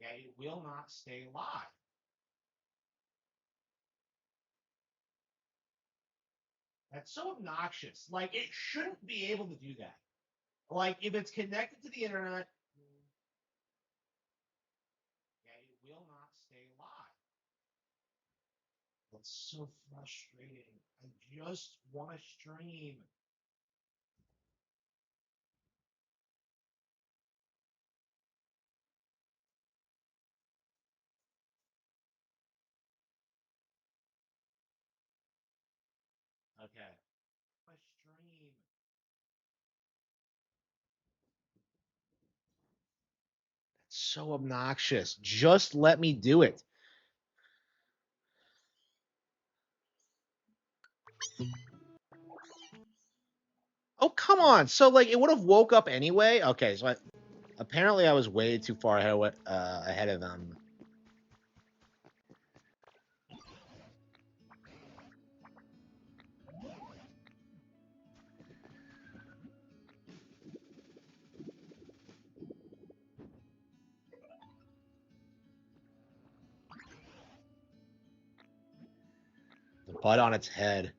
Okay, it will not stay live. That's so obnoxious. Like, it shouldn't be able to do that. Like, if it's connected to the internet, okay, it will not stay live. That's so frustrating. I just want to stream. Okay. My stream. That's so obnoxious. Just let me do it. Oh, come on. So, like, it would have woke up anyway? Okay, so apparently I was way too far ahead of them. The butt on its head.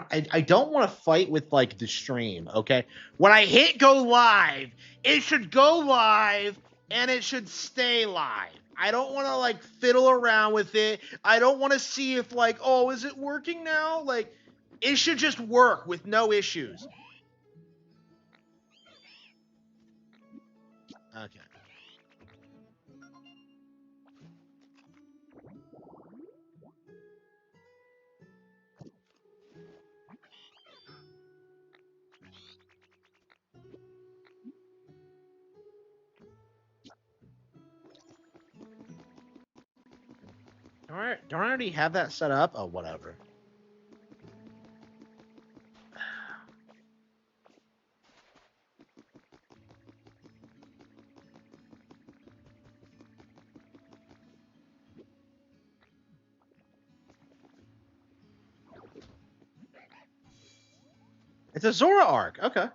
I don't want to fight with like the stream, okay? When I hit go live, it should go live and it should stay live. I don't want to like fiddle around with it. I don't want to see if like, oh, is it working now? Like, it should just work with no issues. Okay. Don't I already have that set up? Oh, whatever. It's a Zora arc. Okay.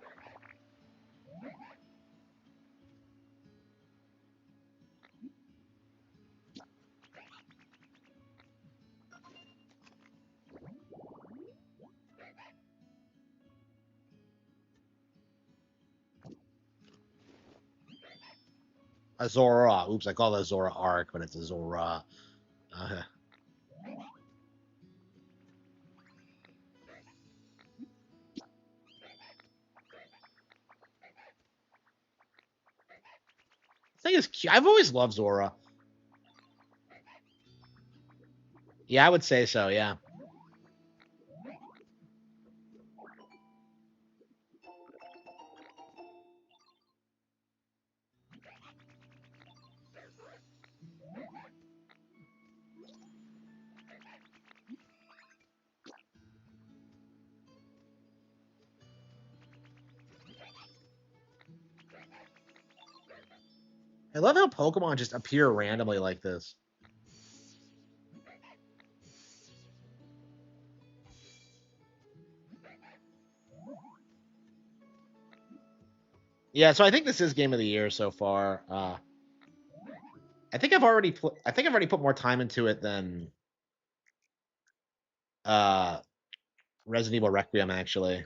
A Zora. Oops, I call it a Zora arc, but it's a Zora. Okay. I think it's cute. I've always loved Zora. Yeah, I would say so. Yeah. I love how Pokemon just appear randomly like this. Yeah, so I think this is game of the year so far. I think I've already put more time into it than uh Resident Evil Requiem actually.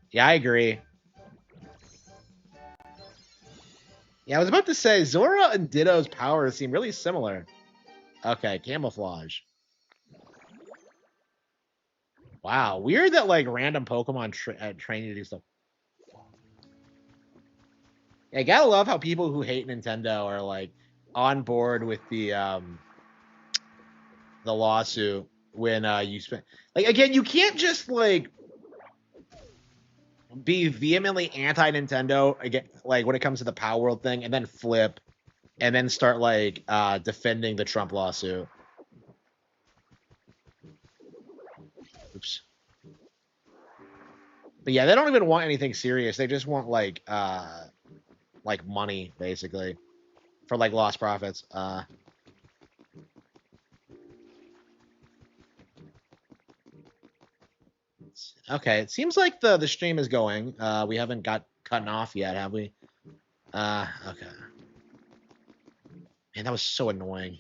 Yeah, I agree. Yeah, I was about to say Zora and Ditto's powers seem really similar. Okay, camouflage. Wow, weird that like random Pokemon train you to do stuff. Yeah, I gotta love how people who hate Nintendo are like on board with the lawsuit when you spend like again, you can't just like be vehemently anti Nintendo again like when it comes to the Power World thing and then flip and then start like defending the Trump lawsuit. Oops. But yeah, they don't even want anything serious. They just want like money basically for like lost profits. Okay, it seems like the stream is going. We haven't got cut off yet, have we? Okay. Man, that was so annoying.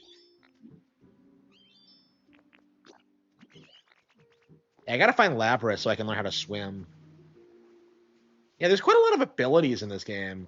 Yeah, I gotta find Lapras so I can learn how to swim. Yeah, there's quite a lot of abilities in this game.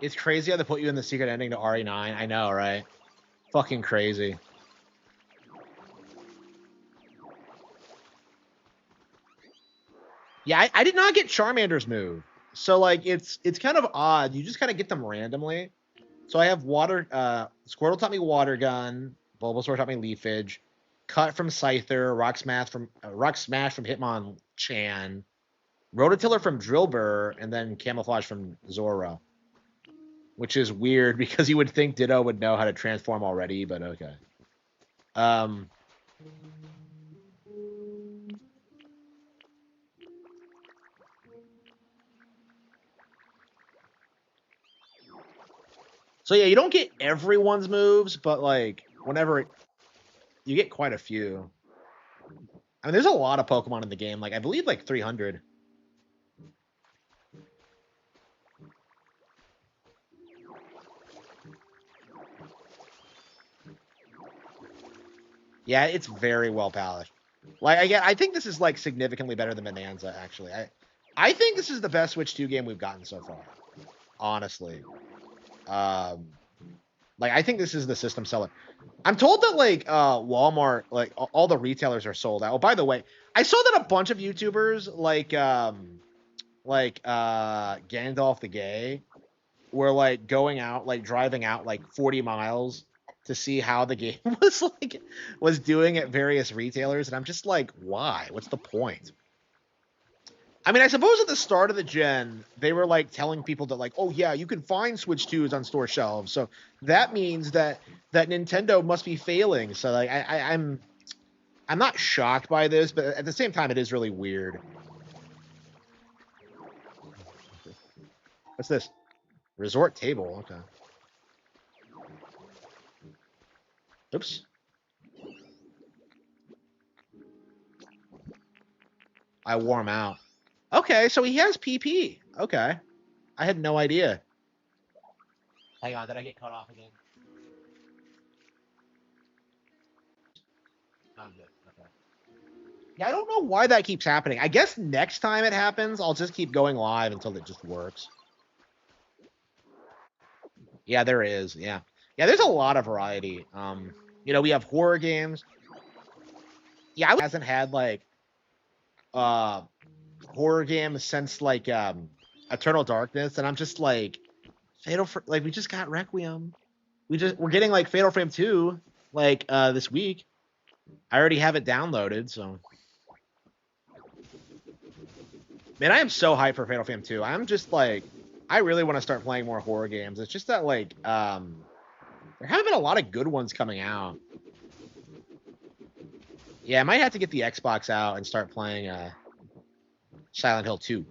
It's crazy how they put you in the secret ending to RE9. I know, right? Fucking crazy. Yeah, I did not get Charmander's move. So like it's kind of odd. You just kind of get them randomly. So I have water Squirtle taught me water gun, Bulbasaur taught me leafage, cut from Scyther, Rock Smash from Hitmonchan, Rototiller from Drillbur, and then camouflage from Zora. Which is weird because you would think Ditto would know how to transform already, but okay. Um So yeah, you don't get everyone's moves, but like whenever you get quite a few. I mean, there's a lot of Pokemon in the game. Like I believe like 300. Yeah, it's very well polished. Like I think this is like significantly better than Bonanza. Actually, I think this is the best Switch 2 game we've gotten so far. Honestly, um, like I think this is the system seller. I'm told that like Walmart, like all the retailers are sold out. Oh, by the way, I saw that a bunch of YouTubers like Gandalf the Gay were like going out, like driving out like 40 miles to see how the game was doing at various retailers, and I'm just like, why? What's the point? I mean, I suppose at the start of the gen, they were like telling people that like, oh yeah, you can find Switch 2s on store shelves. So that means that Nintendo must be failing. So like I'm not shocked by this, but at the same time it is really weird. What's this? Resort table. Okay. Oops. I wore him out. Okay, so he has PP. Okay. I had no idea. Hang on, did I get cut off again? I'm good. Okay. Yeah, I don't know why that keeps happening. I guess next time it happens, I'll just keep going live until it just works. Yeah, there is. Yeah. Yeah, there's a lot of variety. We have horror games. Yeah, I hasn't had like uh horror games since like Eternal Darkness, and I'm just like like we just got Requiem. We're getting like Fatal Frame 2 like this week. I already have it downloaded, so man, I am so hyped for Fatal Frame 2. I'm just like I really want to start playing more horror games. It's just that like there haven't been a lot of good ones coming out. Yeah, I might have to get the Xbox out and start playing Silent Hill 2.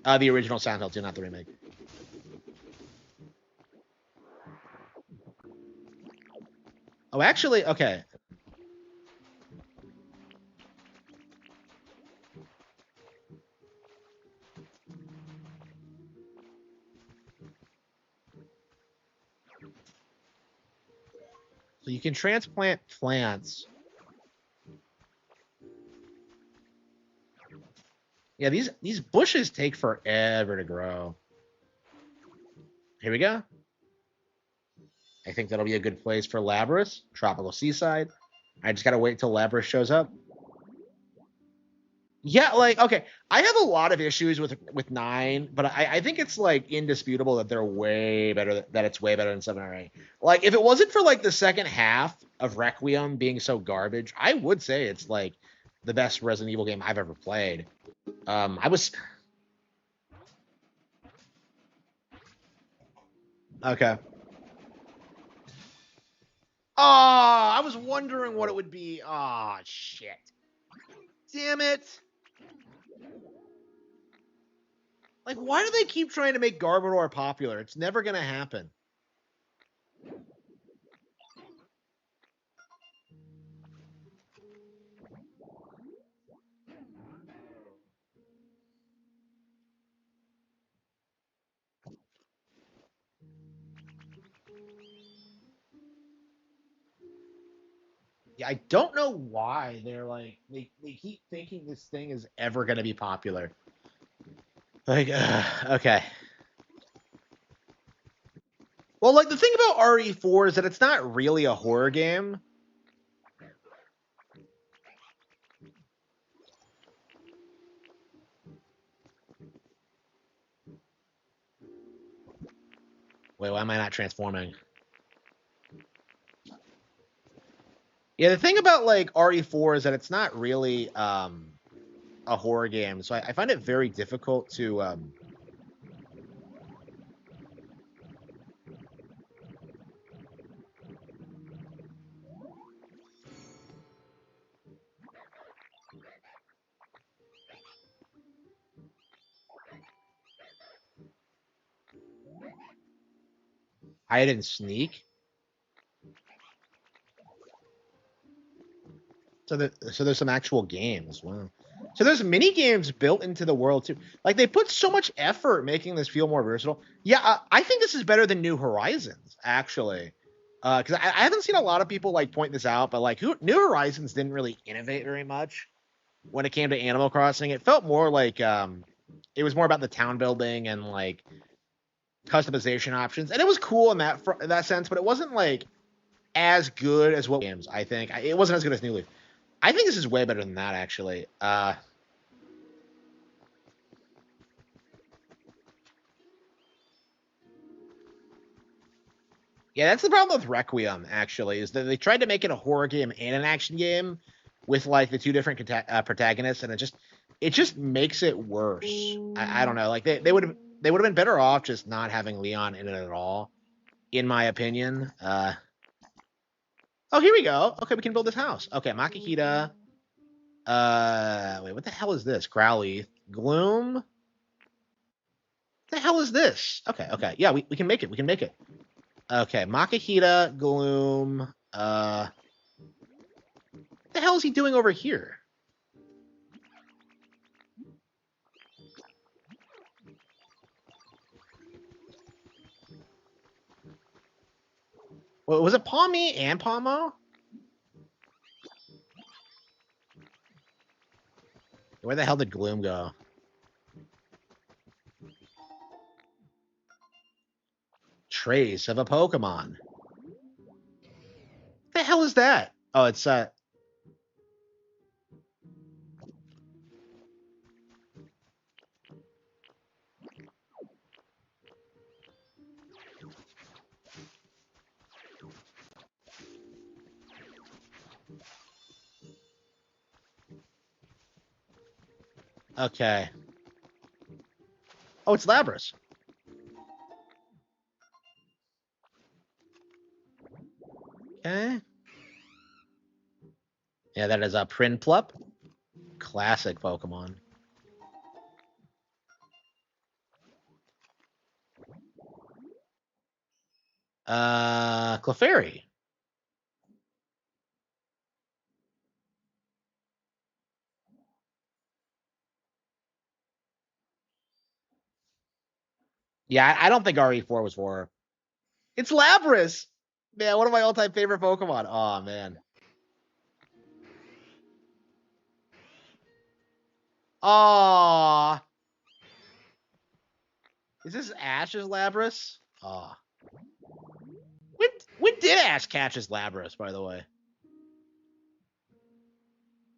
The original Silent Hill 2, not the remake. Oh, actually, okay. So you can transplant plants. Yeah, these bushes take forever to grow. Here we go. I think that'll be a good place for Labras, tropical seaside. I just gotta wait till Labras shows up. Yeah, like okay, I have a lot of issues with 9, but I think it's like indisputable that they're way better, that it's way better than 7 or 8. Like if it wasn't for like the second half of Requiem being so garbage, I would say it's like the best Resident Evil game I've ever played. I was okay. Oh, I was wondering what it would be. Oh shit! Damn it! Like, why do they keep trying to make Garbodor popular? It's never gonna happen. Yeah, I don't know why they're like they keep thinking this thing is ever gonna be popular. Like, okay. Well, like the thing about RE4 is that it's not really a horror game. Wait, why am I not transforming? Yeah, the thing about like RE4 is that it's not really a horror game, so I find it very difficult to hide and sneak. So there's some actual games. Wow. So there's mini games built into the world too. Like they put so much effort making this feel more versatile. Yeah, I think this is better than New Horizons actually, because I haven't seen a lot of people like point this out, but like New Horizons didn't really innovate very much when it came to Animal Crossing. It felt more like it was more about the town building and like customization options, and it was cool in that sense, but it wasn't like as good as what games. I think it wasn't as good as New Leaf. I think this is way better than that, actually. Yeah, that's the problem with Requiem. Actually, is that they tried to make it a horror game and an action game with like the two different protagonists, and it just makes it worse. I don't know. Like they would have been better off just not having Leon in it at all, in my opinion. Oh, here we go. Okay, we can build this house. Okay, Makihita. Wait, what the hell is this? Growly, Gloom. What the hell is this? Okay, okay. Yeah, we can make it. We can make it. Okay, Makihita, Gloom. What the hell is he doing over here? Was it Palmy and Palmo? Where the hell did Gloom go? Trace of a Pokemon. What the hell is that? Oh, it's okay. Oh, it's Labras. Okay. Yeah, that is a Prinplup. Classic Pokemon. Clefairy. Yeah, I don't think RE4 was for her. It's Lapras! Man, one of my all-time favorite Pokemon. Oh, man. Aww. Is this Ash's Lapras? Aw. When did Ash catch his Lapras, by the way?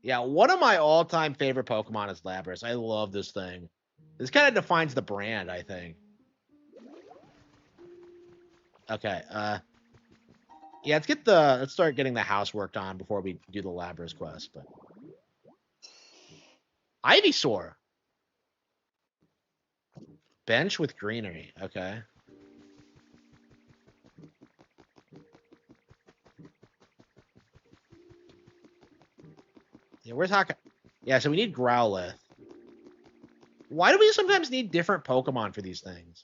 Yeah, one of my all-time favorite Pokemon is Lapras. I love this thing. This kind of defines the brand, I think. Okay, yeah, let's start getting the house worked on before we do the Lapras quest, but Ivysaur. Bench with greenery. Okay. Yeah, we're talking. Yeah, so we need Growlithe. Why do we sometimes need different Pokemon for these things?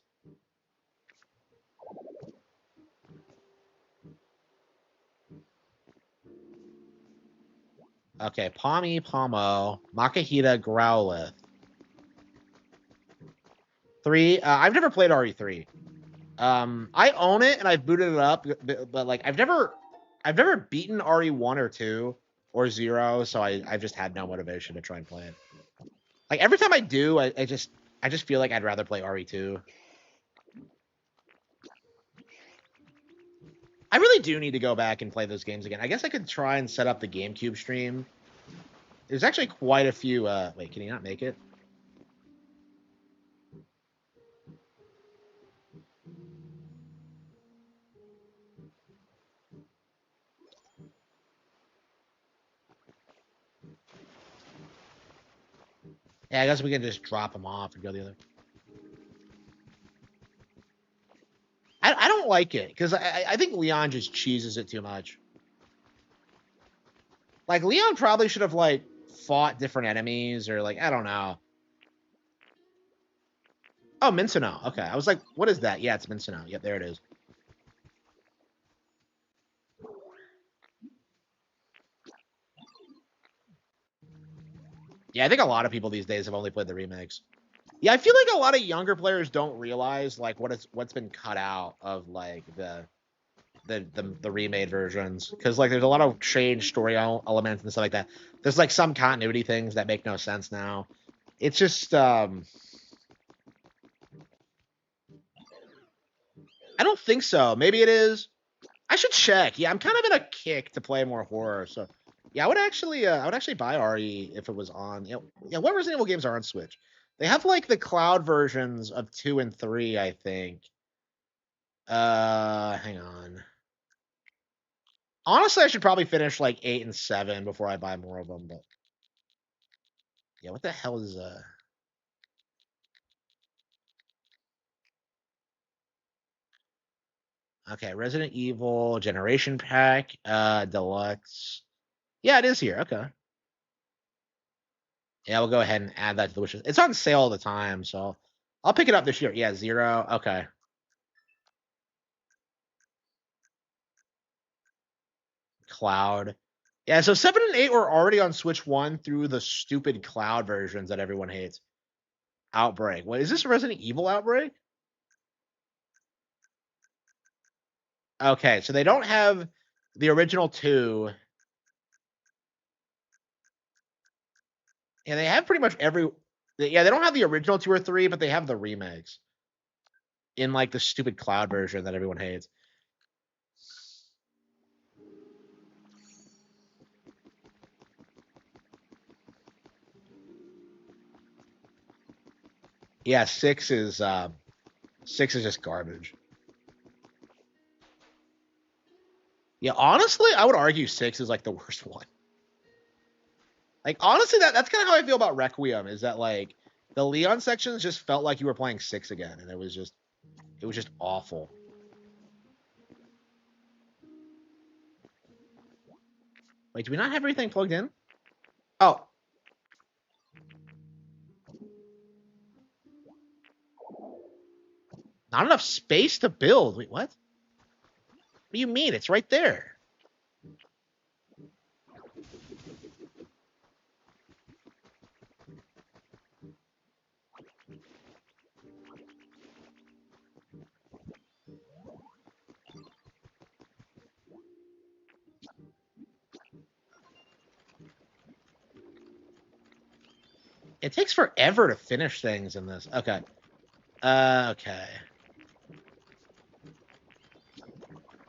Okay, Palmy, Palmo, Makahita, Growlithe. 3. I've never played RE3. I own it and I've booted it up, but like I've never beaten RE1 or 2 or 0, so I've just had no motivation to try and play it. Like every time I do, I just feel like I'd rather play RE2. I really do need to go back and play those games again. I guess I could try and set up the GameCube stream. There's actually quite a few. Wait, can you not make it? Yeah, I guess we can just drop them off and go the other. I don't like it because I think Leon just cheeses it too much. Like Leon probably should have like fought different enemies or like I don't know. Oh, Mincemeau. Okay, I was like, what is that? Yeah, it's Mincemeau. Yep, there it is. Yeah, I think a lot of people these days have only played the remakes. Yeah, I feel like a lot of younger players don't realize like what's been cut out of like the remade versions because like there's a lot of changed story elements and stuff like that. There's like some continuity things that make no sense now. It's just I don't think so. Maybe it is. I should check. Yeah, I'm kind of in a kick to play more horror. So yeah, I would actually buy RE if it was on. Yeah, what Resident Evil games are on Switch? They have like the cloud versions of 2 and 3, I think. Hang on. Honestly, I should probably finish like 8 and 7 before I buy more of them, but yeah, what the hell is Okay, Resident Evil Generation Pack, Deluxe. Yeah, it is here. Okay. Yeah, we'll go ahead and add that to the wishes. It's on sale all the time, so I'll pick it up this year. Yeah, 0. Okay. Cloud. Yeah, so 7 and 8 were already on Switch 1 through the stupid Cloud versions that everyone hates. Outbreak. What is this Resident Evil Outbreak? Okay, so they don't have the original 2. Yeah, they have pretty much yeah, they don't have the original 2 or 3, but they have the remakes in like the stupid Cloud version that everyone hates. Yeah, 6 is 6 is just garbage. Yeah, honestly, I would argue 6 is like the worst one. Like honestly, that's kind of how I feel about Requiem. Is that like the Leon sections just felt like you were playing 6 again, and it was just awful. Wait, do we not have everything plugged in? Oh. Not enough space to build. Wait, what? What do you mean? It's right there. It takes forever to finish things in this. Okay. Okay.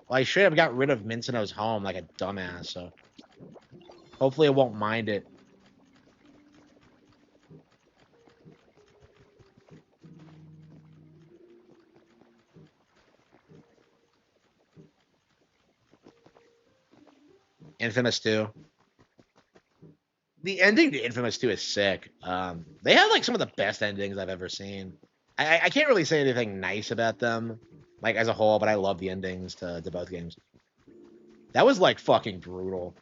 Well, I should have got rid of Mincino's home like a dumbass, so hopefully it won't mind it. Infamous 2. The ending to Infamous 2 is sick. They have like some of the best endings I've ever seen. I can't really say anything nice about them, like as a whole, but I love the endings to both games. That was like fucking brutal.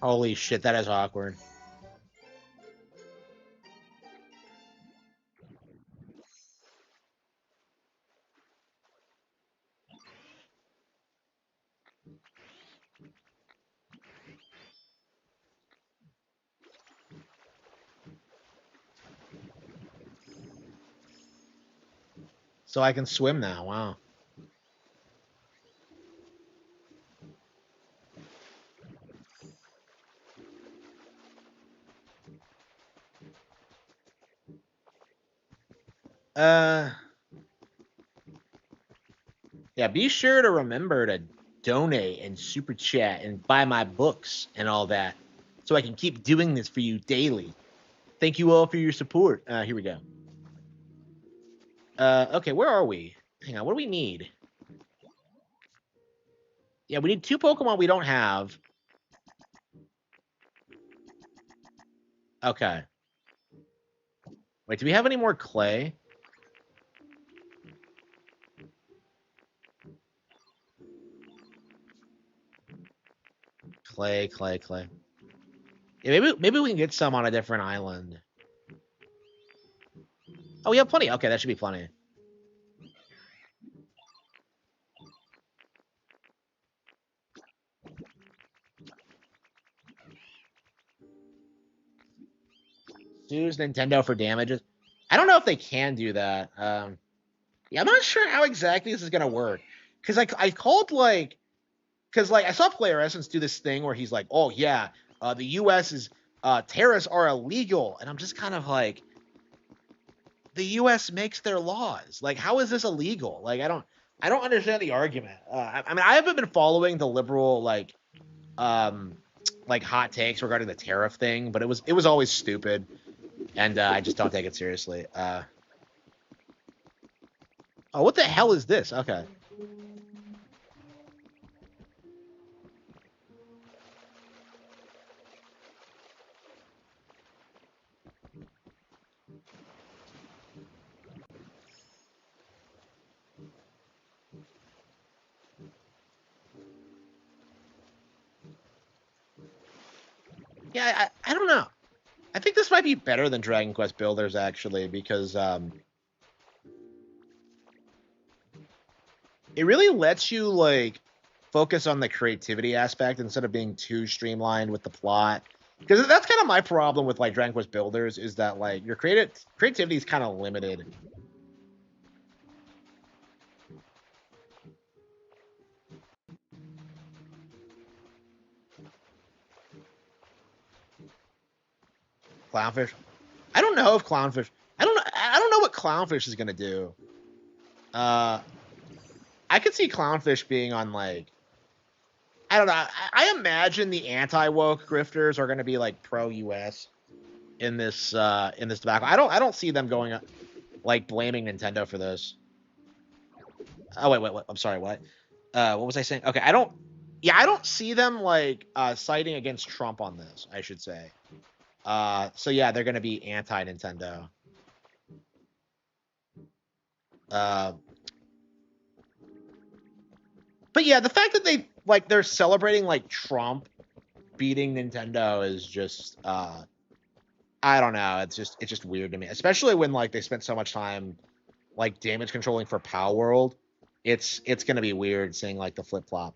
Holy shit, that is awkward. So I can swim now. Wow. Uh, yeah. Be sure to remember to donate and super chat and buy my books and all that, so I can keep doing this for you daily. Thank you all for your support. Here we go. Okay, where are we? Hang on. What do we need? Yeah, we need 2 Pokemon we don't have. Okay. Wait, do we have any more clay? Clay. Yeah, maybe we can get some on a different island. Oh, we have plenty. Okay, that should be plenty. Sues Nintendo for damages. I don't know if they can do that. Yeah, I'm not sure how exactly this is gonna work. Cause I called like, cause like I saw Player Essence do this thing where he's like, oh yeah, the U.S. is terrorists are illegal, and I'm just kind of like, the U.S. makes their laws. Like, how is this illegal? Like, I don't understand the argument. I mean, I haven't been following the liberal um, like hot takes regarding the tariff thing, but it was always stupid, and I just don't take it seriously. Oh, what the hell is this? Okay. Yeah, I don't know. I think this might be better than Dragon Quest Builders actually because it really lets you like focus on the creativity aspect instead of being too streamlined with the plot. Because that's kind of my problem with like Dragon Quest Builders is that like your creativity is kind of limited. Clownfish. I don't know if Clownfish. I don't know. I don't know what Clownfish is gonna do. Uh, I could see Clownfish being on like I don't know. I imagine the anti-woke grifters are going to be like pro-US in this debacle. I don't see them going like blaming Nintendo for this. Oh wait. I'm sorry. What was I saying? Okay, I don't. Yeah, I don't see them like siding against Trump on this. I should say. So yeah, they're going to be anti-Nintendo. Uh, but yeah, the fact that they're celebrating like Trump beating Nintendo is just I don't know. It's just weird to me, especially when like they spent so much time like damage controlling for Power World. It's gonna be weird seeing like the flip flop.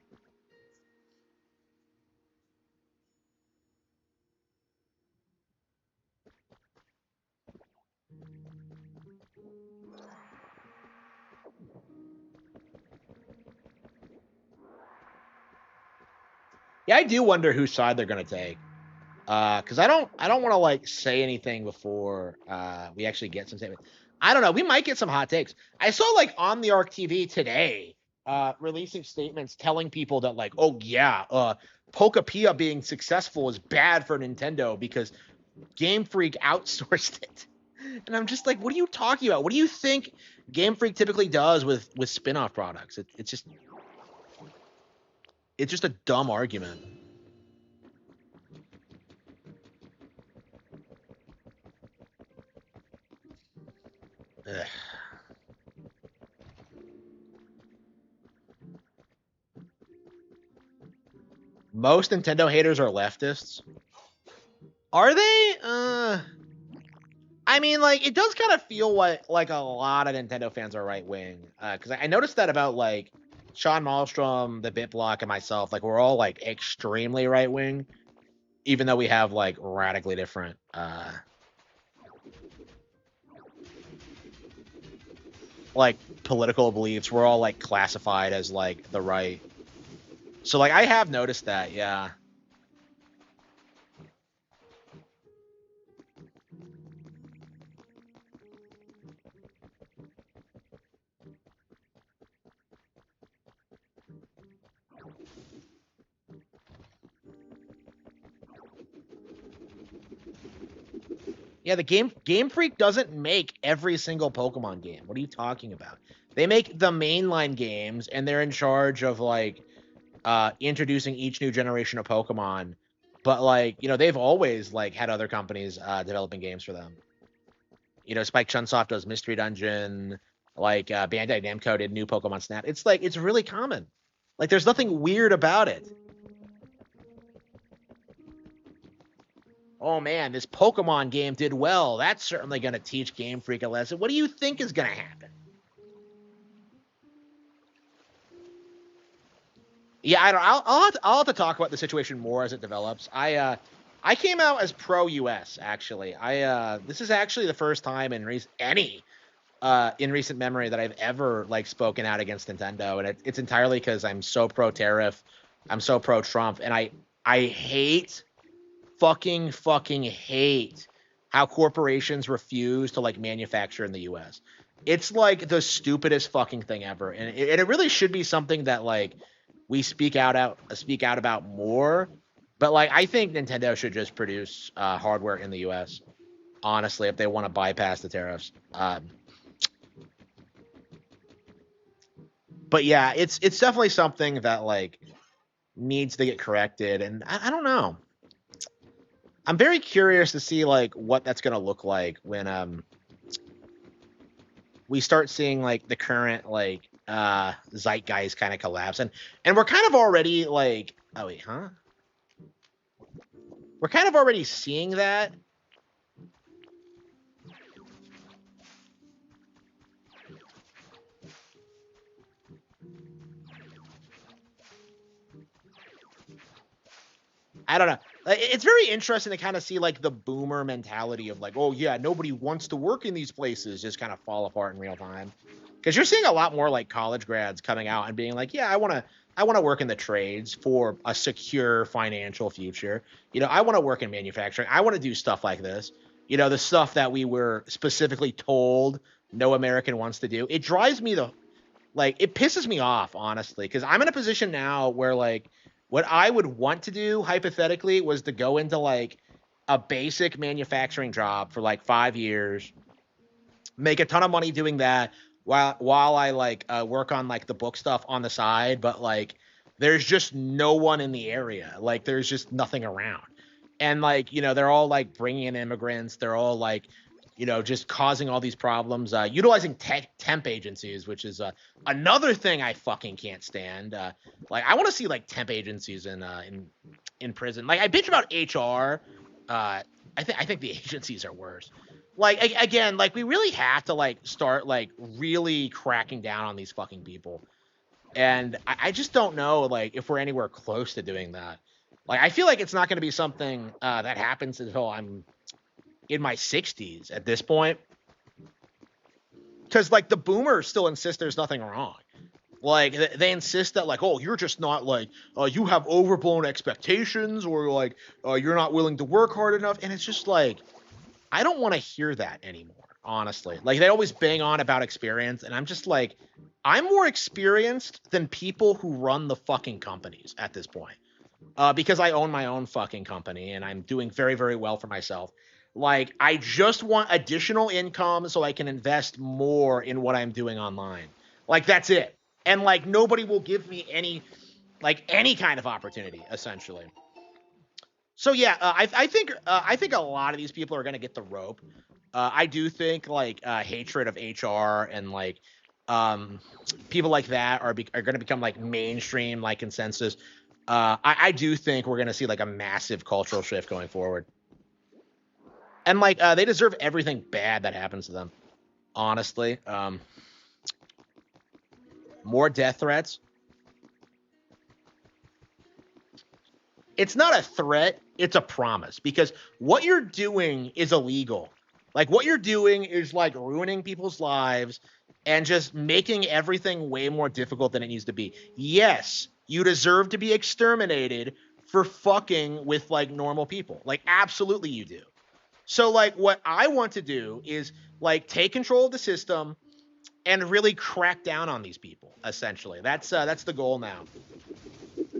Yeah, I do wonder whose side they're gonna take. Because I don't want to like say anything before we actually get some statement. I don't know. We might get some hot takes. I saw like on the Arc TV today, releasing statements telling people that like, oh yeah, Pokapia being successful is bad for Nintendo because Game Freak outsourced it. And I'm just like, what are you talking about? What do you think Game Freak typically does with spin-off products? It's just a dumb argument. Ugh. Most Nintendo haters are leftists. Are they? I mean, like, it does kind of feel like a lot of Nintendo fans are right wing. Because I noticed that about like Sean Malmstrom, the BitBlock, and myself. Like, we're all like extremely right wing, even though we have like radically different like political beliefs. We're all like classified as like the right. So like, I have noticed that. Yeah. Yeah, the Game Freak doesn't make every single Pokemon game. What are you talking about? They make the mainline games, and they're in charge of like introducing each new generation of Pokemon. But like, they've always like had other companies developing games for them. Spike Chunsoft does Mystery Dungeon. Like Bandai Namco did new Pokemon Snap. It's like it's really common. Like there's nothing weird about it. Oh man, this Pokemon game did well. That's certainly going to teach Game Freak a lesson. What do you think is going to happen? Yeah, I don't. I'll have to talk about the situation more as it develops. I came out as pro US actually. This is actually the first time in recent memory that I've ever like spoken out against Nintendo, and it's entirely because I'm so pro tariff, I'm so pro Trump, and I hate fucking hate how corporations refuse to like manufacture in the US. It's like the stupidest fucking thing ever, and it really should be something that like we speak out about more. But like I think Nintendo should just produce hardware in the US. Honestly, if they want to bypass the tariffs. But yeah, it's definitely something that like needs to get corrected, and I don't know. I'm very curious to see like what that's gonna look like when we start seeing like the current like zeitgeist kind of collapse, and we're kind of already like, oh wait, huh? We're kind of already seeing that. I don't know. It's very interesting to kind of see like the boomer mentality of like, oh yeah, nobody wants to work in these places just kind of fall apart in real time. Because you're seeing a lot more like college grads coming out and being like, yeah, I want to work in the trades for a secure financial future. I want to work in manufacturing. I want to do stuff like this. The stuff that we were specifically told no American wants to do. It drives me it pisses me off honestly because I'm in a position now where like What I would want to do hypothetically was to go into like a basic manufacturing job for like 5 years, make a ton of money doing that while I like work on like the book stuff on the side, but like there's just no one in the area. Like there's just nothing around. And like, they're all like bringing in immigrants. They're all like, just causing all these problems, utilizing temp agencies, which is another thing I fucking can't stand. Like I want to see like temp agencies in prison. Like I bitch about HR. I think the agencies are worse. Like again, like we really have to like start like really cracking down on these fucking people. And I just don't know like if we're anywhere close to doing that. Like I feel like it's not going to be something that happens until I'm in my 60s at this point. Because like the boomers still insist there's nothing wrong. Like they insist that like, oh, you're just not like you have overblown expectations, or like you're not willing to work hard enough. And it's just like I don't want to hear that anymore, honestly. Like they always bang on about experience, and I'm just like, I'm more experienced than people who run the fucking companies at this point. Because I own my own fucking company and I'm doing very, very well for myself. Like I just want additional income so I can invest more in what I'm doing online. Like that's it. And like nobody will give me any kind of opportunity, essentially. So yeah, I think a lot of these people are gonna get the rope. I do think like hatred of HR and like um, people like that are gonna become like mainstream like consensus. I do think we're gonna see like a massive cultural shift going forward, and like they deserve everything bad that happens to them. Honestly, more death threats. It's not a threat, it's a promise, because what you're doing is illegal. Like what you're doing is like ruining people's lives and just making everything way more difficult than it needs to be. Yes, you deserve to be exterminated for fucking with like normal people. Like absolutely you do. So like what I want to do is like take control of the system and really crack down on these people, essentially. That's the goal now,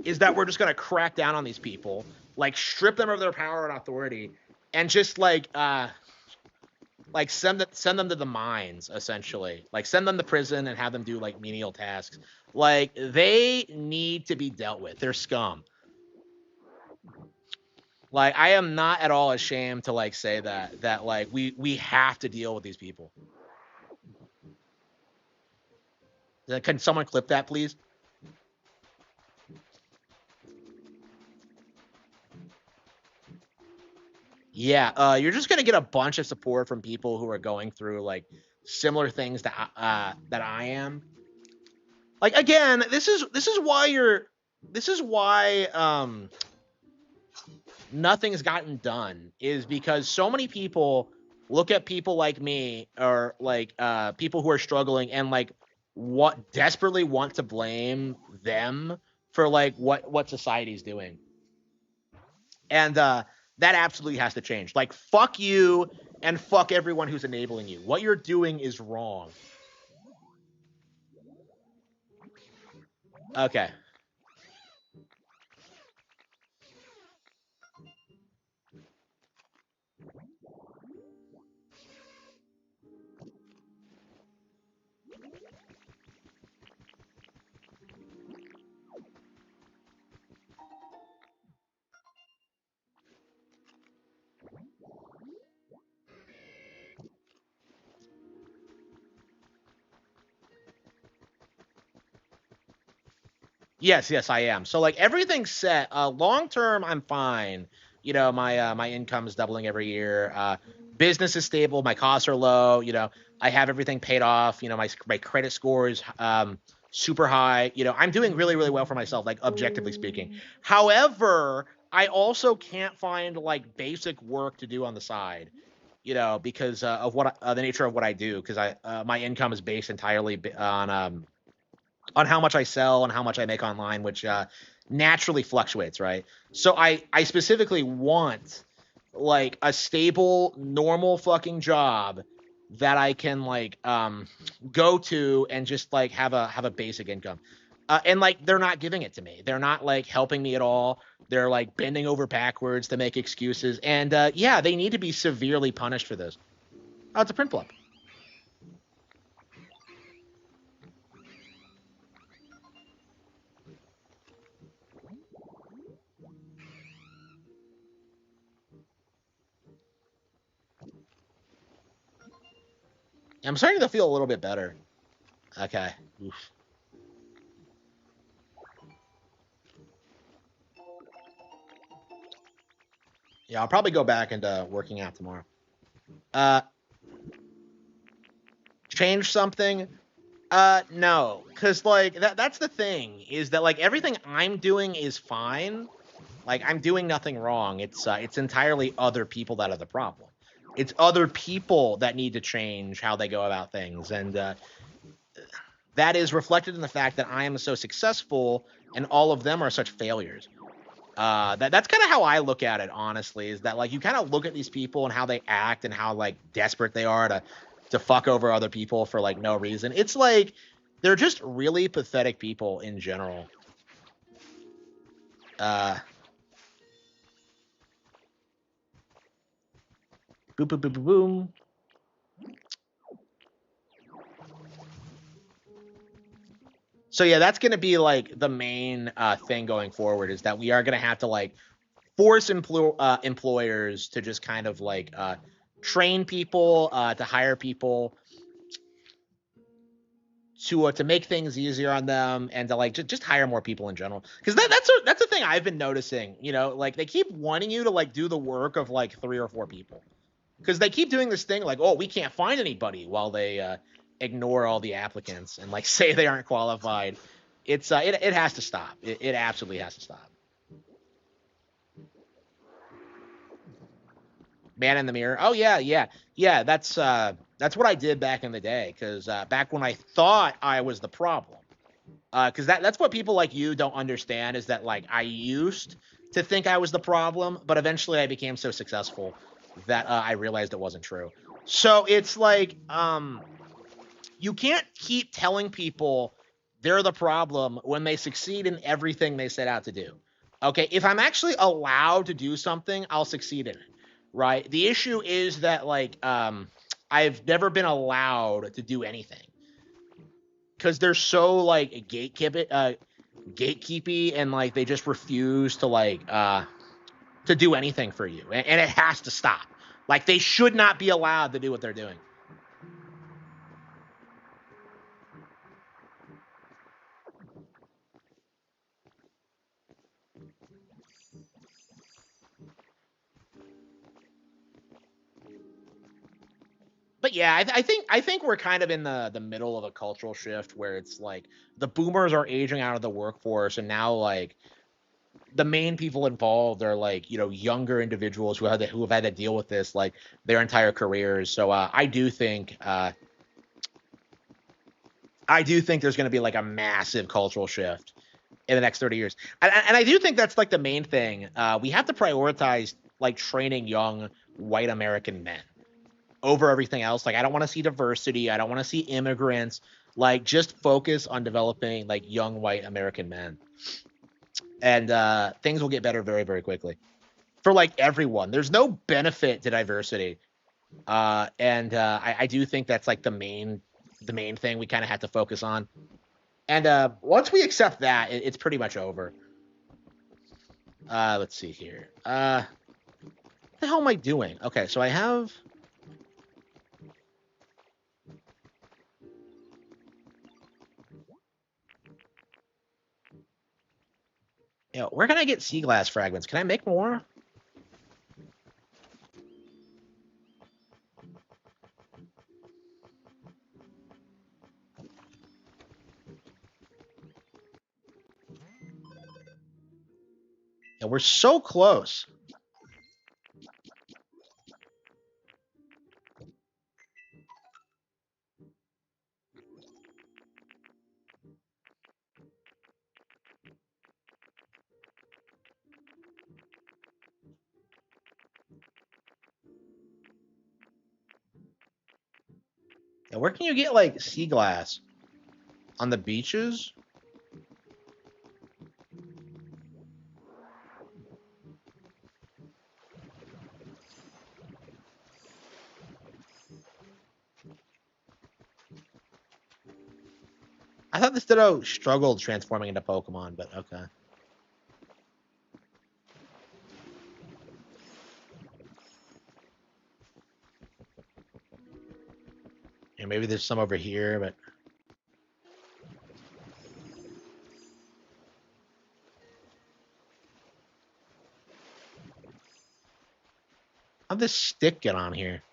is that we're just gonna crack down on these people, like strip them of their power and authority, and just like send them to the mines, essentially. Like send them to prison and have them do like menial tasks. Like they need to be dealt with. They're scum. Like I am not at all ashamed to like say that like we have to deal with these people. Can someone clip that, please? Yeah, you're just gonna get a bunch of support from people who are going through like similar things that I am. Like again, this is why nothing's gotten done, is because so many people look at people like me, or like people who are struggling, and like what desperately want to blame them for like what society's doing. And that absolutely has to change. Like fuck you and fuck everyone who's enabling you. What you're doing is wrong. Okay. Yes, yes, I am. So like everything's set. Long term, I'm fine. My income is doubling every year. Business is stable. My costs are low. I have everything paid off. My credit score is super high. I'm doing really really well for myself, like objectively speaking. However, I also can't find like basic work to do on the side. Because of what the nature of what I do. Because I my income is based entirely on how much I sell and how much I make online, which naturally fluctuates, right? So I specifically want like a stable, normal fucking job that I can like go to and just like have a basic income. And like they're not giving it to me. They're not like helping me at all. They're like bending over backwards to make excuses. And yeah, they need to be severely punished for this. Oh, it's a print flip. I'm starting to feel a little bit better. Okay. Oof. Yeah, I'll probably go back into working out tomorrow. Uh, change something? No, because like that's the thing is that like everything I'm doing is fine. Like I'm doing nothing wrong. It's entirely other people that are the problem. It's other people that need to change how they go about things, and that is reflected in the fact that I am so successful and all of them are such failures. That's kind of how I look at it, honestly, is that like you kind of look at these people and how they act and how like desperate they are to fuck over other people for like no reason. It's like they're just really pathetic people in general. Uh, boom, boom, boom, boom, boom. So yeah, that's going to be like the main thing going forward is that we are going to have to like force employers to just kind of like train people, to hire people, to make things easier on them and to like just hire more people in general because that's the thing I've been noticing, you know, like they keep wanting you to like do the work of like 3 or 4 people because they keep doing this thing like, oh, we can't find anybody while they ignore all the applicants and like say they aren't qualified. It has to stop. It absolutely has to stop. Man in the mirror. Oh yeah, yeah, yeah. That's what I did back in the day because back when I thought I was the problem. Because that's what people like you don't understand is that like I used to think I was the problem, but eventually I became so successful that I realized it wasn't true. So it's like you can't keep telling people they're the problem when they succeed in everything they set out to do. Okay, if I'm actually allowed to do something, I'll succeed in it. Right? The issue is that like I've never been allowed to do anything because they're so like gatekeepy and like they just refuse to do anything for you and it has to stop. Like they should not be allowed to do what they're doing. But yeah, I think we're kind of in the middle of a cultural shift where it's like the boomers are aging out of the workforce and now like the main people involved are like younger individuals who have had to deal with this like their entire careers. So I do think there's going to be like a massive cultural shift in the next 30 years. And I do think that's like the main thing. We have to prioritize like training young white American men over everything else. Like I don't want to see diversity. I don't want to see immigrants. Like just focus on developing like young white American men. And things will get better very, very quickly. For like everyone. There's no benefit to diversity. And I do think that's like the main thing we kind of have to focus on. And once we accept that, it's pretty much over. Let's see here. What the hell am I doing? Okay, so I have. Where can I get sea glass fragments? Can I make more? Yeah, we're so close. Yeah, where can you get like sea glass on the beaches? thought this Ditto struggled transforming into Pokemon, but okay. Yeah, maybe there's some over here, but how'd this stick get on here?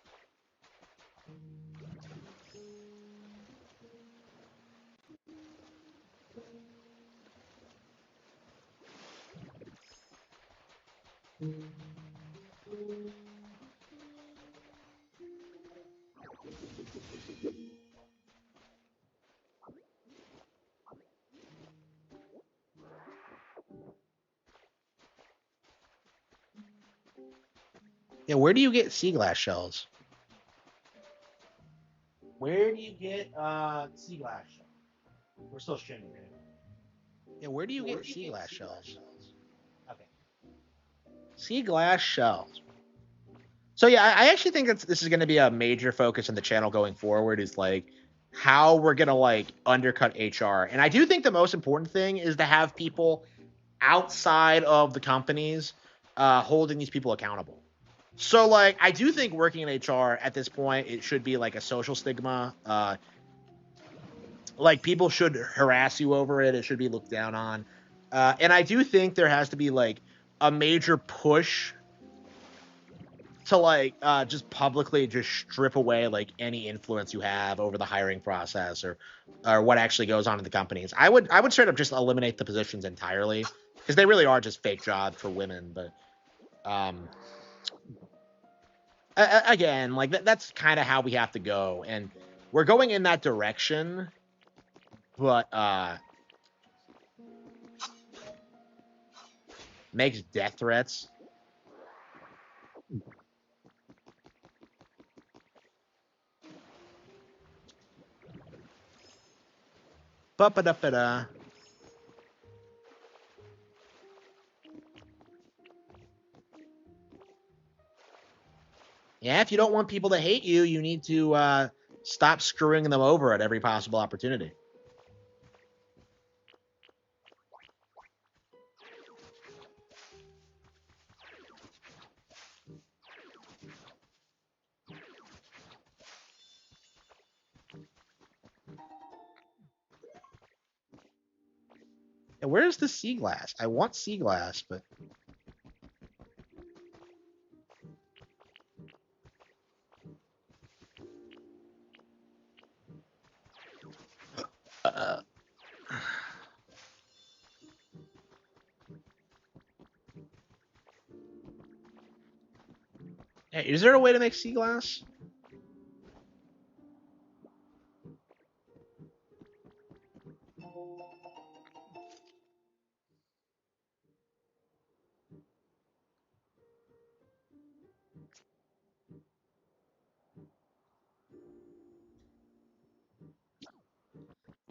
Yeah, where do you get sea glass shells? Where do you get sea glass shells? We're still streaming, right? Yeah, where do you get sea glass shells? Okay. Sea glass shells. So yeah, I actually think this is going to be a major focus on the channel going forward. Is like how we're going to like undercut HR, and I do think the most important thing is to have people outside of the companies holding these people accountable. So like I do think working in HR at this point it should be like a social stigma. Like people should harass you over it. It should be looked down on. And I do think there has to be like a major push to like just publicly just strip away like any influence you have over the hiring process or what actually goes on in the companies. I would straight up just eliminate the positions entirely because they really are just fake jobs for women. But um, again, like that's kind of how we have to go, and we're going in that direction. But makes death threats. Ba-ba-da-ba-da. Yeah, if you don't want people to hate you, you need to stop screwing them over at every possible opportunity. And where's the sea glass? I want sea glass, but uh, hey, is there a way to make sea glass?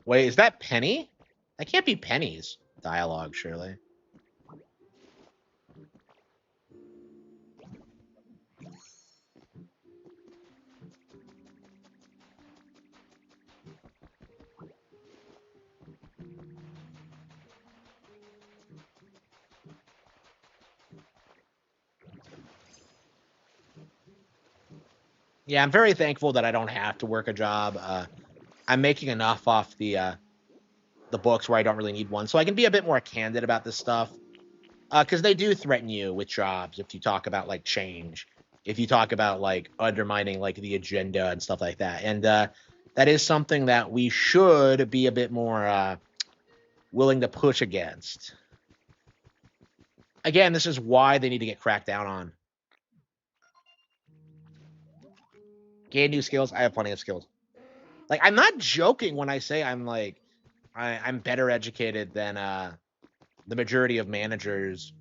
Wait, is that Penny? That can't be Penny's dialogue, surely. Yeah, I'm very thankful that I don't have to work a job. I'm making enough off the books where I don't really need one, so I can be a bit more candid about this stuff. Because they do threaten you with jobs if you talk about like change, if you talk about like undermining like the agenda and stuff like that, and that is something that we should be a bit more willing to push against. Again, this is why they need to get cracked down on. Gain new skills. I have plenty of skills. Like I'm not joking when I say I'm like I'm better educated than the majority of managers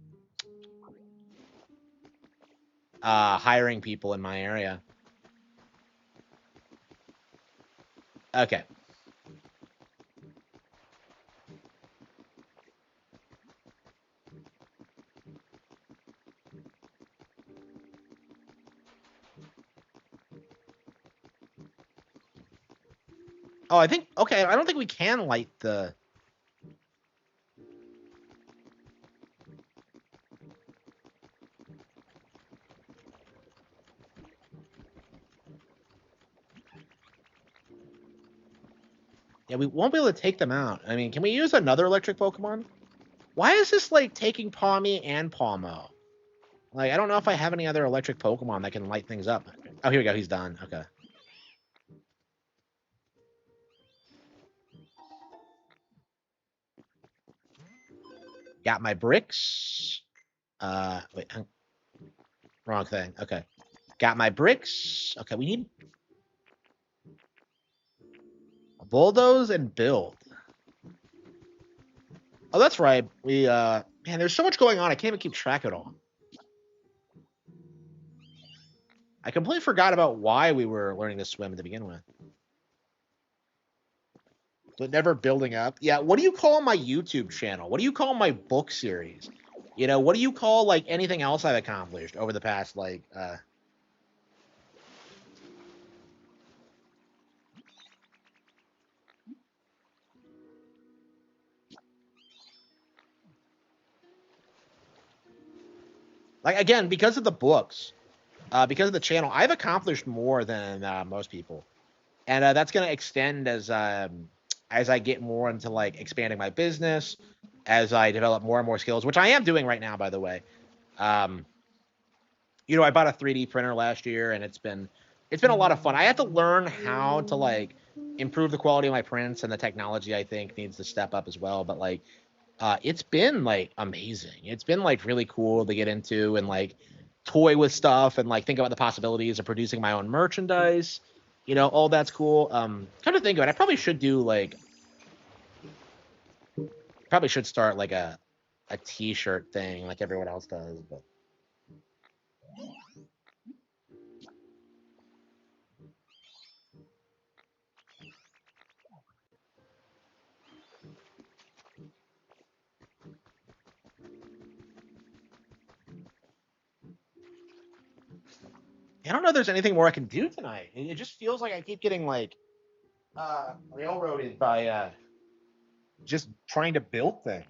hiring people in my area. Okay. Oh, I think okay. I don't think we can light the. Yeah, we won't be able to take them out. I mean, can we use another electric Pokemon? Why is this like taking Pawmi and Pawmo? Like, I don't know if I have any other electric Pokemon that can light things up. Oh, here we go. He's done. Okay. Got my bricks. Wait, wrong thing. Okay. Got my bricks. Okay, we need bulldoze and build. Oh, that's right. Man, there's so much going on. I can't even keep track of it all. I completely forgot about why we were learning to swim to begin with. But never building up. Yeah, what do you call my YouTube channel? What do you call my book series? What do you call like anything else I've accomplished over the past like again, because of the books, because of the channel, I've accomplished more than most people. And that's going to extend as I get more into like expanding my business, as I develop more and more skills, which I am doing right now, by the way. Um, I bought a 3D printer last year, and it's been a lot of fun. I have to learn how to like improve the quality of my prints, and the technology I think needs to step up as well. But like, it's been like amazing. It's been like really cool to get into and like toy with stuff and like think about the possibilities of producing my own merchandise. All that's cool. Come to think of it, I probably should start like a t-shirt thing like everyone else does, but I don't know if there's anything more I can do tonight. It just feels like I keep getting like railroaded by just trying to build things.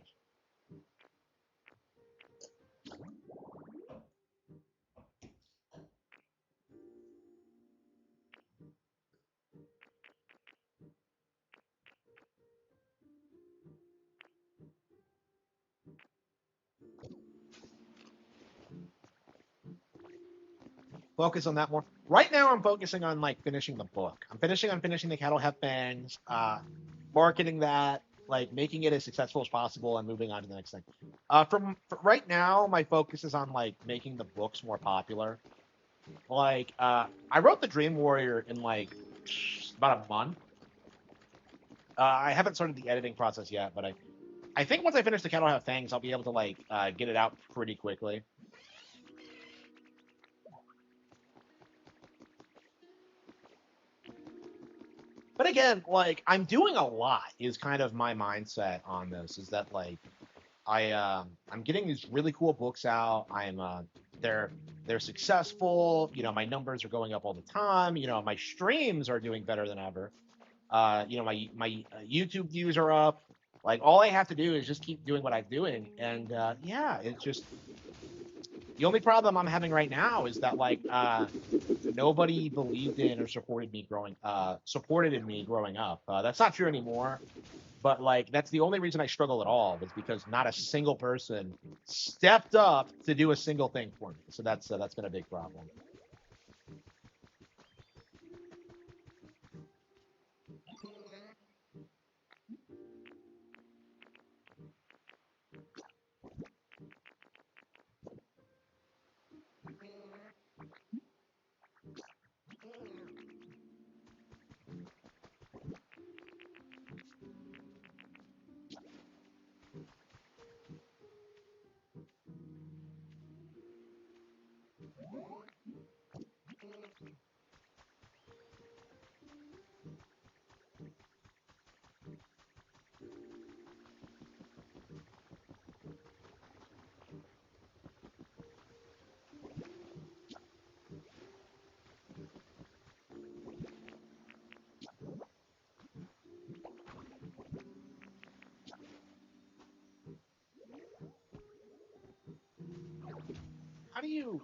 Focus on that more. Right now, I'm focusing on like finishing the book. I'm finishing the cattle have bangs, marketing that, like making it as successful as possible, and moving on to the next thing. For right now, my focus is on like making the books more popular. Like, I wrote the Dream Warrior in like about a month. I haven't started the editing process yet, but I think once I finish the cattle have fangs, I'll be able to like get it out pretty quickly. But again, like I'm doing a lot is kind of my mindset on this. Is that like I'm getting these really cool books out. They're they're successful. My numbers are going up all the time. My streams are doing better than ever. My YouTube views are up. Like all I have to do is just keep doing what I'm doing, and yeah, it's just the only problem I'm having right now is that like nobody believed in or supported in me growing up. That's not true anymore. But like that's the only reason I struggle at all was because not a single person stepped up to do a single thing for me. So that's been a big problem. do you...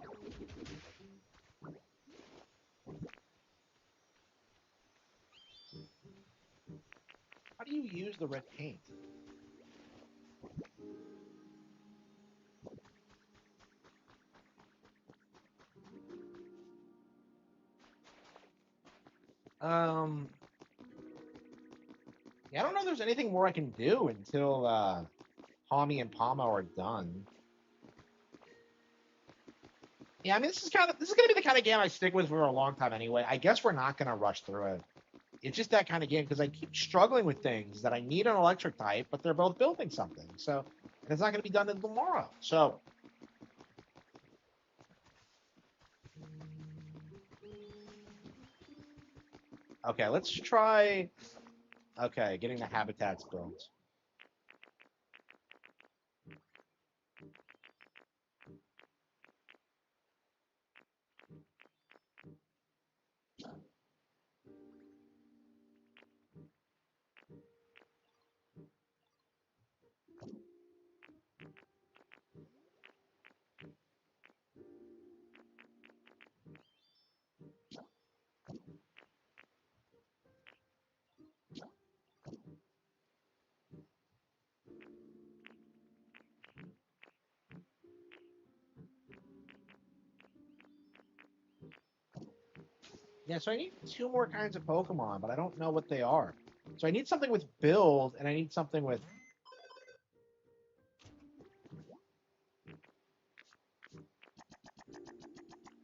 How do you use the red paint? Yeah, I don't know if there's anything more I can do until Hami and Pamo are done. Yeah, I mean, this is gonna be the kind of game I stick with for a long time anyway. I guess we're not gonna rush through it. It's just that kind of game because I keep struggling with things that I need an electric type, but they're both building something. So, and it's not gonna be done until tomorrow. So, okay, let's try. Okay, getting the habitats built. Yeah, so I need 2 more kinds of Pokemon, but I don't know what they are. So I need something with build, and I need something with...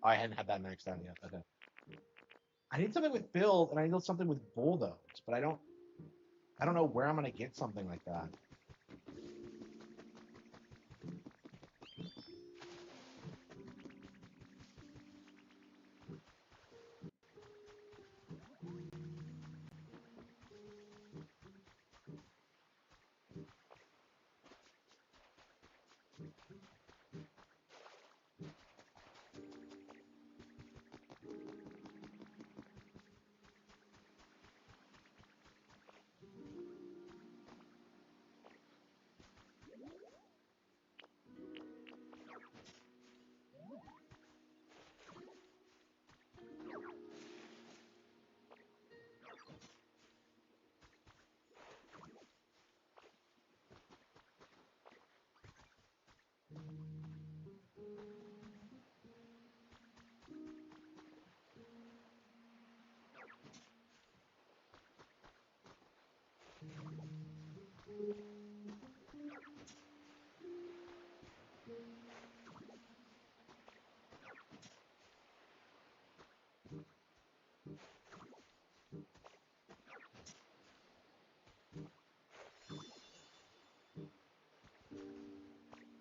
Oh, I hadn't had that maxed out yet. Okay. I need something with build, and I need something with bulldoze, but I don't know where I'm gonna get something like that.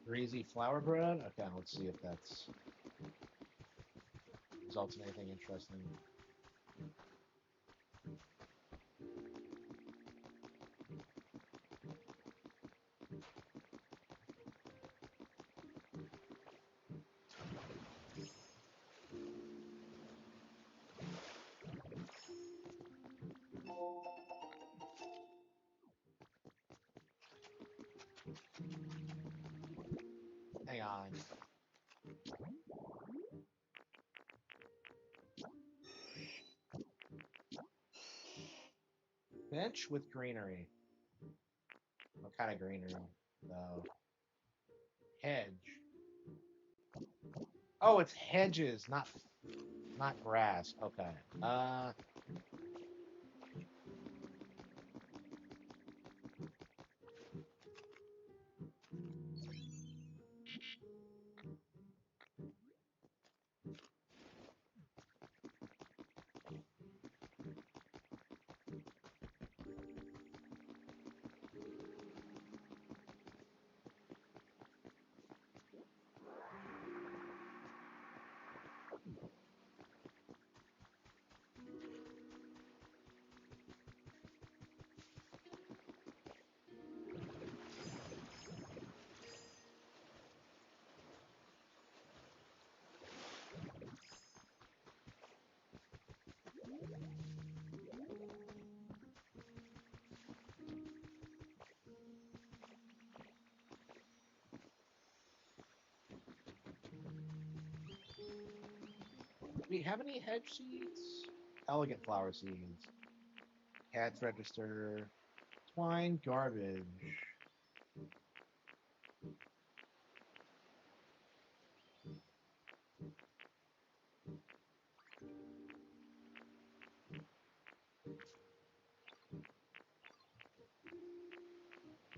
Greasy flour bread? Okay, let's see if that's results in anything interesting. Hang on. Bench with greenery. What kind of greenery, though? Hedge. Oh, it's hedges, not grass. Okay. we have any hedge seeds? Elegant flower seeds. Cats register. Twine garbage.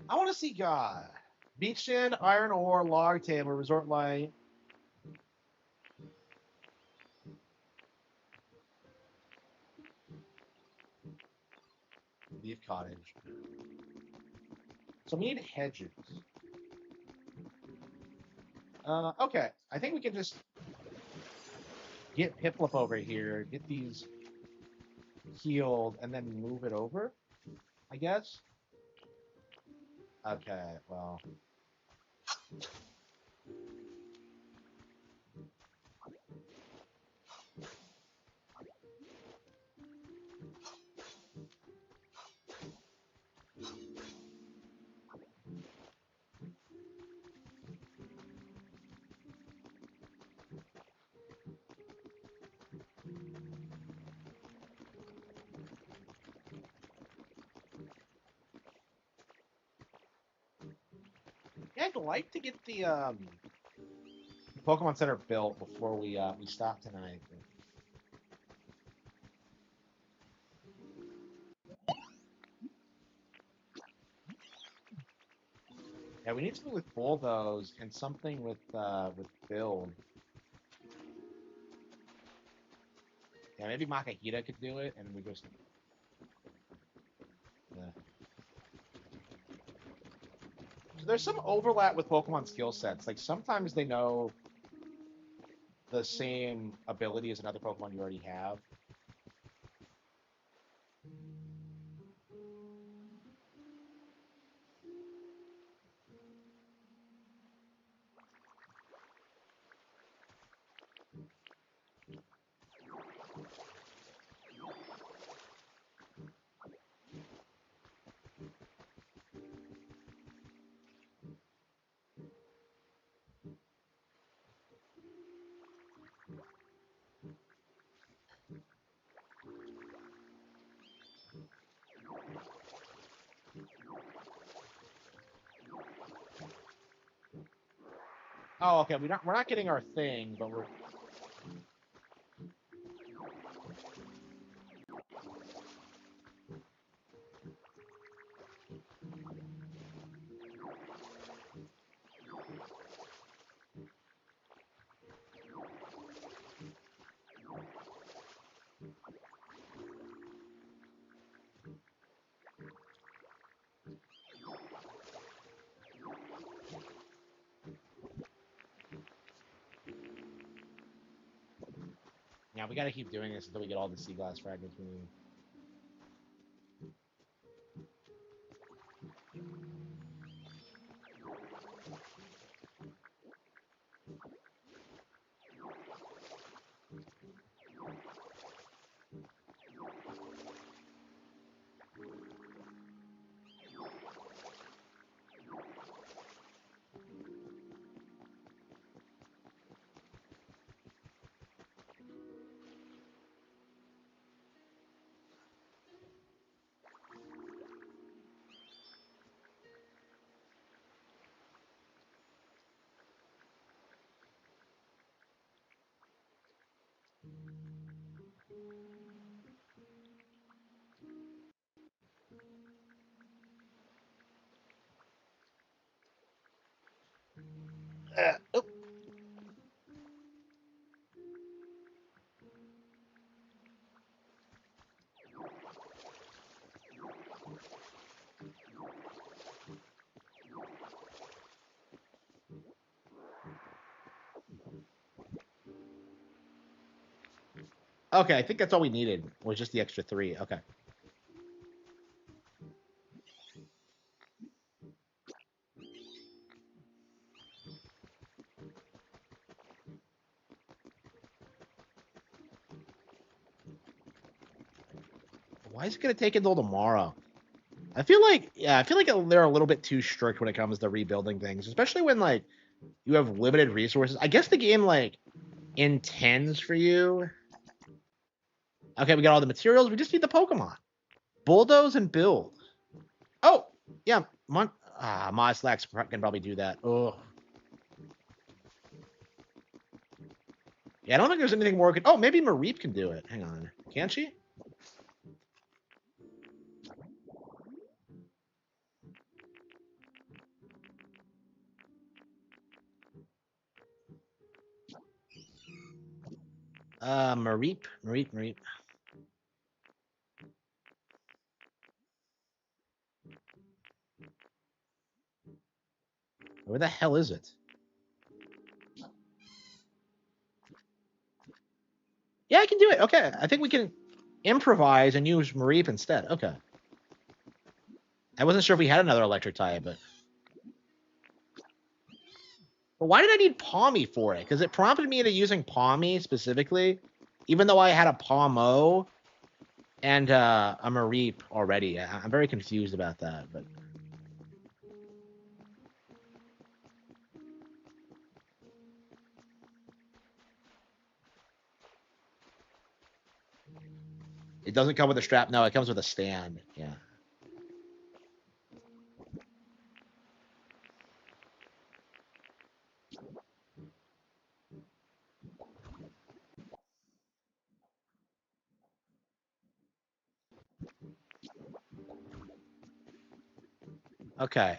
I want to see God. Beach sand, iron ore, log table, resort light. Leaf cottage. So we need hedges. Okay. I think we can just get Piplup over here, get these healed, and then move it over, I guess. Okay, well. Yeah, I'd like to get the Pokemon Center built before we stop tonight. Yeah, we need something with Bulldoze and something with build. Yeah, maybe Makahita could do it, and we just. Yeah. So there's some overlap with Pokemon skill sets. Like sometimes they know the same ability as another Pokemon you already have. Oh, okay. We're not getting our thing, but we're. Yeah, we got to keep doing this until we get all the sea glass fragments we need. Oh. Okay, I think that's all we needed was just the extra 3. Okay. Why is it gonna take until tomorrow? I feel like they're a little bit too strict when it comes to rebuilding things, especially when like you have limited resources. I guess the game like intends for you Okay, we got all the materials. We just need the Pokemon. Bulldoze and build. Oh, yeah. Moslax can probably do that. Oh. Yeah, I don't think there's anything more. Oh, maybe Mareep can do it. Hang on. Can she? Mareep. Where the hell is it? Yeah, I can do it. Okay, I think we can improvise and use Mareep instead. Okay. I wasn't sure if we had another electric type, but why did I need Palmy for it? Because it prompted me into using Palmy specifically, even though I had a Palmo and a Mareep already. I'm very confused about that, but it doesn't come with a strap. No, it comes with a stand. Yeah. Okay.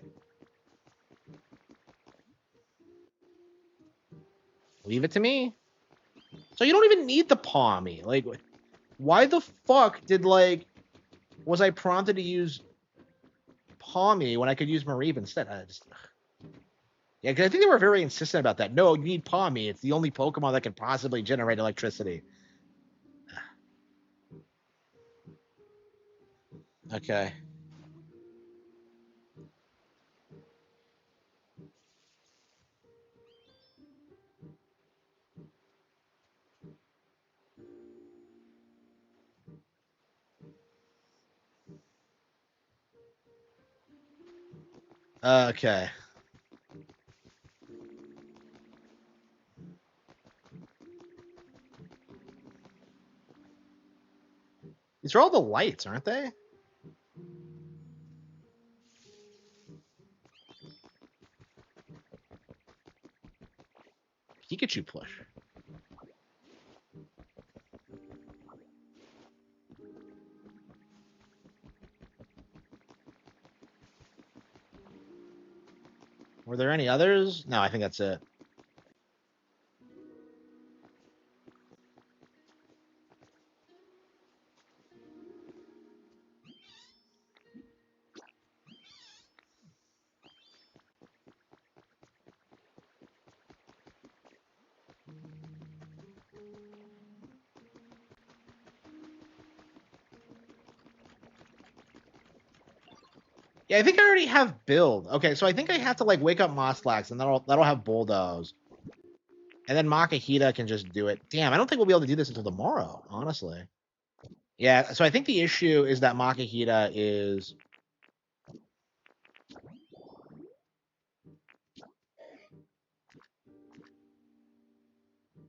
Leave it to me. So you don't even need the Palmy. Like, why the fuck was I prompted to use Palmy when I could use Mareep instead? Yeah, because I think they were very insistent about that. No, you need Palmy. It's the only Pokemon that can possibly generate electricity. Okay. Okay. These are all the lights, aren't they? Pikachu plush. Were there any others? No, I think that's it. Yeah, I think I already have build. Okay, so I think I have to wake up Moslax and that'll have Bulldoze. And then Makahita can just do it. Damn, I don't think we'll be able to do this until tomorrow, honestly. Yeah, so I think the issue is that Makahita is.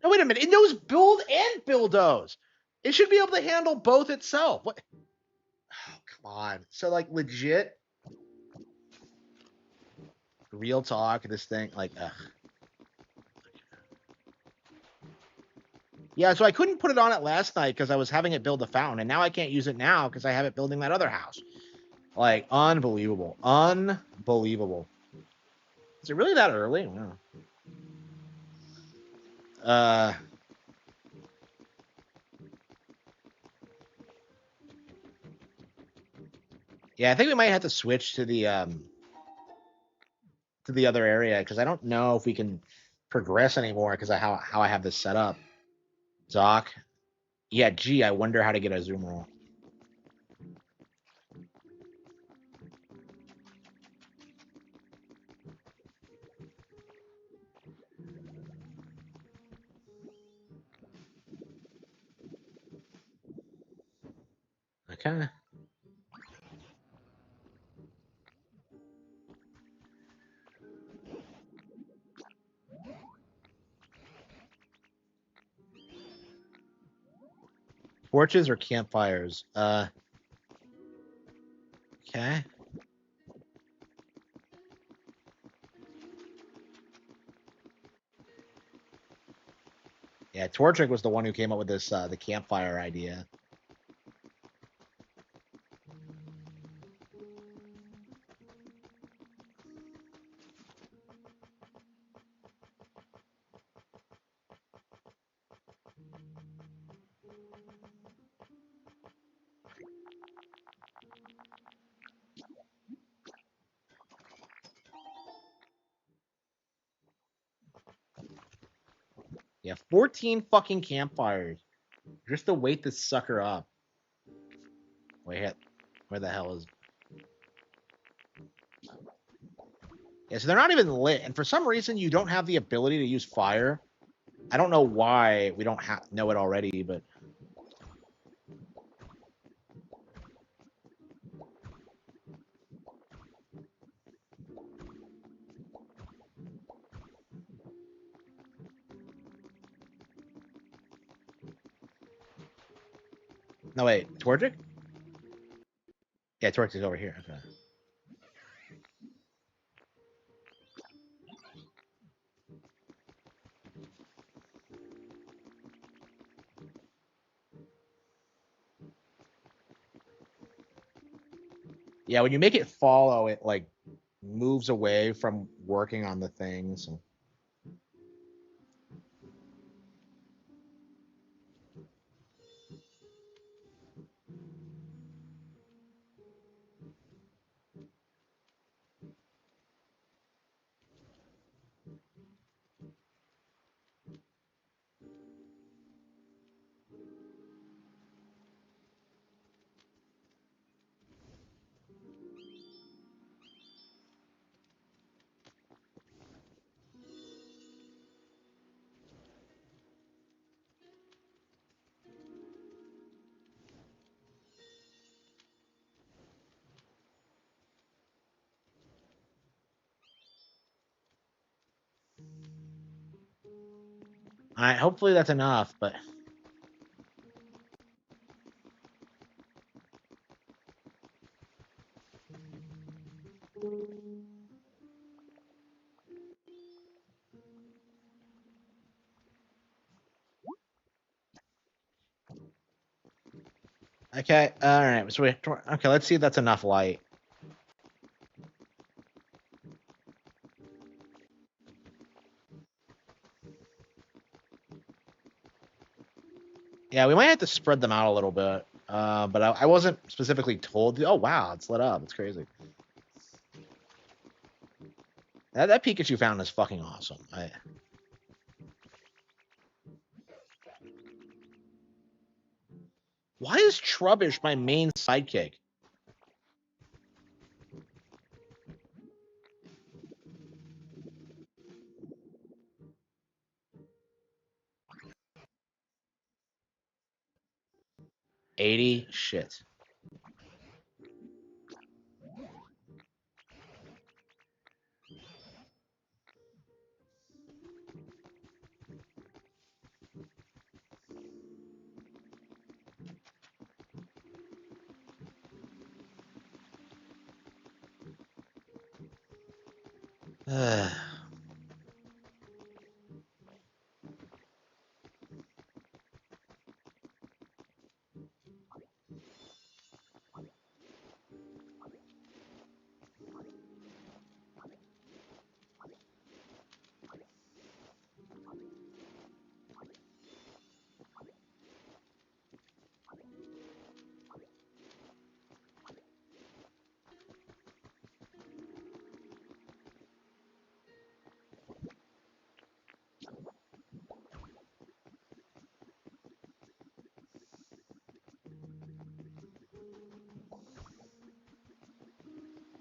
No, wait a minute. It knows build and bulldoze. It should be able to handle both itself. What? Oh, come on. So, legit, real talk, this thing, ugh. Yeah, so I couldn't put it on it last night because I was having it build the fountain, and now I can't use it now because I have it building that other house. Unbelievable. Unbelievable. Is it really that early? Wow. Uh, yeah, I think we might have to switch to the other area because I don't know if we can progress anymore because of how I have this set up. Doc. Yeah, gee, I wonder how to get a zoom roll. Okay. Torches or campfires? Okay. Yeah, Torchic was the one who came up with this the campfire idea. Yeah, 14 fucking campfires just to wait this sucker up. Wait, where the hell is? Yeah, so they're not even lit, and for some reason you don't have the ability to use fire. I don't know why we don't know it already, but no wait, Torchic? Yeah, Torchic is over here. Okay. Yeah, when you make it follow, it like moves away from working on the things. All right, hopefully that's enough, but okay. All right, so okay. Let's see if that's enough light. Yeah, we might have to spread them out a little bit. But I wasn't specifically told. Oh wow, it's lit up. It's crazy. That Pikachu fountain is fucking awesome. Why is Trubbish my main sidekick? $80? Shit.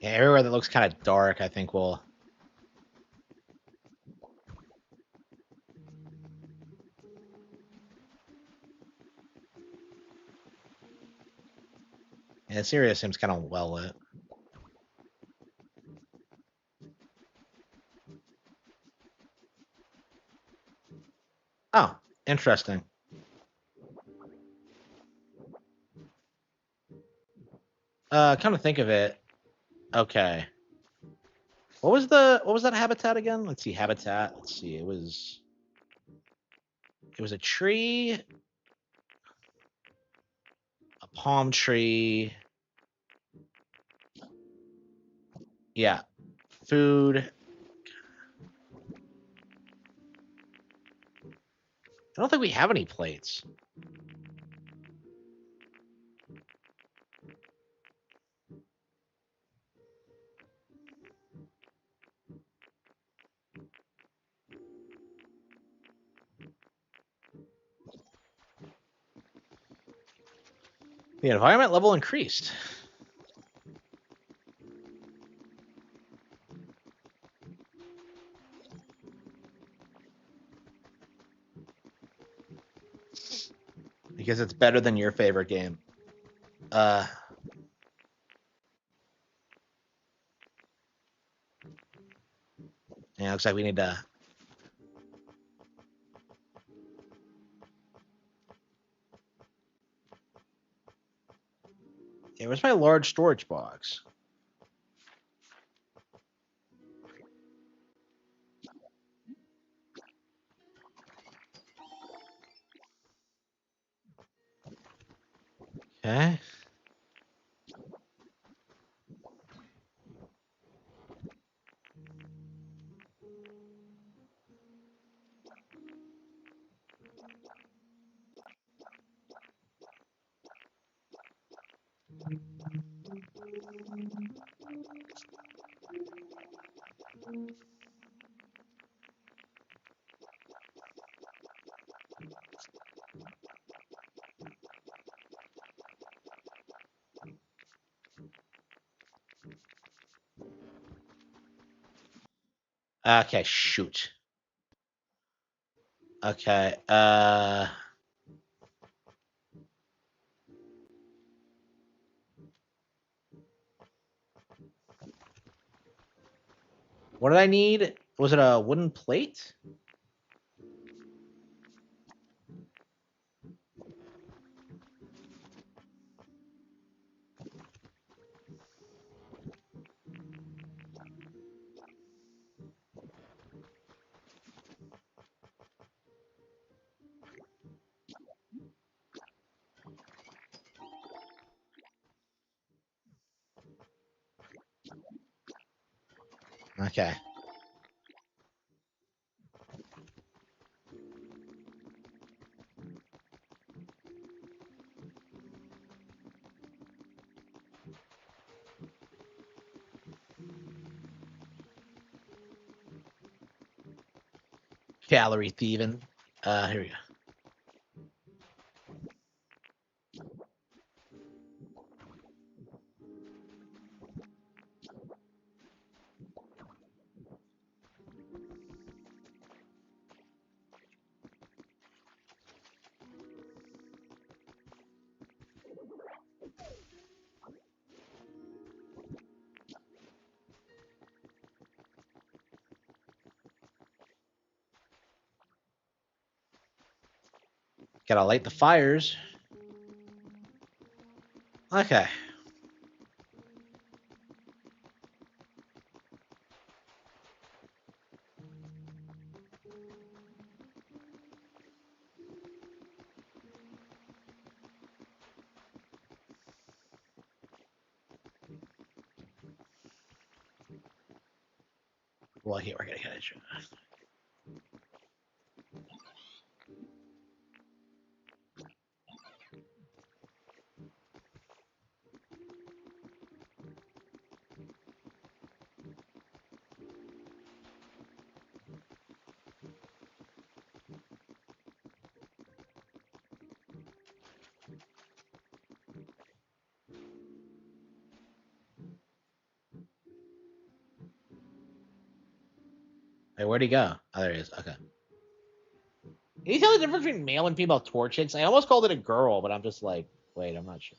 Yeah, everywhere that looks kind of dark, I think will. Yeah, this area seems kind of well lit. Oh, interesting. Come to think of it, okay. What was that habitat again? Let's see, habitat. Let's see, it was a tree, a palm tree. Yeah, food. I don't think we have any plates. The environment level increased. Because it's better than your favorite game. Yeah, looks like we need to. Yeah, where's my large storage box? Okay. Okay, shoot. Okay. What did I need? Was it a wooden plate? Okay. Calorie thieving. Here we go. Gotta light the fires. Okay. Well, here we're gonna get it. Hey, where'd he go? Oh, there he is. Okay. Can you tell the difference between male and female torchics? I almost called it a girl, but I'm just like, wait, I'm not sure.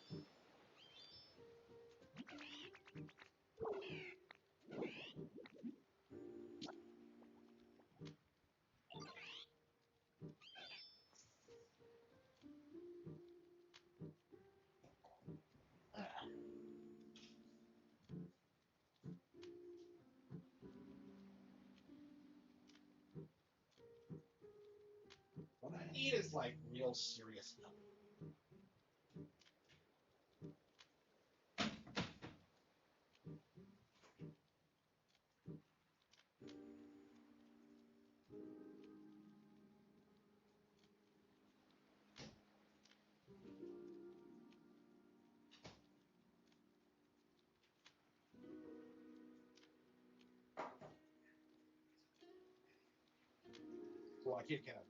need is like real serious help. Well, I can't get it.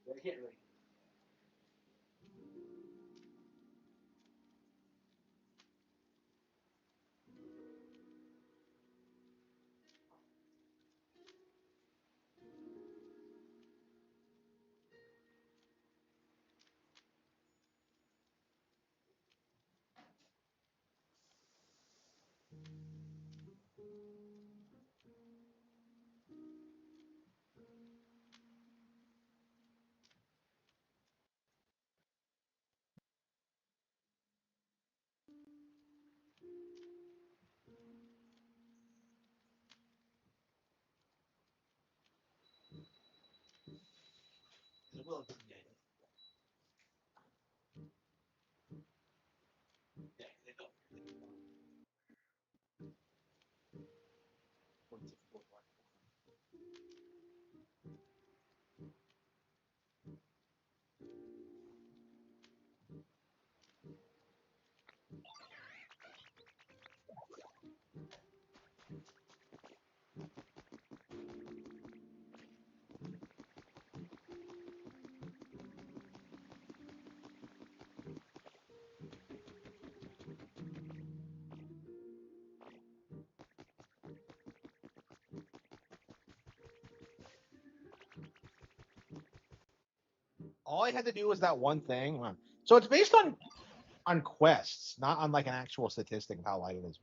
I can't really. Well, yeah, they don't. All I had to do was that one thing. So it's based on quests, not on like an actual statistic of how light it is.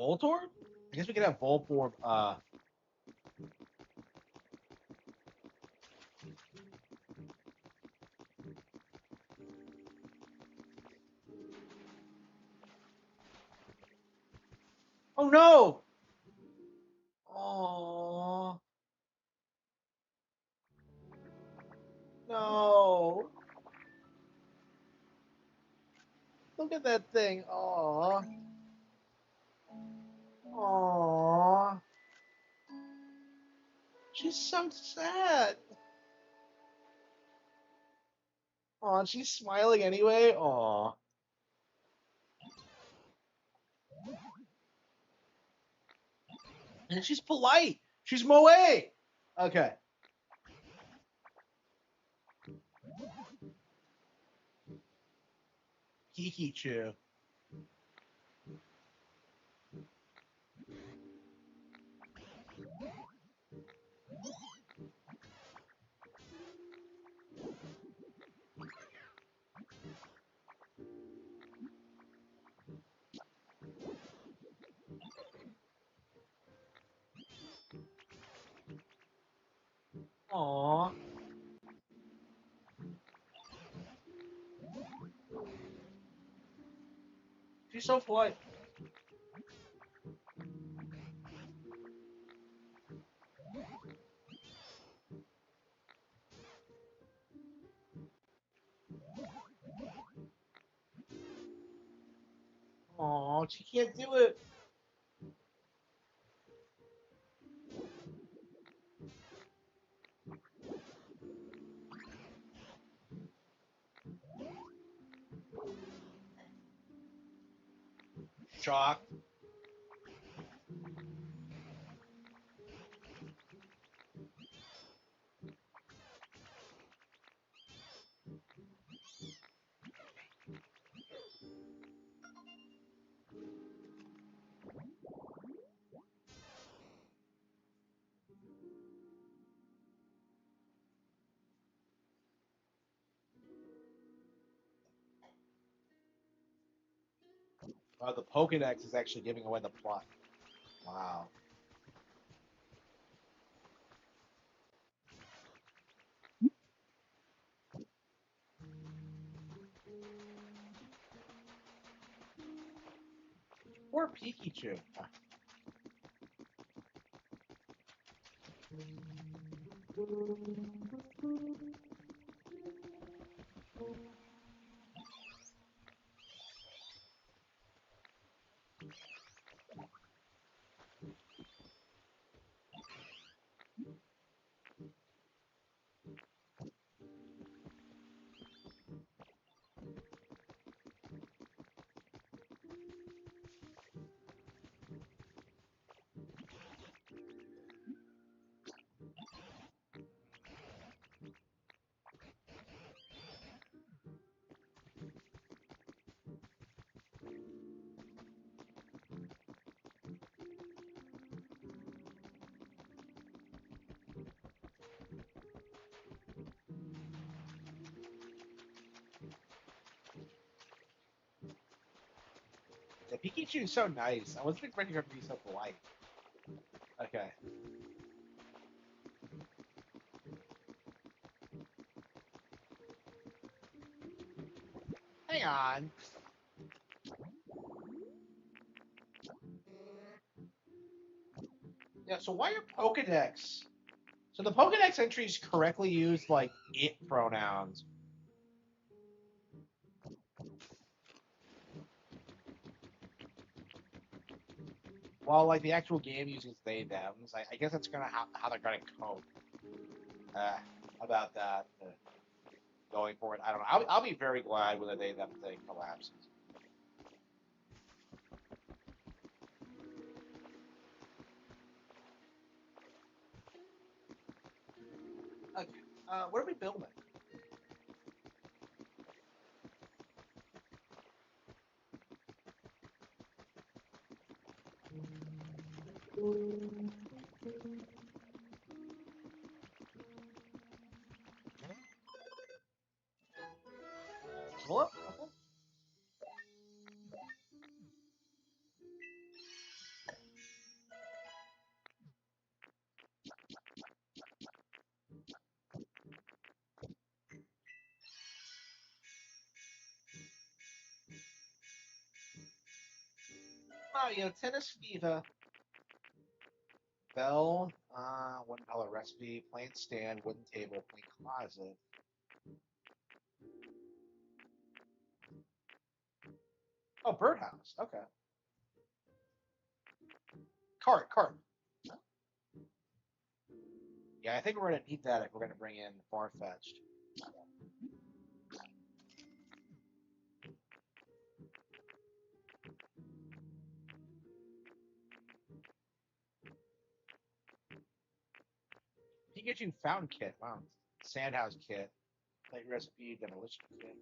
Voltorb? I guess we could have Voltorb. Oh no! Oh no! Look at that thing. Oh. Oh. She's so sad. Oh, she's smiling anyway. Oh. And she's polite. She's moe. Okay. Kikichu. Aww. She's so polite. Aw, she can't do it. Shocked. The Pokedex is actually giving away the plot. Wow. Poor Pikachu. Yeah, Pikachu is so nice. I wasn't expecting her to be so polite. Okay. Hang on. Yeah, so why your Pokedex? So the Pokedex entries correctly use like it pronouns. While like the actual game uses they thems. I guess that's gonna how they're gonna cope uh, about that going forward. I don't know. I'll be very glad when the they them thing collapses. Okay. What are we building? What? Okay. Mario, tennis fever. Bell, wooden color recipe, plain stand, wooden table, plain closet. Oh, birdhouse. Okay. Cart. Yeah, I think we're gonna need that if we're gonna bring in Farfetch'd. Pikachu fountain kit. Wow. Sandhouse kit. Light recipe demolition kit.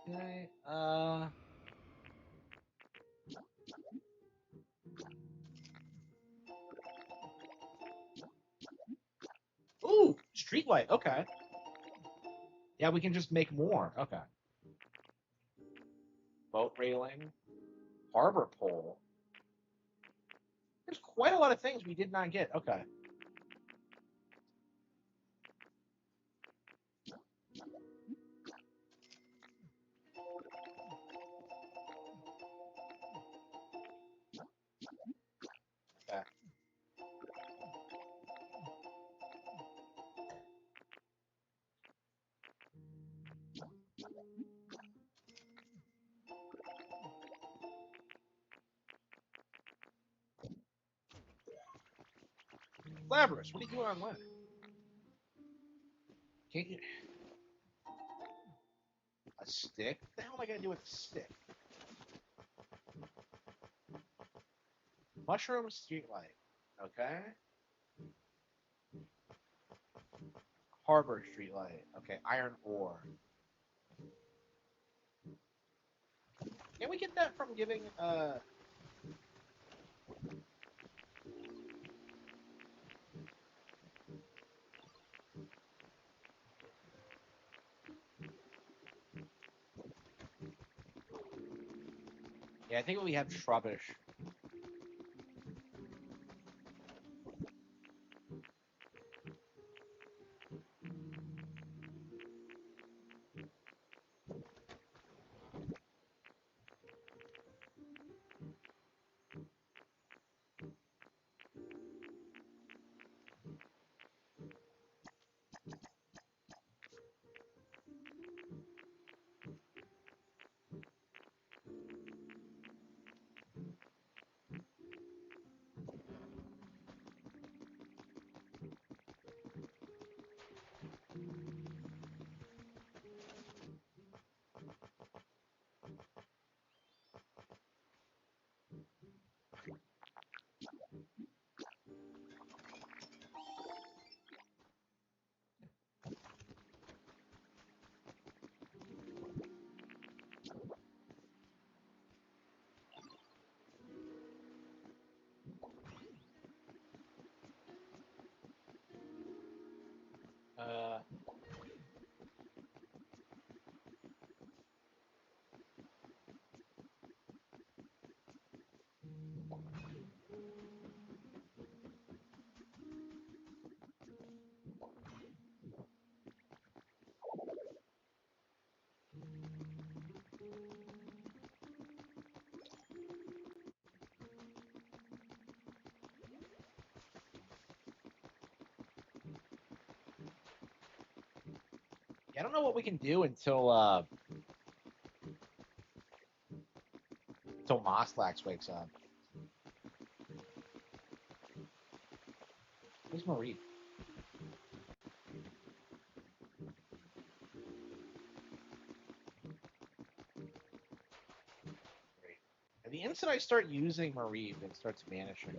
Okay. Ooh, streetlight. Okay. Yeah, we can just make more. Okay. Boat railing. Harbor pole. There's quite a lot of things we did not get. Okay. Okay. Labrys, what are you doing on land? Can't you... A stick? What the hell am I going to do with a stick? Mushroom streetlight. Okay. Harbor streetlight. Okay. Iron ore. Can we get that from giving, Yeah, I think we have Trubbish. Uh, I don't know what we can do until Moslax wakes up. Where's Marie? Great. And the instant I start using Marie, it starts vanishing.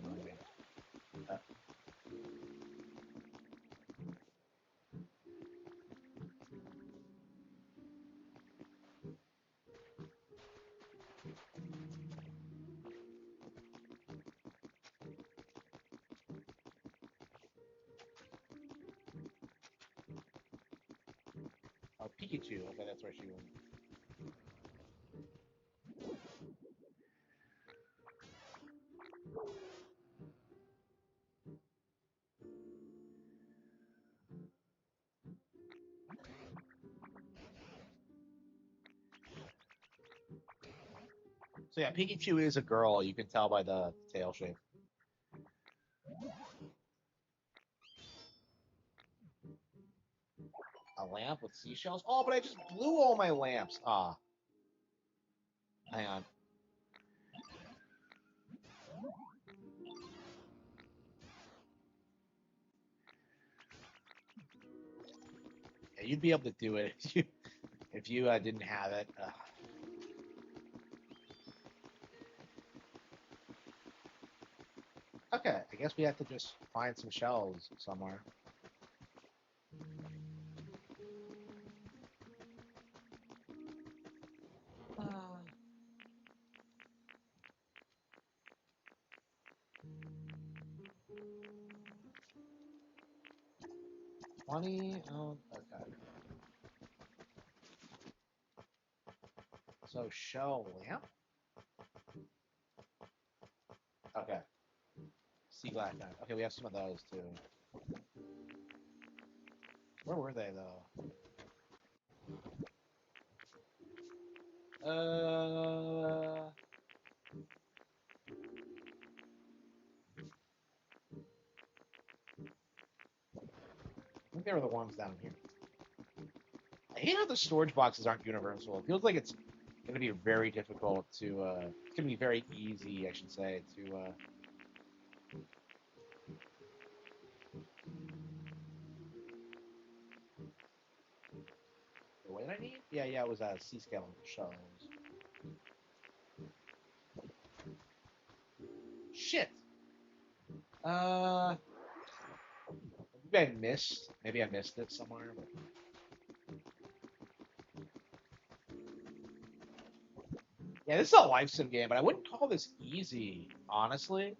Oh, Pikachu. Okay, that's where she went. So yeah, Pikachu is a girl. You can tell by the tail shape. A lamp with seashells? Oh, but I just blew all my lamps. Ah. Hang on. you'd be able to do it if you didn't have it. Okay, I guess we have to just find some shells somewhere. 20. Oh, okay. So shell lamp. Okay. Sea glass. Okay, we have some of those too. Where were they though? I think they were the ones down here. I hate how the storage boxes aren't universal. It feels like it's going to be very difficult to. It's going to be very easy, I should say, to. What did I need? Yeah, it was sea scale shells. Shit. Maybe I missed it somewhere. But... Yeah, this is a life sim game, but I wouldn't call this easy, honestly.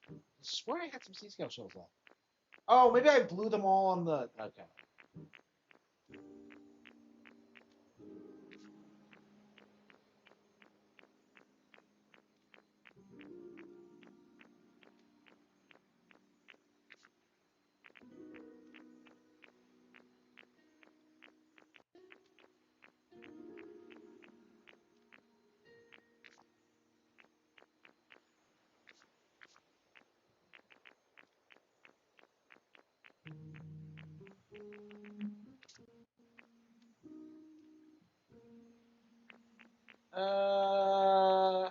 I swear I had some sea scale shells left. Oh, maybe I blew them all on the. Okay. Uh,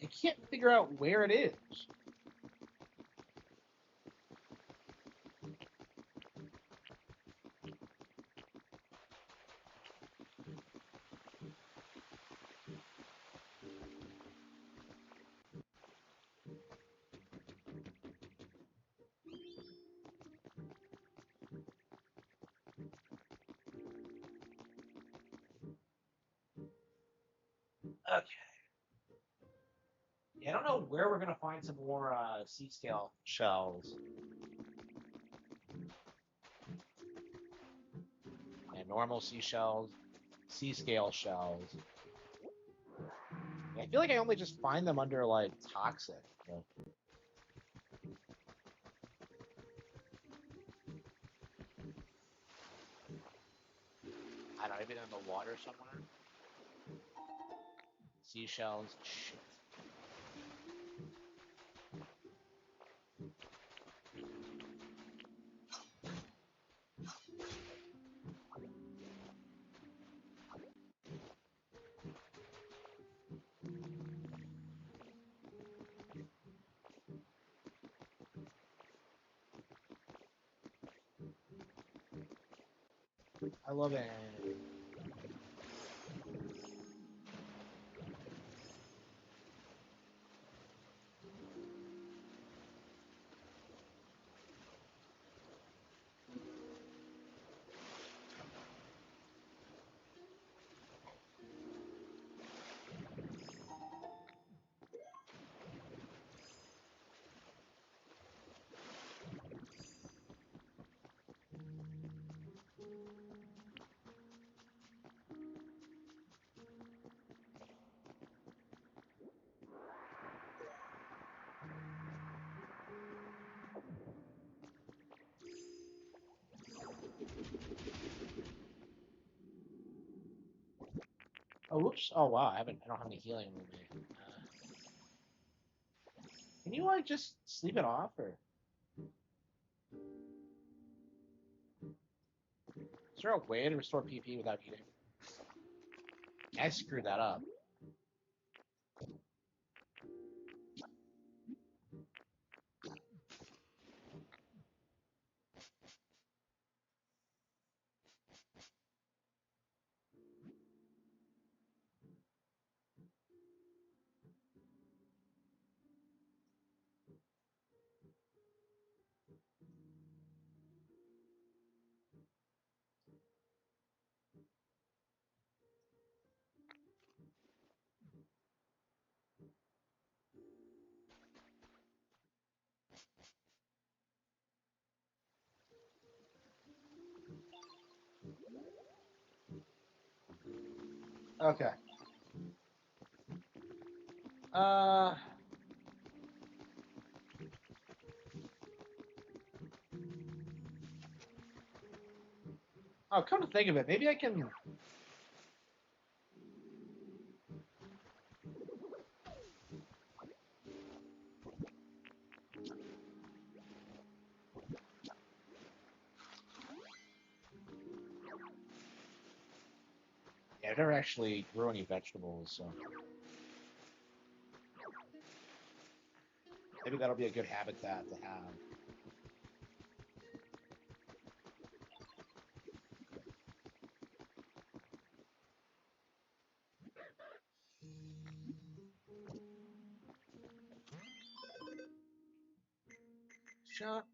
I can't figure out where it is. Okay. Yeah, I don't know where we're gonna find some more sea scale shells. And normal seashells, sea scale shells. Yeah, I feel like I only just find them under like toxic. But... I don't know, maybe in the water somewhere. Seashells. Shit. I love it. Oh, whoops. Oh, wow. I don't have any healing with me. Can you like just sleep it off, or is there a way to restore PP without eating? I screwed that up. Okay. Uh. Oh, come to think of it, maybe I can. Yeah, I've never actually grew any vegetables, so maybe that'll be a good habitat to have. Shut.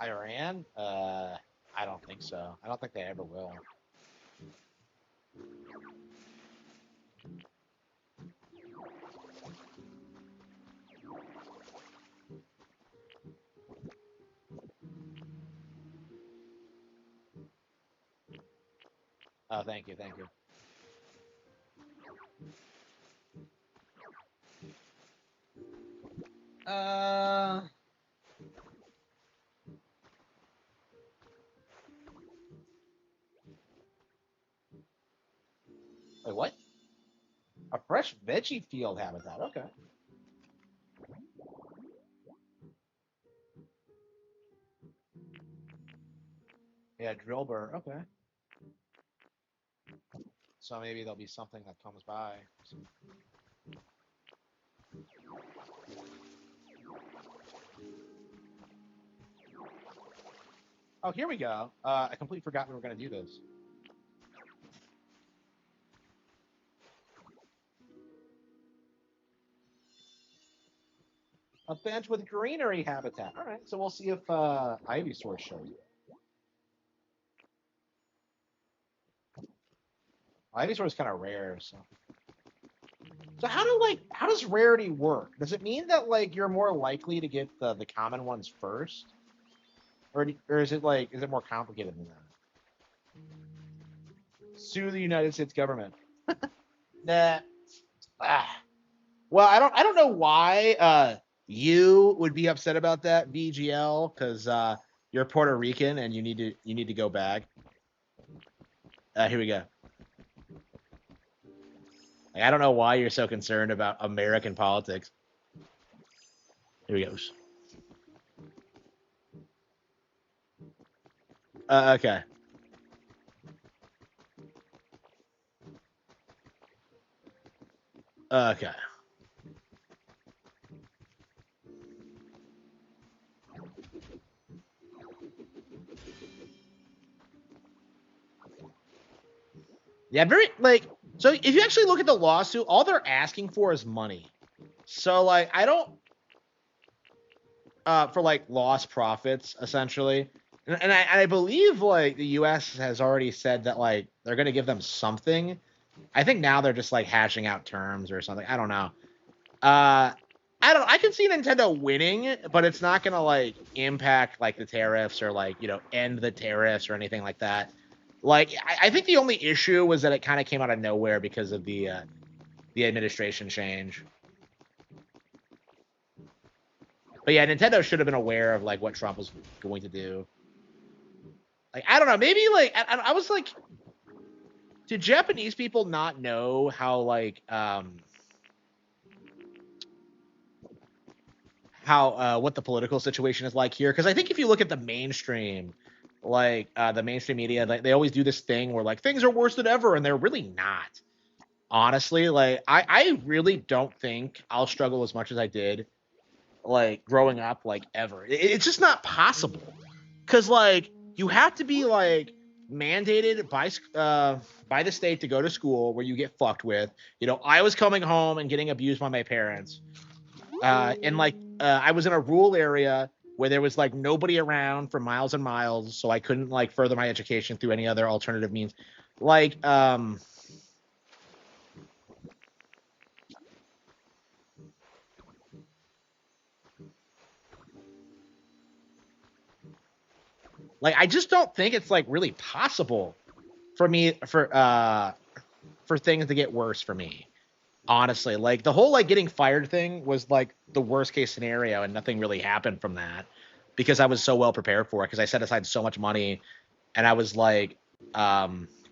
Iran? I don't think so. I don't think they ever will. Oh, thank you, thank you. Uh, wait, what? A fresh veggie field habitat. Okay. Yeah, drill burr. Okay. So maybe there'll be something that comes by. Oh, here we go. I completely forgot we were going to do this. A bench with greenery habitat. All right, so we'll see if Ivysaur shows it. Ivysaur is kind of rare, so. So how does rarity work? Does it mean that like you're more likely to get the common ones first, or is it like is it more complicated than that? Sue the United States government. Nah. Ah. Well, I don't know why you would be upset about that, VGL, because you're Puerto Rican and you need to go back. Here we go. Like, I don't know why you're so concerned about American politics. Here we go. Okay. Okay. Yeah, very like so if you actually look at the lawsuit, all they're asking for is money. So like I don't for like lost profits essentially. And I believe like the US has already said that like they're gonna give them something. I think now they're just like hashing out terms or something. I don't know. Uh I don't know. I can see Nintendo winning, but it's not gonna like impact like the tariffs or like end the tariffs or anything like that. Like I think the only issue was that it kind of came out of nowhere because of the administration change. But yeah, Nintendo should have been aware of like what Trump was going to do. Like I don't know, maybe like I was like, did Japanese people not know how like how what the political situation is like here? Because I think if you look at the mainstream, like the mainstream media, like they always do this thing where like things are worse than ever, and they're really not. Honestly, like I really don't think I'll struggle as much as I did like growing up like ever. It's just not possible. Because like you have to be like mandated by the state to go to school where you get fucked with. I was coming home and getting abused by my parents, and like I was in a rural area where there was like nobody around for miles and miles, so I couldn't like further my education through any other alternative means. Like like I just don't think it's like really possible for me for things to get worse for me. Honestly, like the whole like getting fired thing was like the worst case scenario, and nothing really happened from that because I was so well prepared for it because I set aside so much money and I was like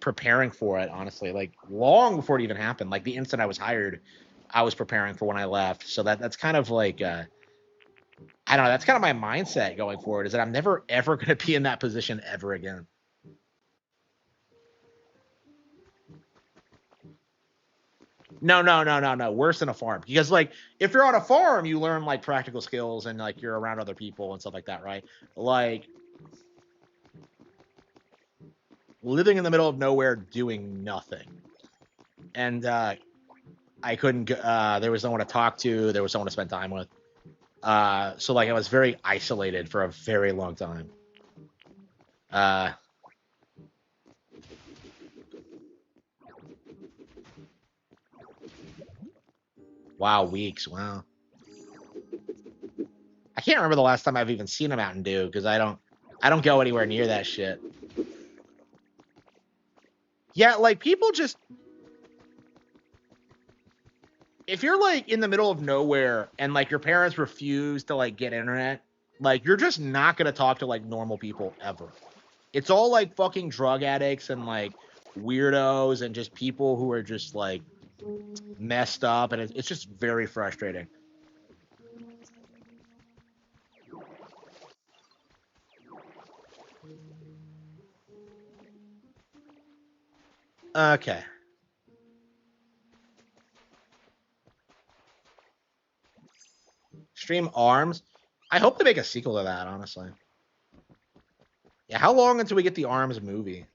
preparing for it, honestly, like long before it even happened. Like the instant I was hired, I was preparing for when I left. So that's kind of like I don't know, that's kind of my mindset going forward, is that I'm never ever going to be in that position ever again. No, no, no, no, no. Worse than a farm. Because like if you're on a farm, you learn like practical skills and like you're around other people and stuff like that, right? Like living in the middle of nowhere doing nothing. And I couldn't there was no one to talk to, there was someone to spend time with. So like I was very isolated for a very long time. Uh wow, weeks. Wow. I can't remember the last time I've even seen a Mountain Dew because I don't go anywhere near that shit. Yeah, like people just, if you're like in the middle of nowhere and like your parents refuse to like get internet, like you're just not gonna talk to like normal people ever. It's all like fucking drug addicts and like weirdos and just people who are just like messed up, and it's just very frustrating. Okay, stream Arms. I hope they make a sequel to that. Honestly, yeah. How long until we get the Arms movie?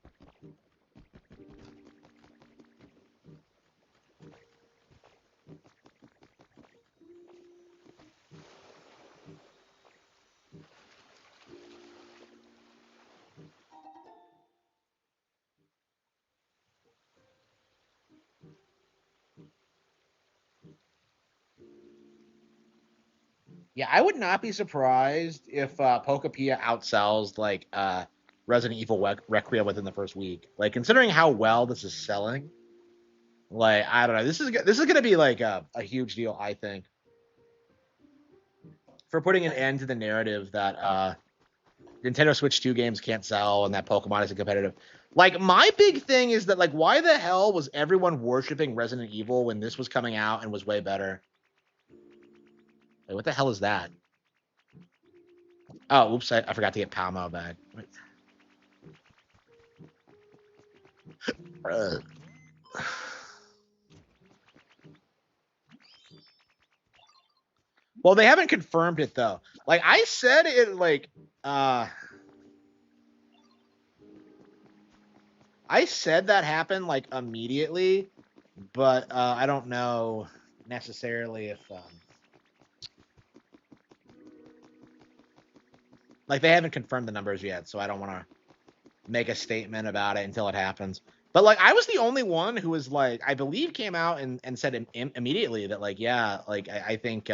Yeah, I would not be surprised if Pokepia outsells like Resident Evil Requiem within the first week. Like considering how well this is selling, like I don't know, this is gonna be like a huge deal. I think for putting an end to the narrative that Nintendo Switch 2 games can't sell and that Pokemon isn't competitive. Like my big thing is that like why the hell was everyone worshiping Resident Evil when this was coming out and was way better? Like, what the hell is that? Oh, oops, I forgot to get Palmo back. Uh, Well, they haven't confirmed it though. Like I said it like I said that happened like immediately, but I don't know necessarily if like they haven't confirmed the numbers yet, so I don't want to make a statement about it until it happens. But like I was the only one who was like I believe came out and said immediately that like yeah, like I think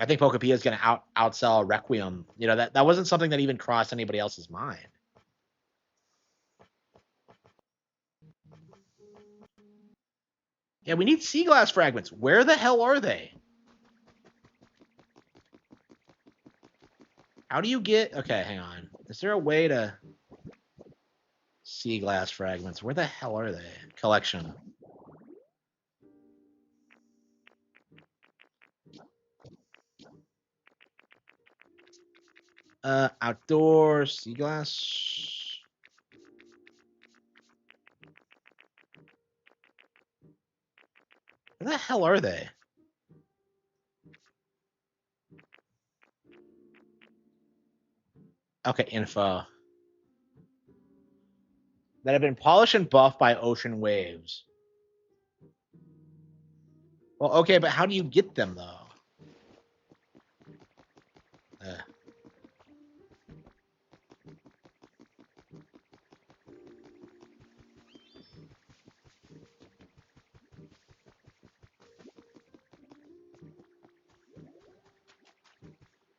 I think Pokepia is going to outsell Requiem. You know, that wasn't something that even crossed anybody else's mind. Yeah, we need sea glass fragments. Where the hell are they? How do you get... Okay, hang on. Is there a way to... Sea glass fragments. Where the hell are they? Collection. Outdoor sea glass. Where the hell are they? Okay, info. That have been polished and buffed by ocean waves. Well, okay, but how do you get them though?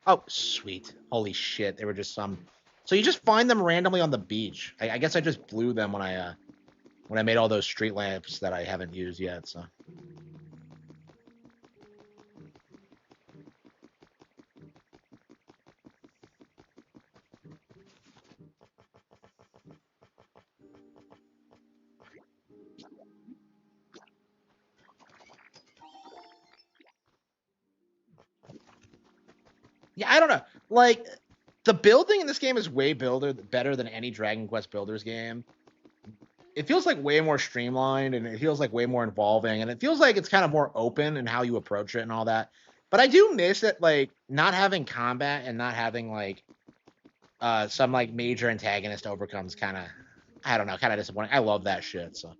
Oh, sweet. Holy shit. They were just some. So you just find them randomly on the beach. I guess I just blew them when I made all those street lamps that I haven't used yet. So. Yeah, I don't know. Like the building in this game is way better than any Dragon Quest Builders game. It feels like way more streamlined and it feels like way more involving and it feels like it's kind of more open in how you approach it and all that. But I do miss it, like not having combat and not having like some like major antagonist overcomes kind of, I don't know, kind of disappointing. I love that shit. So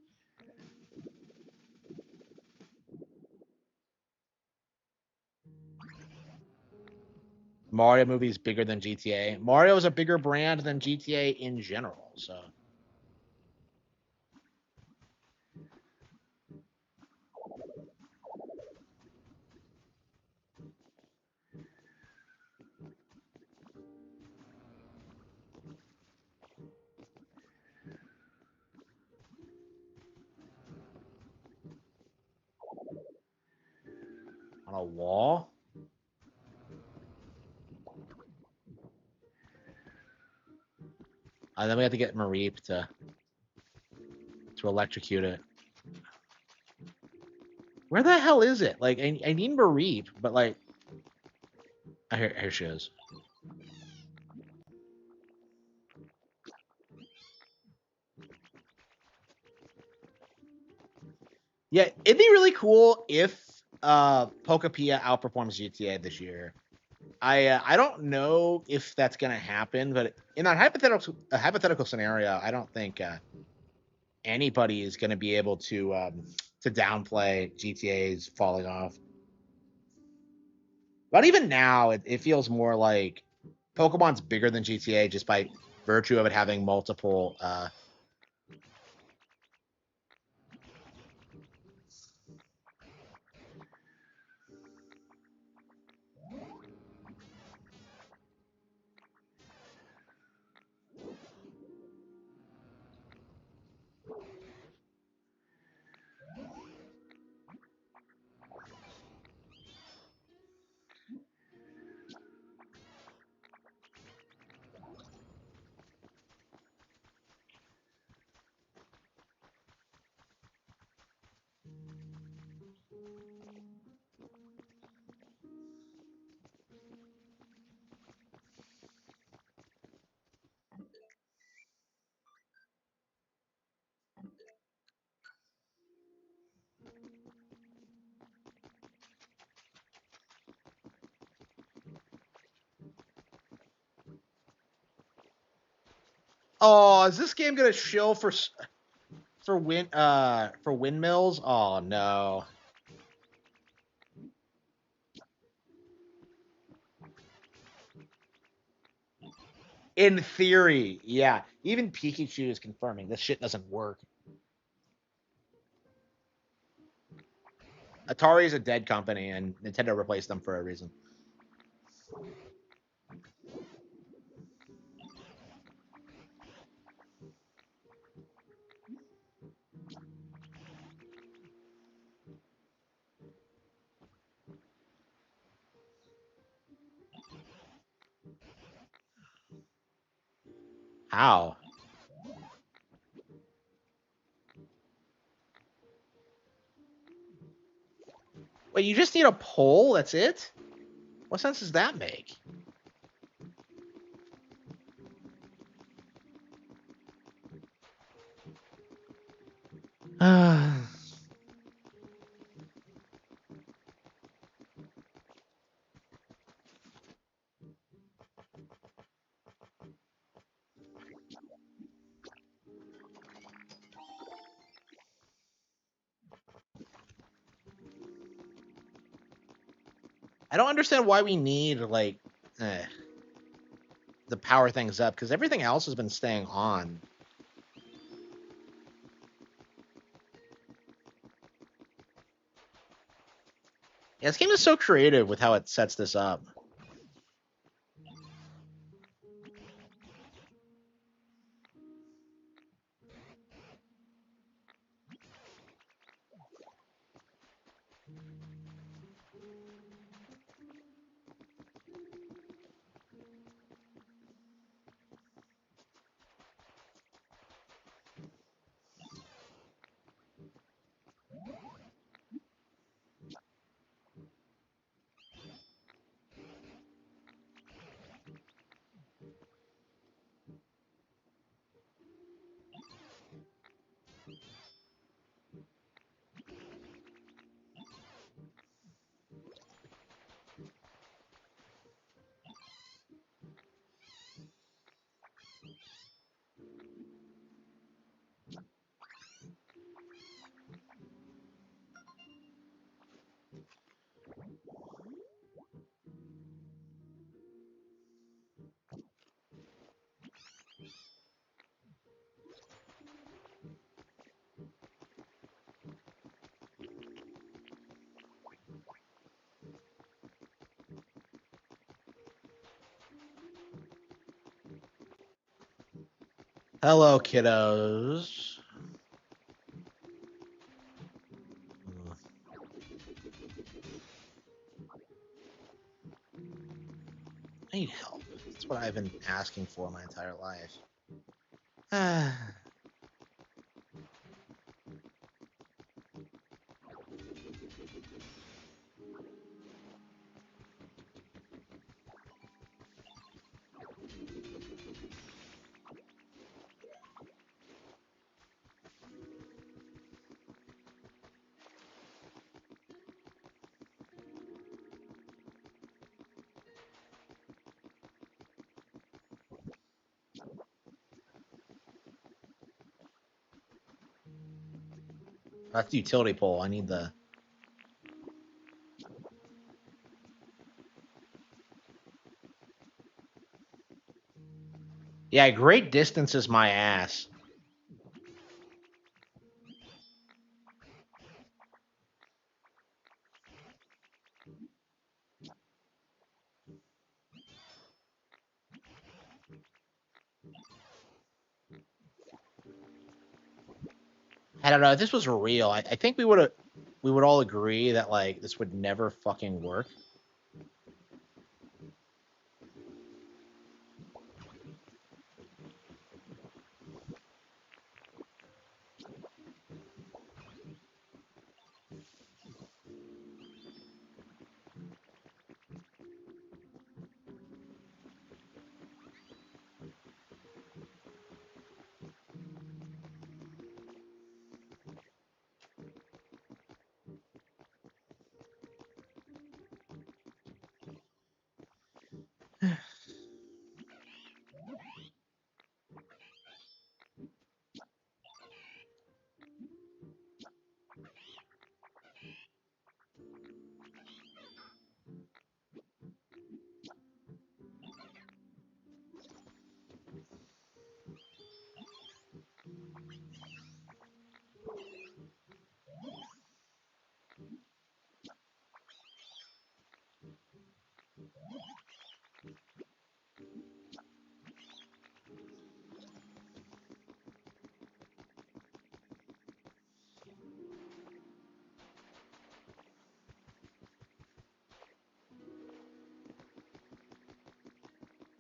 Mario movie is bigger than GTA. Mario is a bigger brand than GTA in general. So on a wall. And then we have to get Mareep to electrocute it. Where the hell is it? Like, I need Mareep, but like, here she is. Yeah, it'd be really cool if Pokepia outperforms GTA this year. I don't know if that's gonna happen, but in that hypothetical scenario, I don't think anybody is gonna be able to downplay GTA's falling off. But even now, it feels more like Pokemon's bigger than GTA just by virtue of it having multiple. Oh, is this game gonna shill for windmills? Oh no. In theory, yeah. Even Pikachu is confirming this shit doesn't work. Atari is a dead company, and Nintendo replaced them for a reason. How? Wait, you just need a pole? That's it? What sense does that make? I don't understand why we need, like, the power things up, because everything else has been staying on. Yeah, this game is so creative with how it sets this up. Hello, kiddos. I need help. That's what I've been asking for my entire life. That's the utility pole. I need the... Yeah, great distance is my ass. I don't know. If this was real, I think we would all agree that, like, this would never fucking work.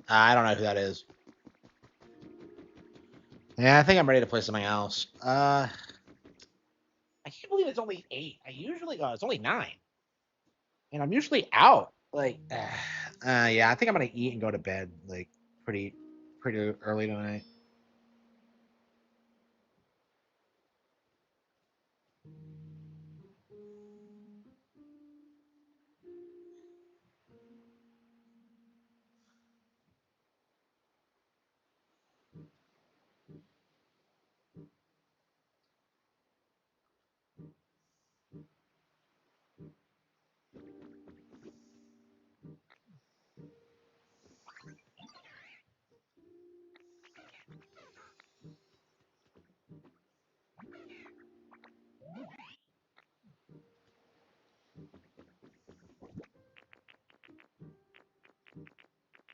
I don't know who that is. Yeah, I think I'm ready to play something else. I can't believe it's only 8. I usually it's only 9, and I'm usually out. Like, yeah, I think I'm gonna eat and go to bed like pretty, pretty early tonight.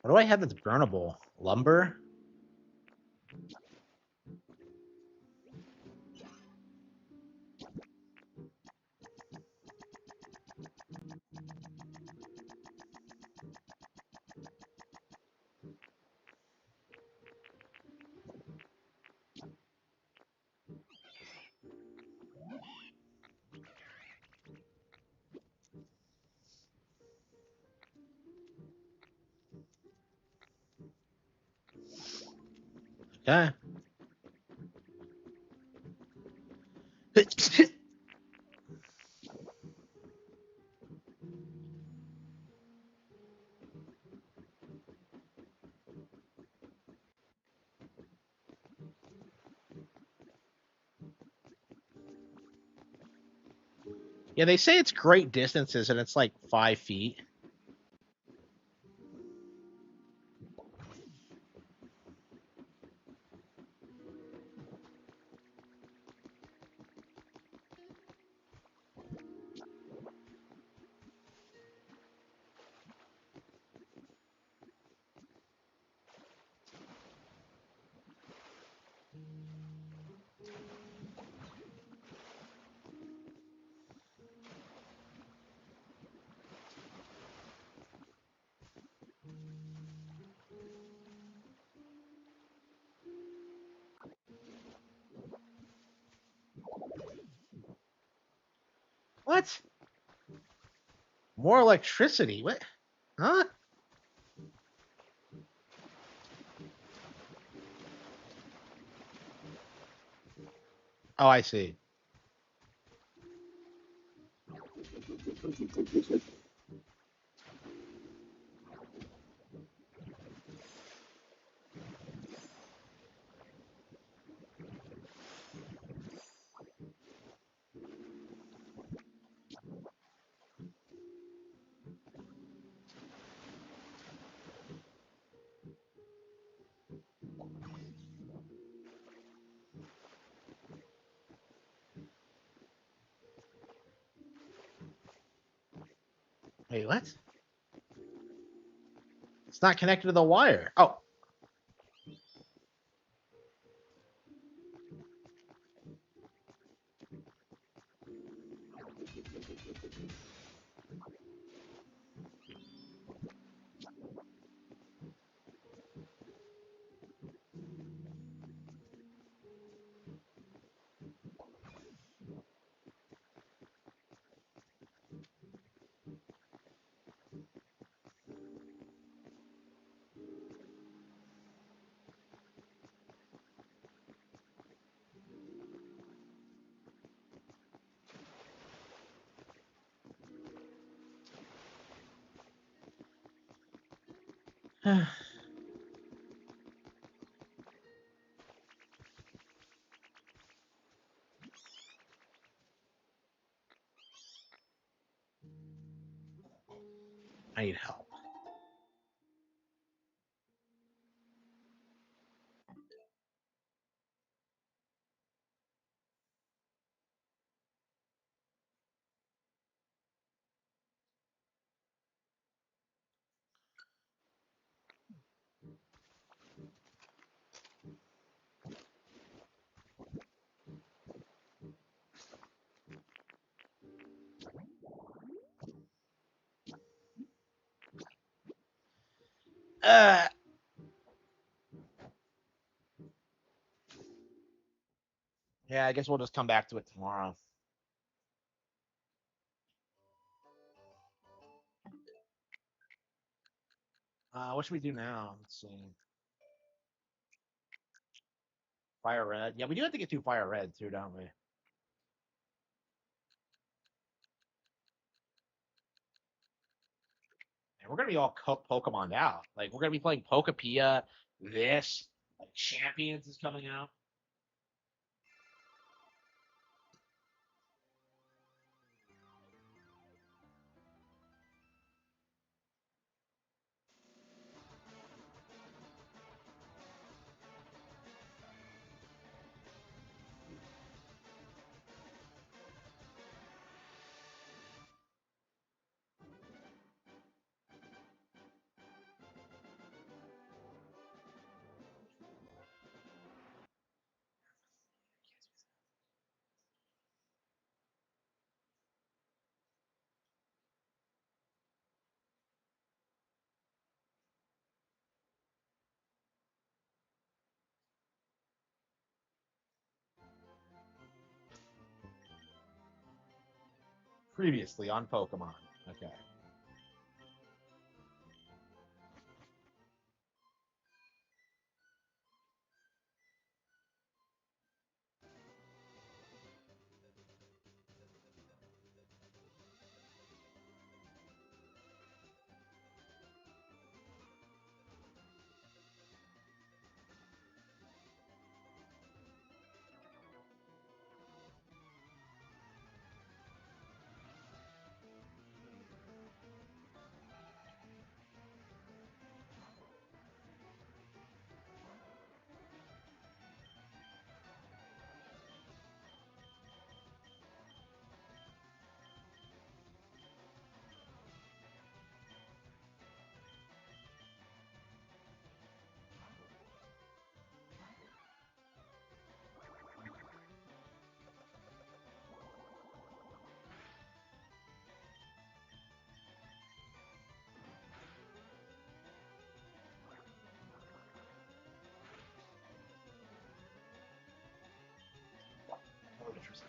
What do I have that's burnable? Lumber? Okay. Yeah, they say it's great distances, and it's like 5 feet. What? More electricity? What? Huh? Oh, I see. Wait, what? It's not connected to the wire. Oh, I need help. Uh, I guess we'll just come back to it tomorrow. What should we do now? Let's see. Fire red. Yeah, we do have to get through fire red too, don't we? And we're gonna be all Pokemon out. Like we're gonna be playing Pokepia. This like Champions is coming out. Previously on Pokemon. Okay. Oh, interesting.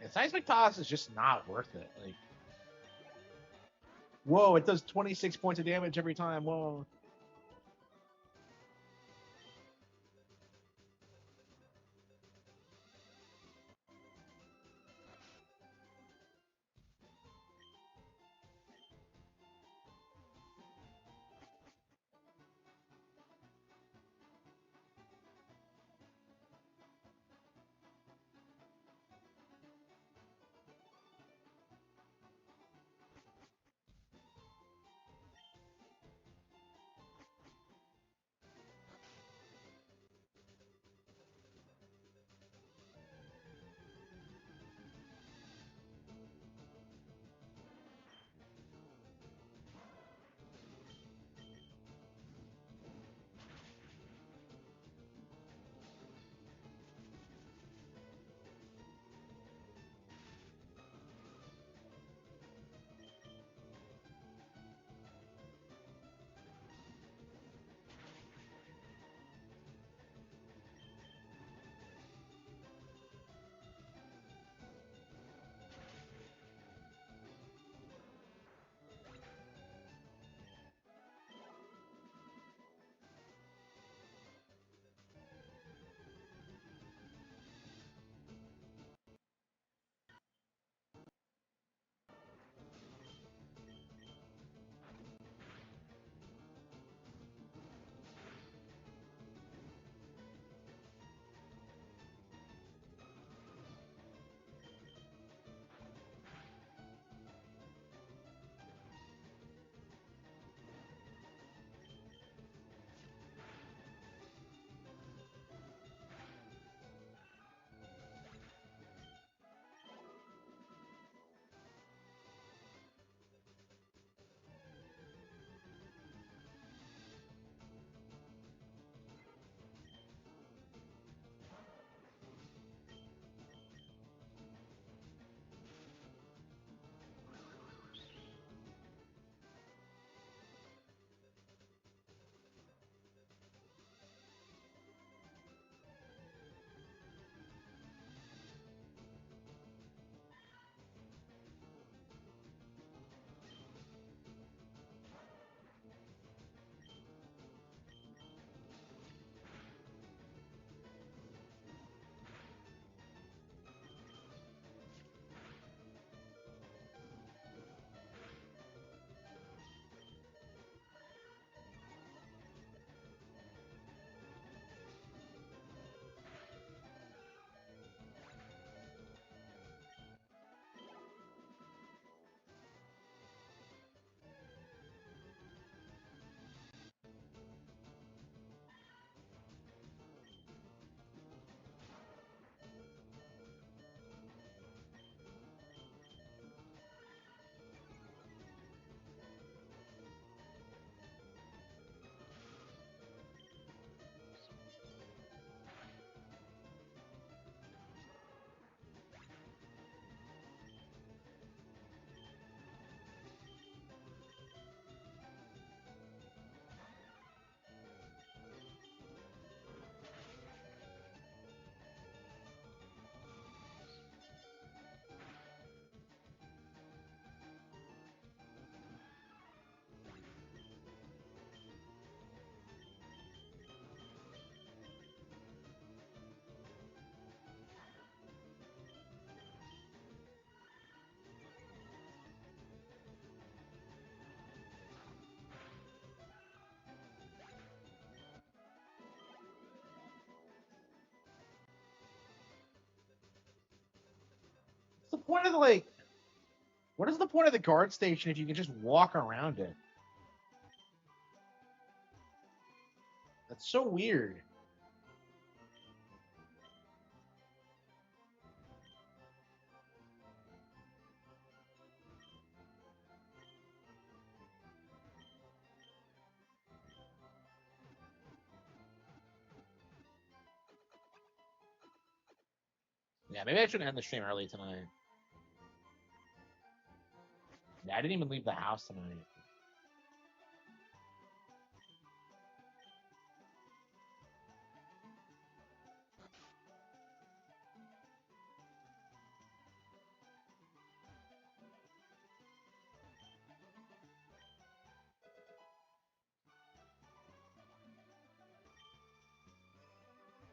Yeah, seismic toss is just not worth it. Like, whoa, it does 26 points of damage every time. Whoa. point of the like? What is the point of the guard station if you can just walk around it? That's so weird. Yeah, maybe I should end the stream early tonight. Yeah, I didn't even leave the house tonight.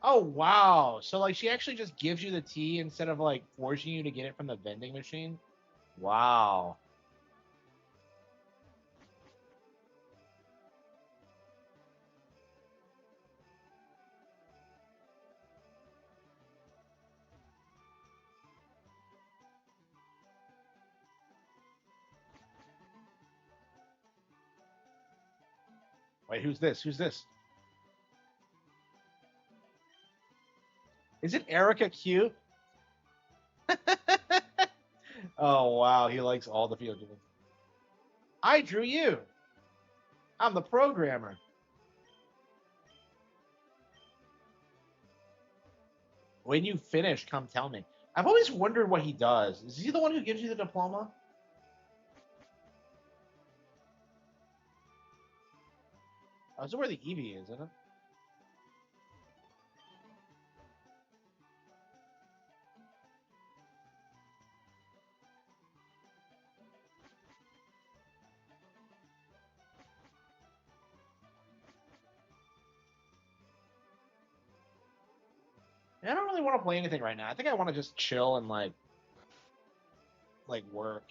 Oh wow! So like she actually just gives you the tea instead of like forcing you to get it from the vending machine. Wow. Wait, who's this? Who's this? Is it Erica cute? Oh wow, he likes all the field games. I drew you. I'm the programmer. When you finish, come tell me. I've always wondered what he does. Is he the one who gives you the diploma? Oh, this is where the Eevee is, isn't it? I don't really want to play anything right now. I think I want to just chill and like work.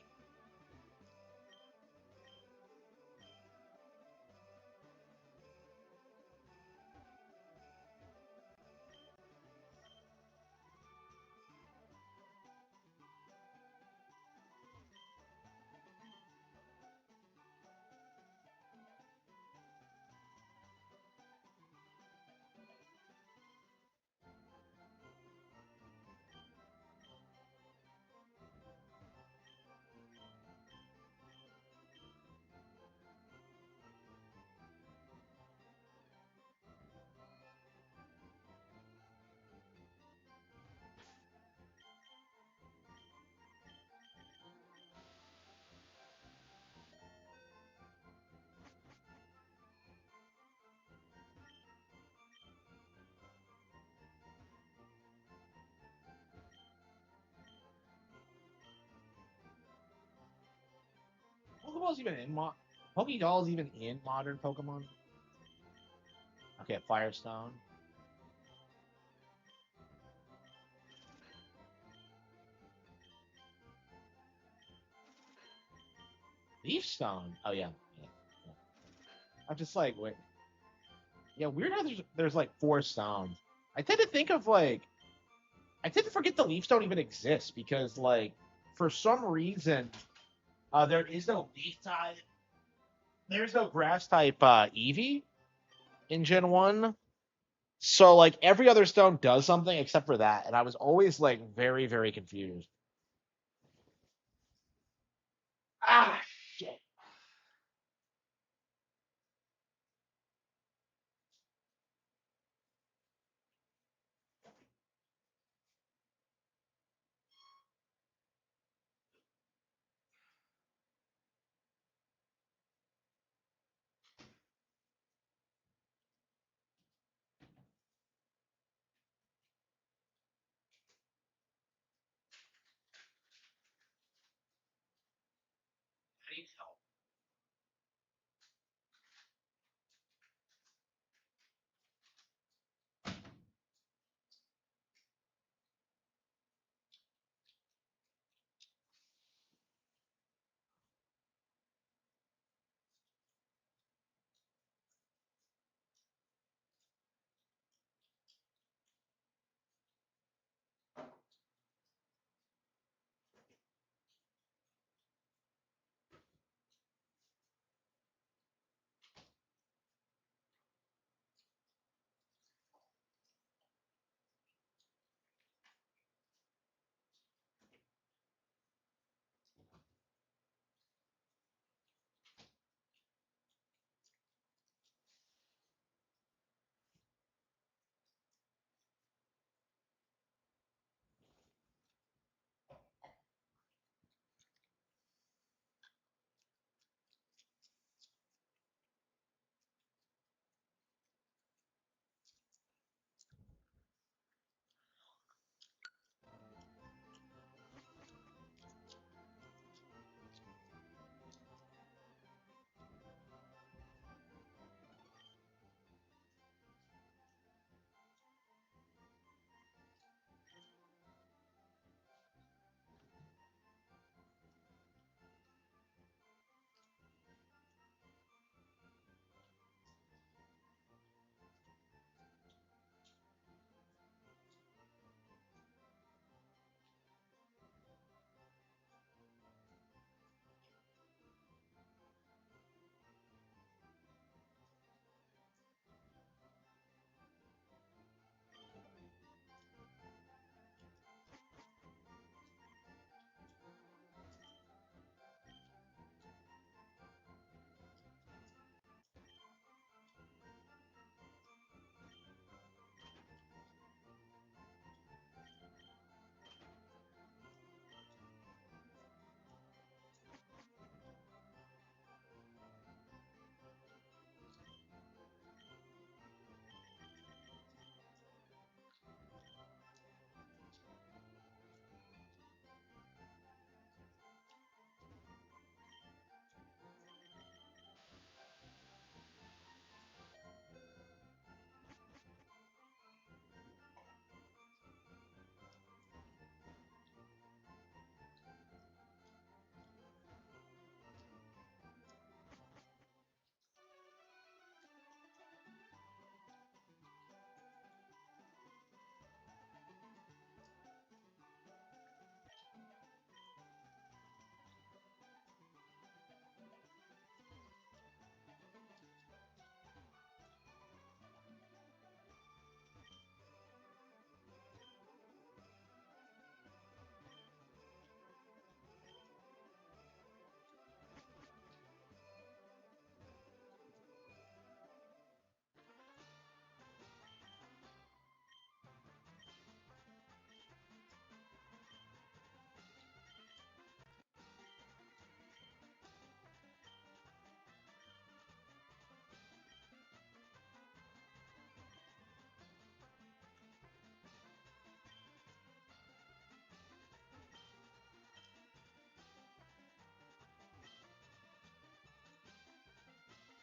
Pokeball's even in Pokedoll's even in modern Pokemon. Okay, Firestone. Leaf Stone. Oh yeah. Yeah. I'm just like, wait. Yeah, weird how there's like four stones. I tend to think of like I tend to forget the Leaf Stone even exists because like for some reason there is no leaf type. There's no grass type Eevee in Gen 1. So like every other stone does something except for that, and I was always like very, very confused. Ah shit. I need help.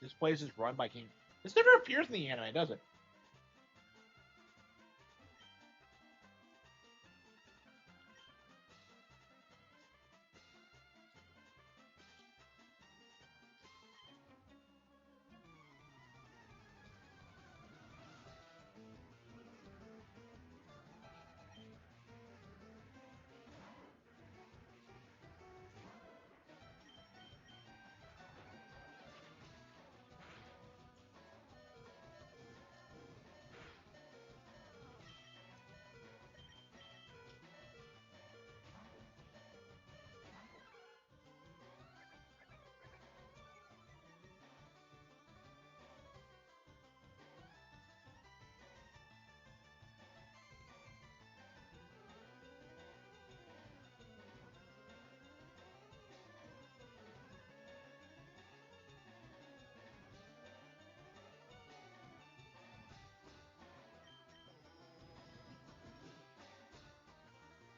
This place is run by King. This never appears in the anime, does it?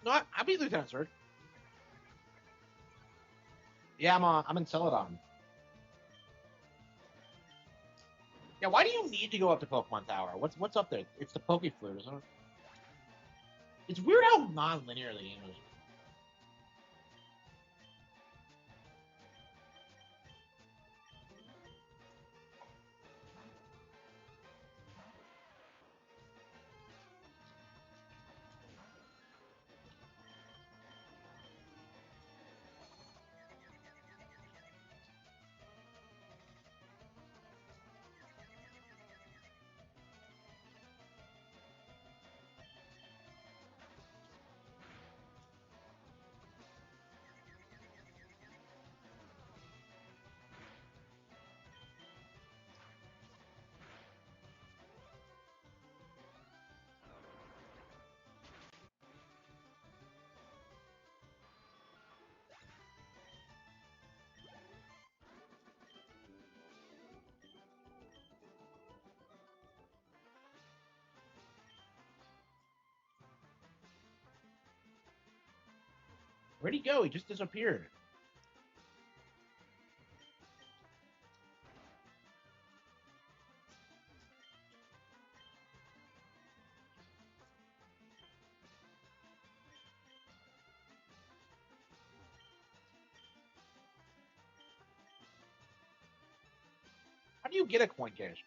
No, I'll be Lieutenant Surge. Yeah, I'm in Celadon. Yeah, why do you need to go up to Pokemon Tower? What's up there? It's the Poke Flute, isn't it? It's weird how non-linear the game is. Where'd he go? He just disappeared. How do you get a coin cache?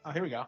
Oh, here we go.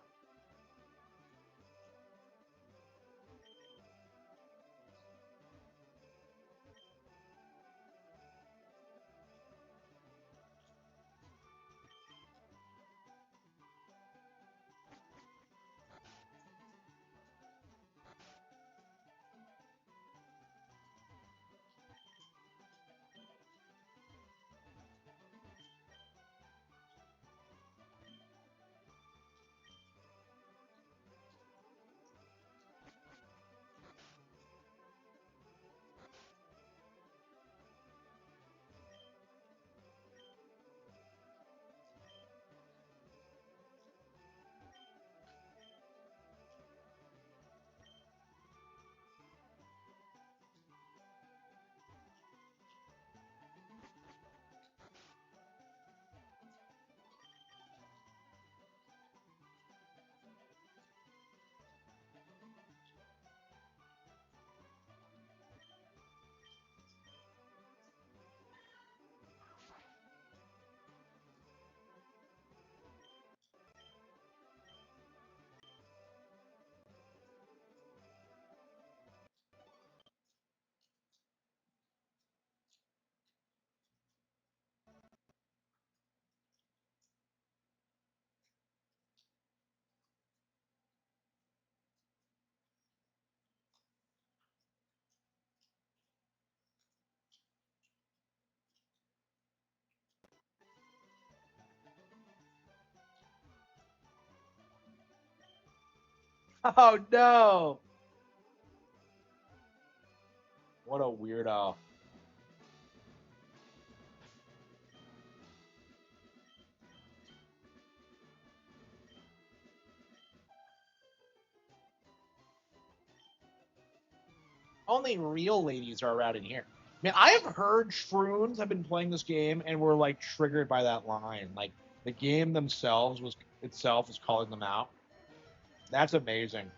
Oh no! What a weirdo. Only real ladies are around in here. Man, I have heard Shroons have been playing this game and were like triggered by that line. Like the game themselves was itself is calling them out. That's amazing.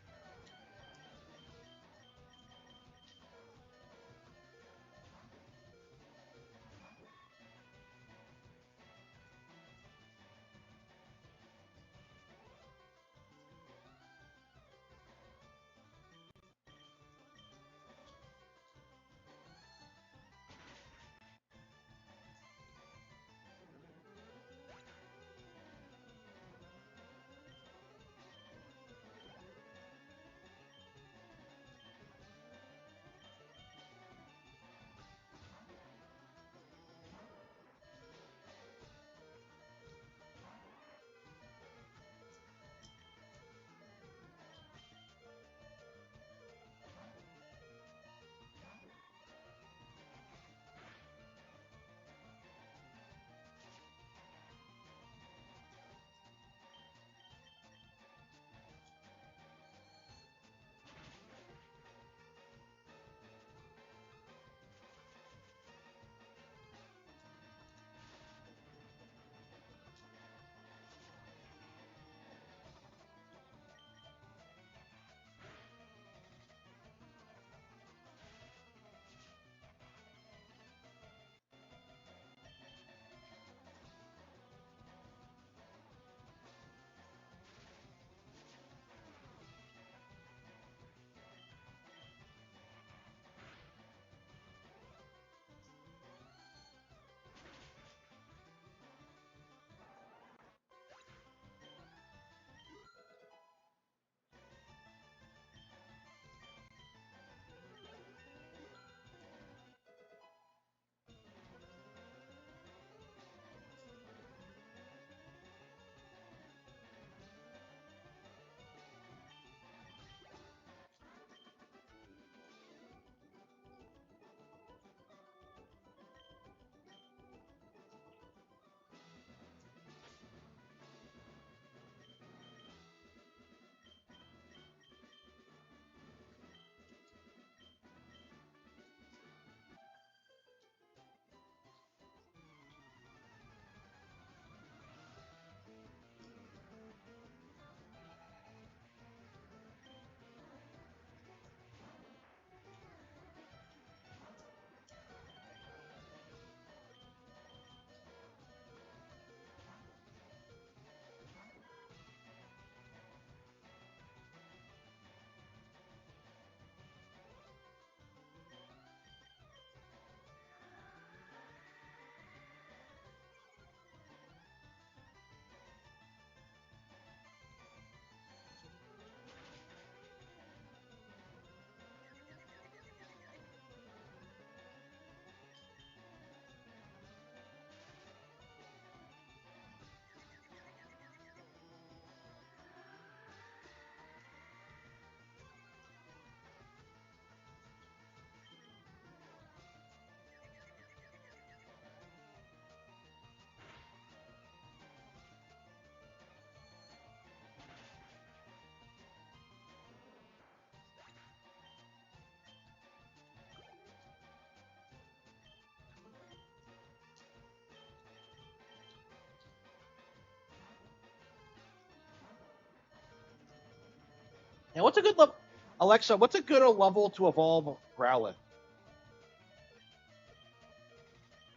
And what's a good level, Alexa? What's a good level to evolve Growlithe?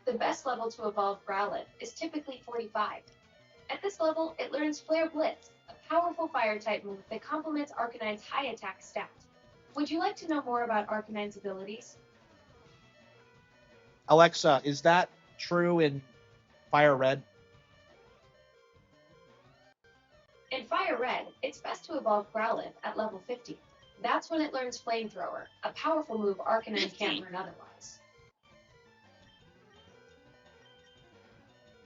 The best level to evolve Growlithe is typically 45. At this level, it learns Flare Blitz, a powerful fire-type move that complements Arcanine's high attack stat. Would you like to know more about Arcanine's abilities? Alexa, is that true in Fire Red? In Fire Red, it's best to evolve Growlithe at level 50. That's when it learns Flamethrower, a powerful move Arcanine can't learn otherwise.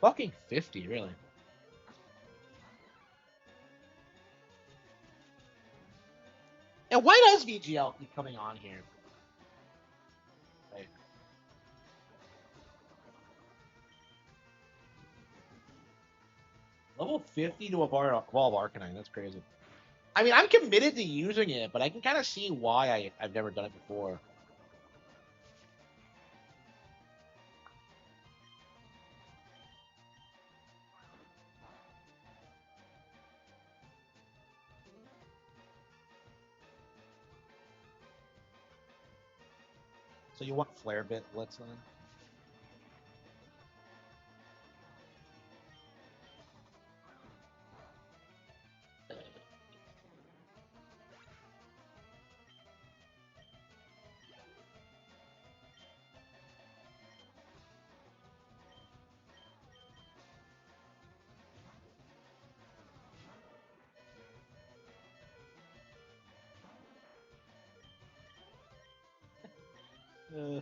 Fucking 50, really. And why does VGL keep coming on here? Like, level 50 to evolve Arcanine. That's crazy. I mean, I'm committed to using it, but I can kind of see why I've never done it before. So you want Flare Bit Blitz then? Uh,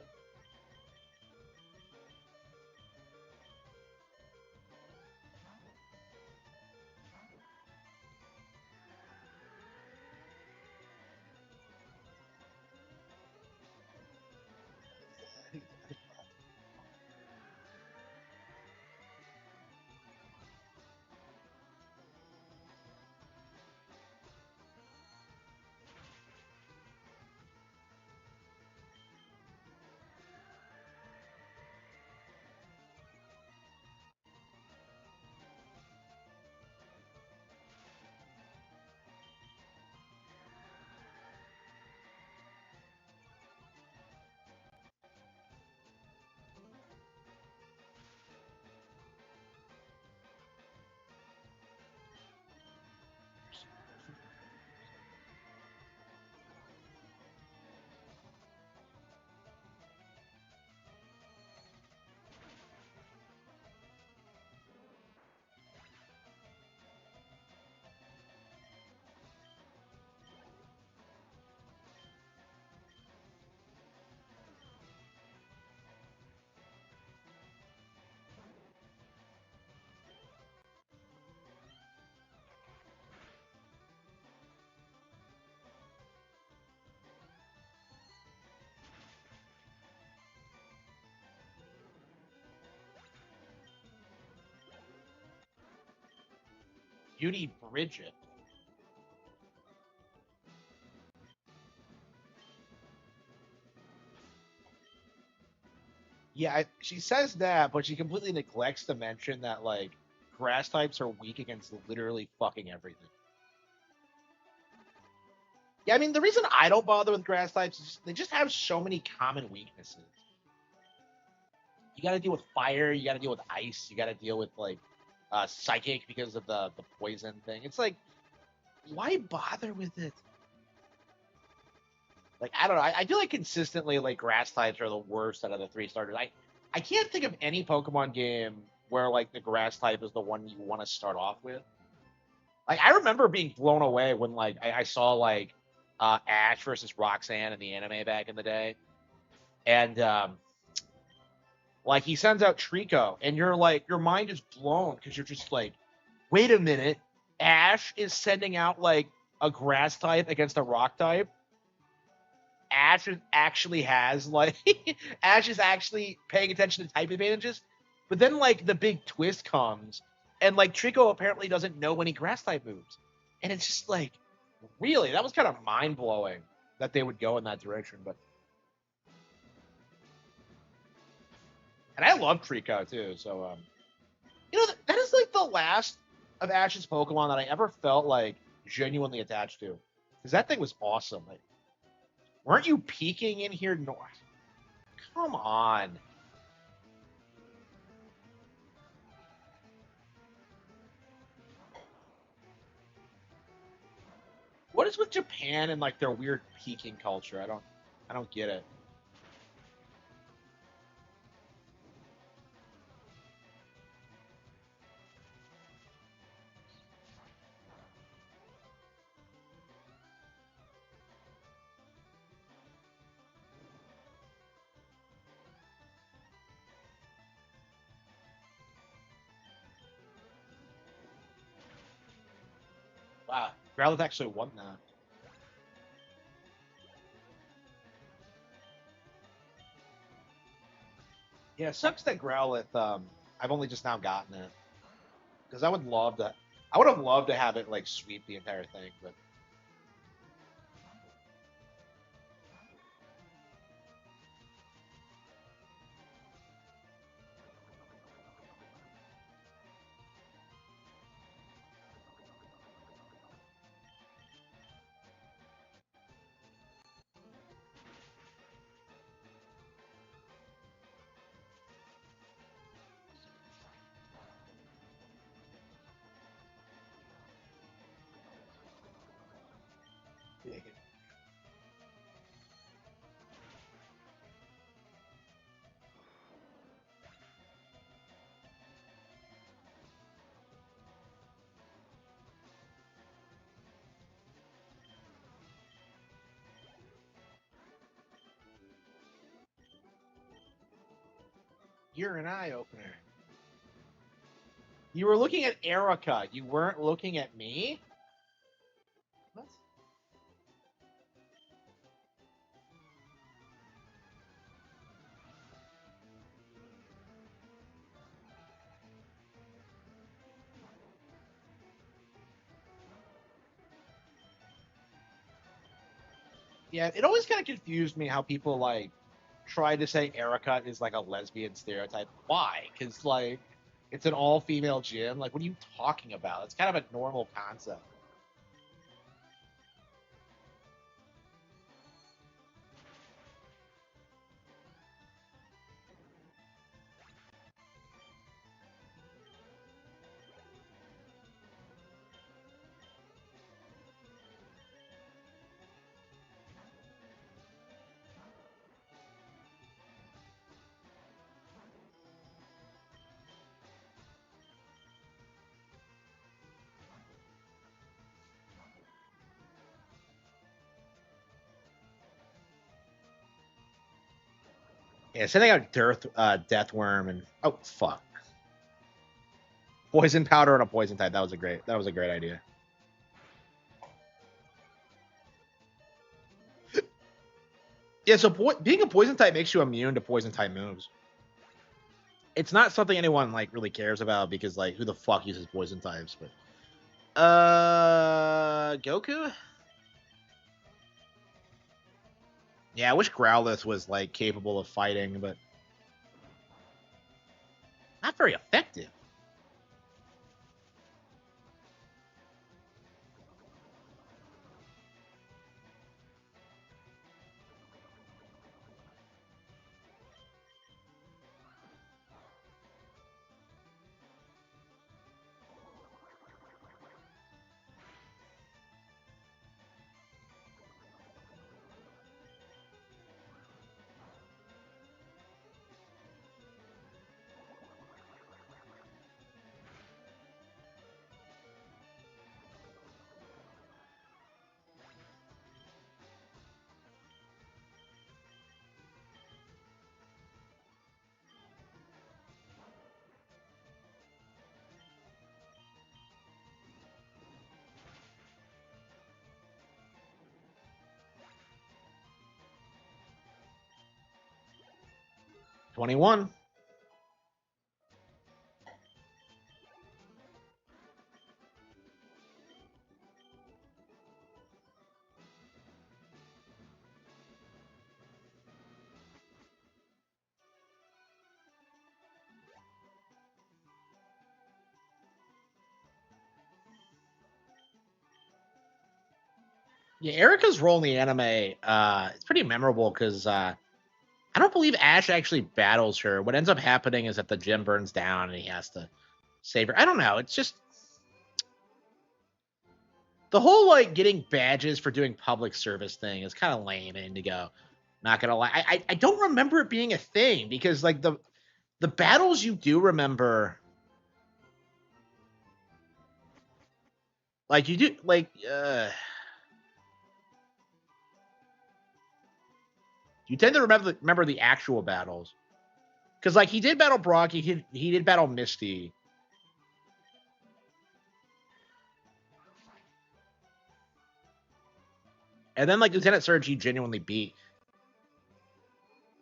Beauty Bridget. Yeah, she says that, but she completely neglects to mention that like grass types are weak against literally fucking everything. Yeah, I mean the reason I don't bother with grass types is they just have so many common weaknesses. You got to deal with fire, you got to deal with ice, you got to deal with like psychic because of the poison thing. It's like, why bother with it? Like I don't know. I feel like consistently like grass types are the worst out of the three starters. I can't think of any Pokemon game where like the grass type is the one you want to start off with. Like I remember being blown away when like I saw like Ash versus Roxanne in the anime back in the day, and like he sends out Trico, and you're like your mind is blown because you're just like, wait a minute, Ash is sending out like a grass type against a rock type. Ash actually has like Ash is actually paying attention to type advantages, but then like the big twist comes, and like Trico apparently doesn't know any grass type moves, and it's just like, really, that was kind of mind blowing that they would go in that direction. But and I love Trico too, so that is like the last of Ash's Pokemon that I ever felt like genuinely attached to, because that thing was awesome. Like, weren't you peeking in here north? Come on. What is with Japan and like their weird peaking culture? I don't get it. Wow, Growlithe actually won that. Yeah, it sucks that Growlithe. I've only just now gotten it because I would love to. I would have loved to have it like sweep the entire thing, but you're an eye opener. You were looking at Erica. You weren't looking at me. What? Yeah, it always kind of confused me how people like try to say Erica is like a lesbian stereotype. Why? Because like it's an all-female gym. Like, what are you talking about? It's kind of a normal concept. Yeah, sending out Death Worm and oh fuck, poison powder and a poison type. That was a great idea. Yeah, so being a poison type makes you immune to poison type moves. It's not something anyone like really cares about because like who the fuck uses poison types? But Goku. Yeah, I wish Growlithe was like capable of fighting, but not very effective. 21. Yeah, Erica's role in the anime, it's pretty memorable because I don't believe Ash actually battles her. What ends up happening is that the gym burns down and he has to save her. I don't know. It's just the whole like getting badges for doing public service thing is kind of lame in Indigo. Not gonna lie, I don't remember it being a thing because like the battles you do remember, like you do like you tend to remember the actual battles because like he did battle Brock, he did battle Misty, and then like Lieutenant Surge he genuinely beat.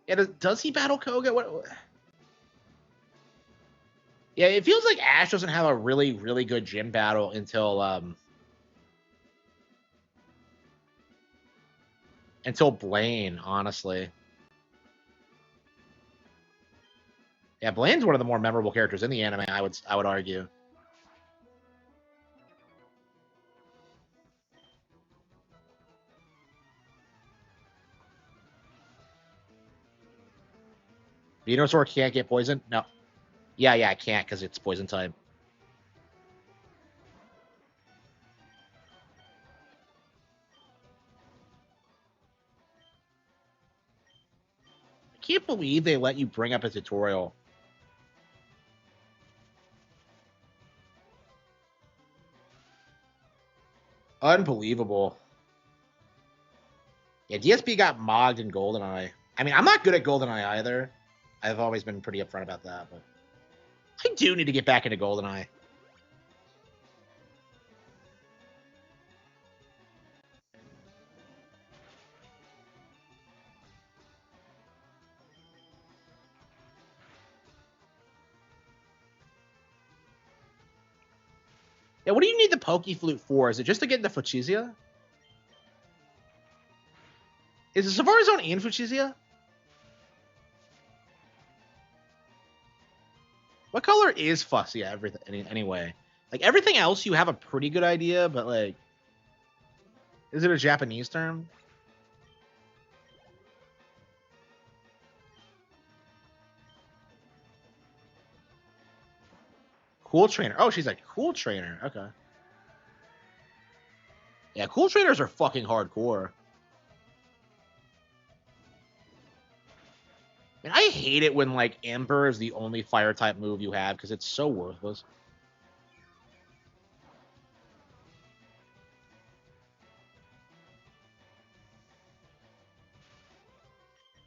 Yeah, does he battle Koga? What? Yeah, it feels like Ash doesn't have a really, really good gym battle until Blaine, honestly. Yeah, Blaine's one of the more memorable characters in the anime, I would argue. Venusaur can't get poisoned? No. Yeah, I can't because it's poison type. I can't believe they let you bring up a tutorial. Unbelievable. Yeah, DSP got mogged in GoldenEye. I mean, I'm not good at GoldenEye either. I've always been pretty upfront about that, but I do need to get back into GoldenEye. Yeah, what do you need the Poke Flute for? Is it just to get into Fuchsia? Is the Safari Zone in Fuchsia? What color is Fuchsia? Everything anyway. Like everything else, you have a pretty good idea, but like, is it a Japanese term? Cool Trainer. Oh, she's a Cool Trainer. Okay. Yeah, Cool Trainers are fucking hardcore. And I hate it when like Ember is the only fire type move you have because it's so worthless.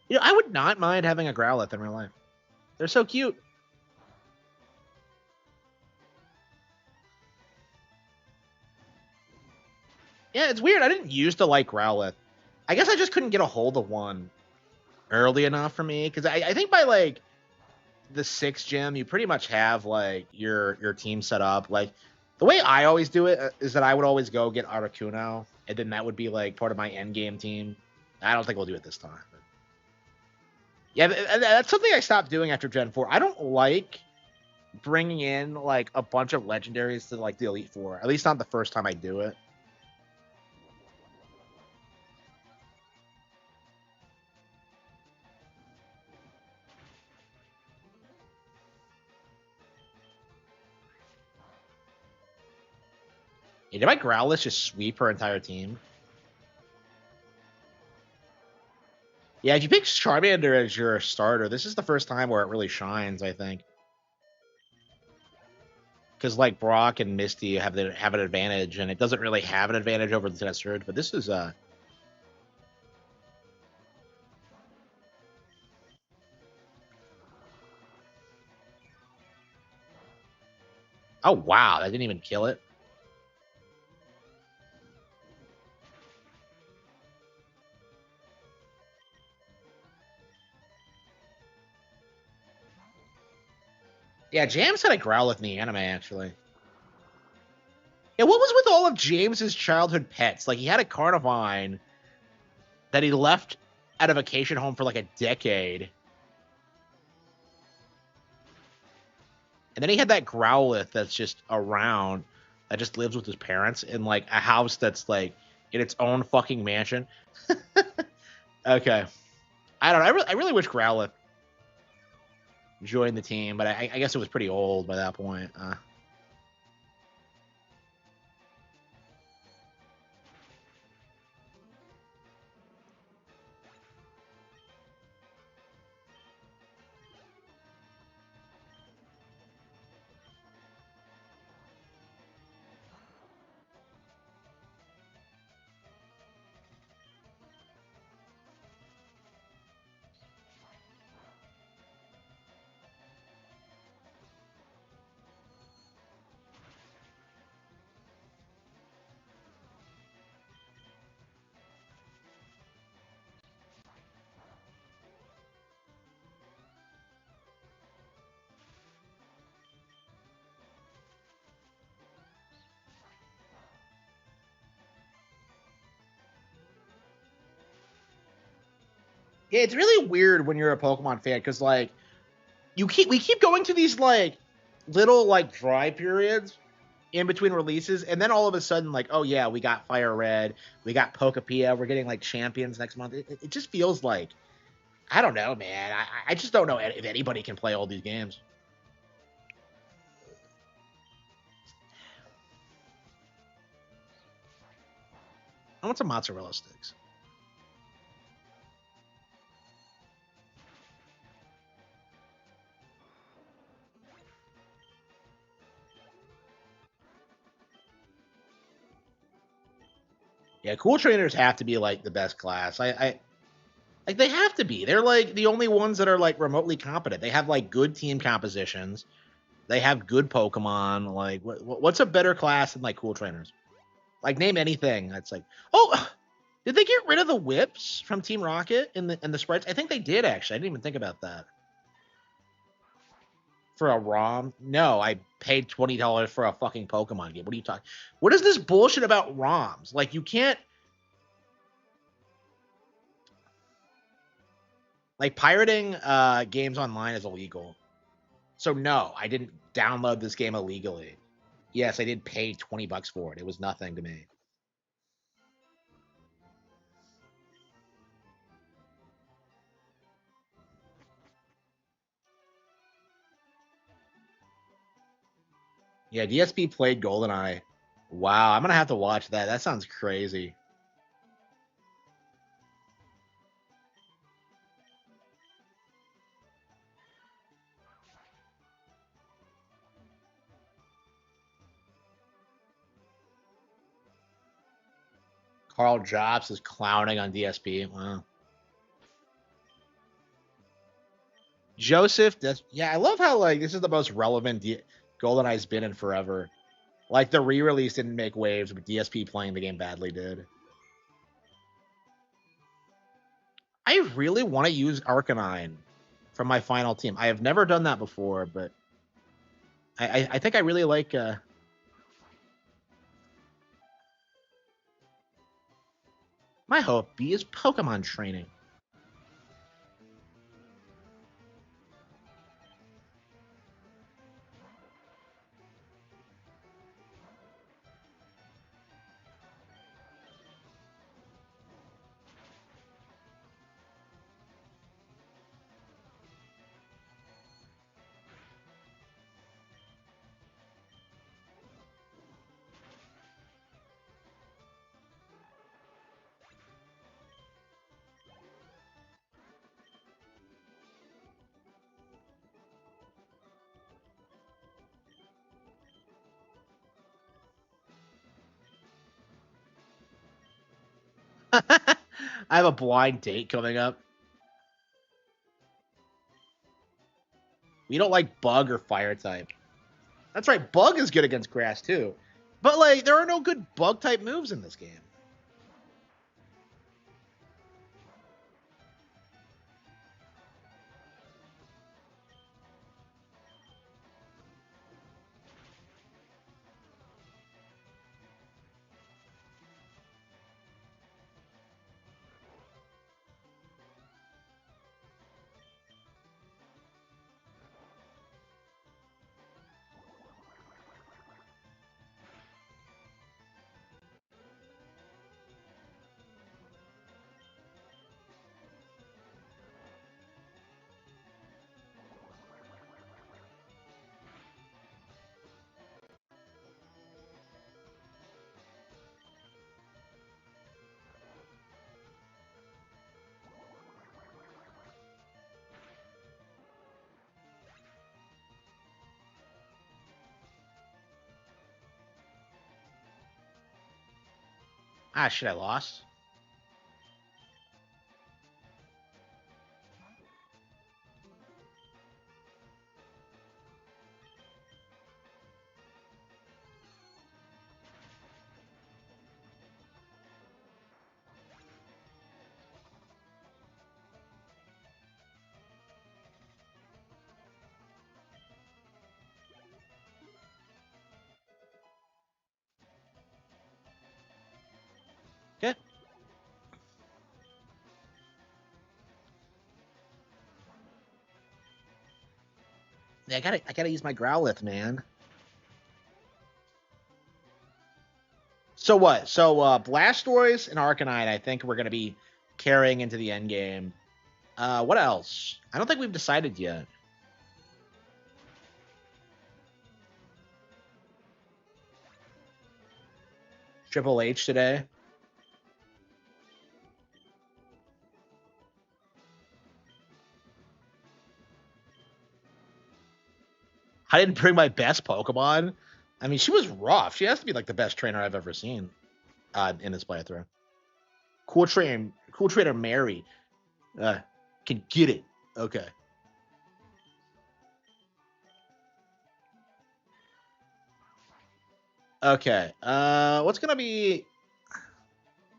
You know, I would not mind having a Growlithe in real life. They're so cute. Yeah, it's weird. I didn't used to like Growlithe. I guess I just couldn't get a hold of one early enough for me because I think by like the sixth gym, you pretty much have like your team set up. Like the way I always do it is that I would always go get Articuno, and then that would be like part of my end game team. I don't think we'll do it this time. But yeah, that's something I stopped doing after Gen 4. I don't like bringing in like a bunch of legendaries to like the Elite Four. At least not the first time I do it. Yeah, did my Growlithe just sweep her entire team? Yeah, if you pick Charmander as your starter, this is the first time where it really shines, I think. Because like Brock and Misty have an advantage, and it doesn't really have an advantage over the Tesseract. But this is oh wow, that didn't even kill it. Yeah, James had a Growlithe in the anime actually. Yeah, what was with all of James's childhood pets? Like he had a Carnivine that he left at a vacation home for like a decade. And then he had that Growlithe that's just around, that just lives with his parents in like a house that's like in its own fucking mansion. Okay, I don't know. I really wish Growlithe joined the team, but I guess it was pretty old by that point. Yeah, it's really weird when you're a Pokemon fan because like we keep going to these like little like dry periods in between releases, and then all of a sudden, like, oh yeah, we got Fire Red, we got Pokepia, we're getting like champions next month. It just feels like I don't know, man. I just don't know if anybody can play all these games. I want some mozzarella sticks. Yeah, cool trainers have to be like the best class. I like they have to be. They're like the only ones that are like remotely competent. They have like good team compositions. They have good Pokemon. Like what's a better class than like cool trainers? Like name anything. That's like oh, did they get rid of the whips from Team Rocket in the sprites? I think they did actually. I didn't even think about that. For a ROM? No, I paid $20 for a fucking Pokemon game. What are you talking? What is this bullshit about ROMs? Like you can't like pirating games online is illegal. So no, I didn't download this game illegally. Yes, I did pay $20 for it. It was nothing to me. Yeah, DSP played GoldenEye. Wow, I'm gonna have to watch that. That sounds crazy. Carl Jobs is clowning on DSP. Wow. Joseph, that's yeah. I love how like this is the most relevant GoldenEye's been in forever. Like the re-release didn't make waves, but DSP playing the game badly did. I really want to use Arcanine from my final team. I have never done that before, but I think I really like. My hobby is Pokemon training. I have a blind date coming up. We don't like Bug or Fire type. That's right. Bug is good against Grass too, but like there are no good Bug type moves in this game. Ah, shit! I lost. Okay. Yeah, I gotta use my Growlithe, man. So what? So Blastoise and Arcanine, I think we're gonna be carrying into the end game. What else? I don't think we've decided yet. Triple H today. I didn't bring my best Pokemon. I mean, she was rough. She has to be like the best trainer I've ever seen in this playthrough. Cool trainer Mary uh, can get it. Okay. Okay. What's gonna be?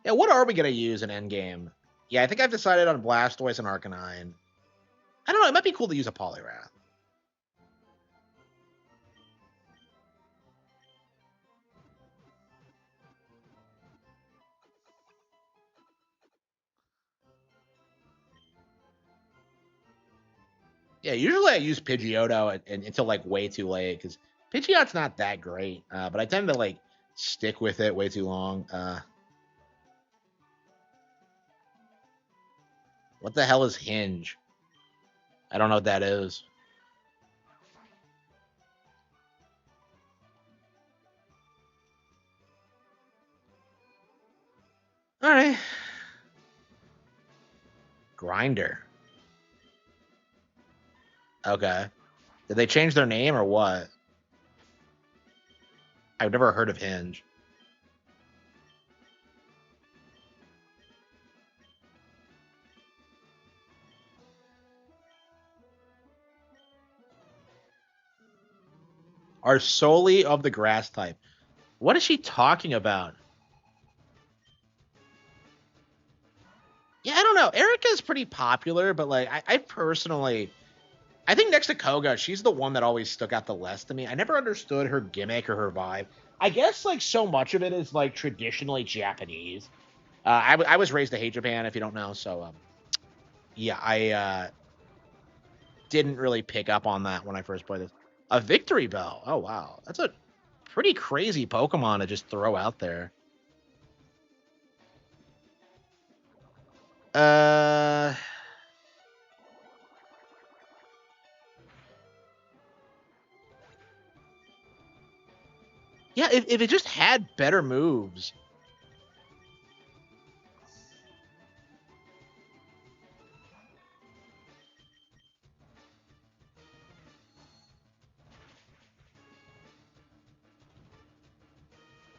Yeah, what are we gonna use in endgame? Yeah, I think I've decided on Blastoise and Arcanine. I don't know. It might be cool to use a Poliwrath. Yeah, usually I use Pidgeotto until like way too late because Pidgeot's not that great, but I tend to like stick with it way too long. What the hell is Hinge? I don't know what that is. All right, Grinder. Okay, did they change their name or what? I've never heard of Hinge. Are solely of the grass type. What is she talking about? Yeah, I don't know. Erica's pretty popular, but like I personally, I think next to Koga, she's the one that always stuck out the less to me. I never understood her gimmick or her vibe. I guess like so much of it is like traditionally Japanese. I was raised to hate Japan, if you don't know. So yeah, I didn't really pick up on that when I first played this. A Victory Bell. Oh wow, that's a pretty crazy Pokemon to just throw out there. Uh, yeah, if it just had better moves.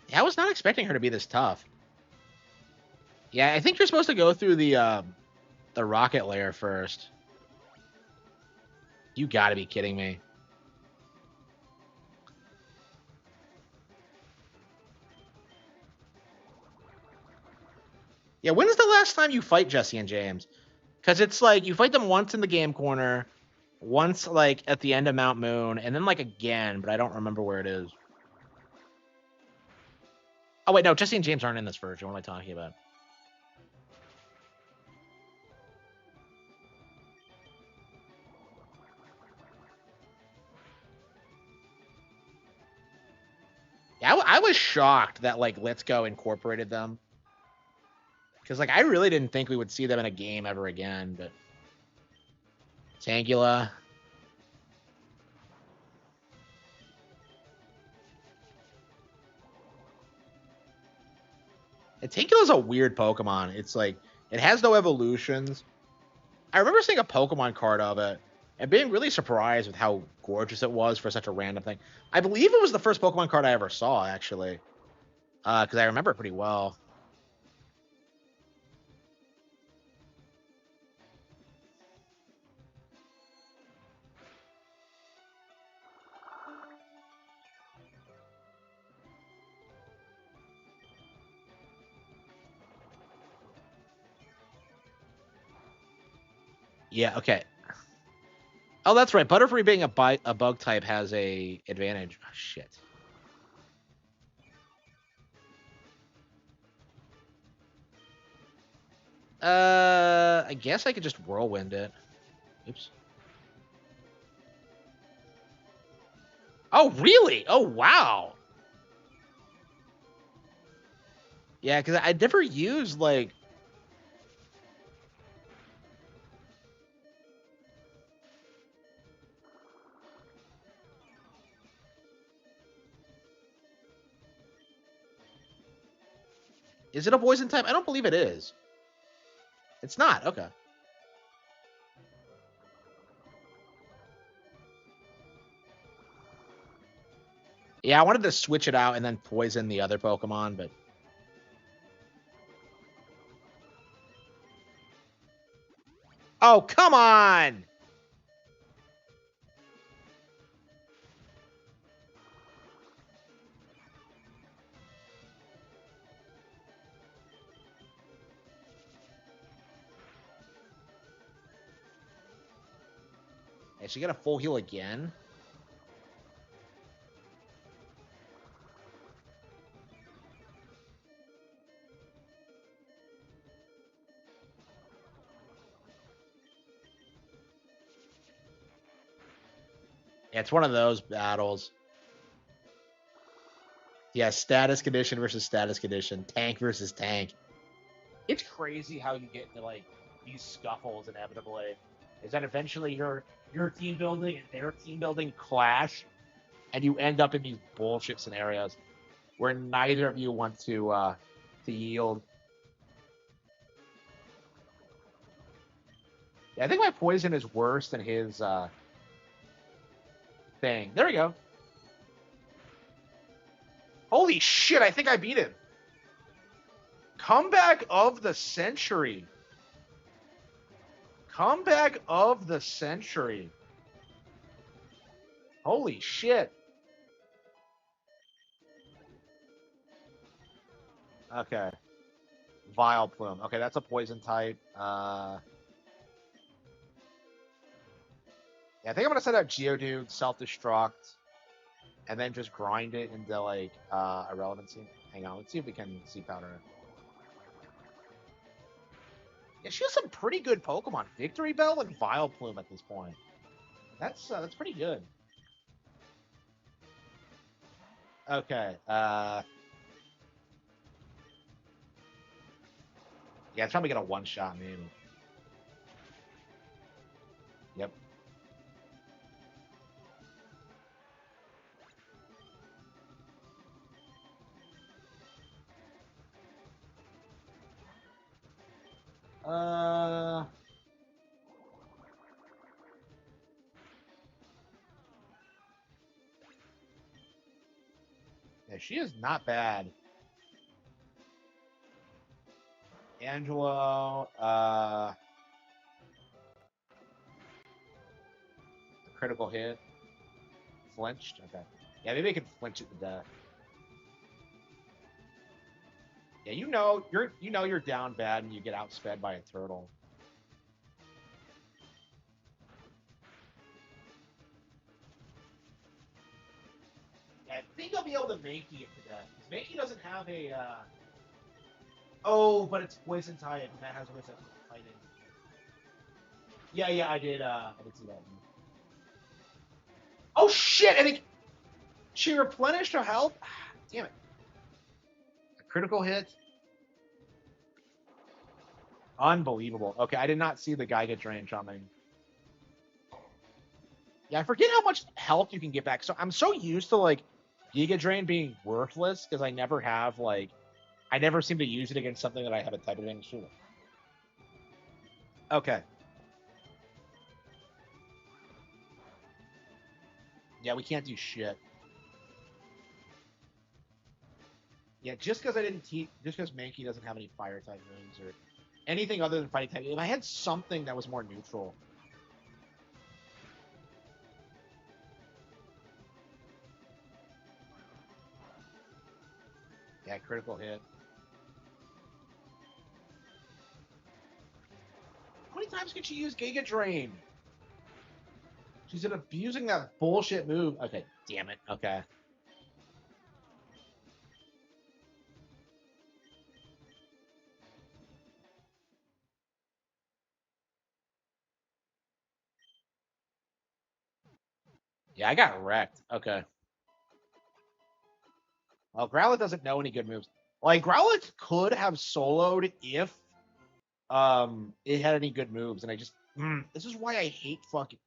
Yeah, I was not expecting her to be this tough. Yeah, I think you're supposed to go through the rocket layer first. You got to be kidding me. Yeah, when is the last time you fight Jesse and James? Because it's like you fight them once in the game corner, once like at the end of Mount Moon, and then like again, but I don't remember where it is. Oh wait, no, Jesse and James aren't in this version. What am I talking about? Yeah, I was shocked that like Let's Go incorporated them because like I really didn't think we would see them in a game ever again. But Tangela, and Tangela's a weird Pokemon. It's like it has no evolutions. I remember seeing a Pokemon card of it and being really surprised with how gorgeous it was for such a random thing. I believe it was the first Pokemon card I ever saw, actually, because I remember it pretty well. Yeah, okay. Oh, that's right. Butterfree being a bug type has a advantage. Oh, shit. I guess I could just whirlwind it. Oops. Oh, really? Oh, wow. Yeah, because I never used, like... Is it a poison type? I don't believe it is. It's not. Okay. Yeah, I wanted to switch it out and then poison the other Pokemon, but... Oh, come on! Is she got a full heal again? Yeah, it's one of those battles. Yeah, status condition versus status condition. Tank versus tank. It's crazy how you get into, like, these scuffles inevitably. Is that eventually your team building and their team building clash, and you end up in these bullshit scenarios where neither of you want to yield. Yeah, I think my poison is worse than his thing. There we go. Holy shit, I think I beat him. Comeback of the century. Comeback of the century. Holy shit. Okay. Vile Plume. Okay, that's a poison type. Yeah, I think I'm gonna set out Geodude, self-destruct, and then just grind it into like irrelevancy. Hang on, let's see if we can see powder it. Yeah, she has some pretty good Pokemon. Victory Bell and Vile Plume at this point. That's pretty good. Okay. Yeah, it's probably gonna one shot maybe. Yep. Uh yeah, she is not bad. Angelo, critical hit. Flinched? Okay. Yeah, maybe I can flinch it to death. Yeah, you're down bad and you get outsped by a turtle. Yeah, I think I'll be able to Mankey it to death. Because Mankey doesn't have a oh, but it's poison type and that has wisdom fighting. Yeah, yeah, I did see that. Oh shit, I think she replenished her health? Damn it. A critical hit. Unbelievable. Okay, I did not see the Giga Drain coming. Yeah, I forget how much health you can get back. So I'm so used to like Giga Drain being worthless because I never have like I never seem to use it against something that I have a type advantage to. Okay. Yeah, we can't do shit. Yeah, just because I didn't teach, just because Mankey doesn't have any fire type moves or anything other than fighting type. If I had something that was more neutral. Yeah, critical hit. How many times can she use Giga Drain? She's abusing that bullshit move. Okay, damn it. Okay. Yeah, I got wrecked. Okay. Well, Growlithe doesn't know any good moves. Like Growlithe could have soloed if it had any good moves, and I just this is why I hate fucking.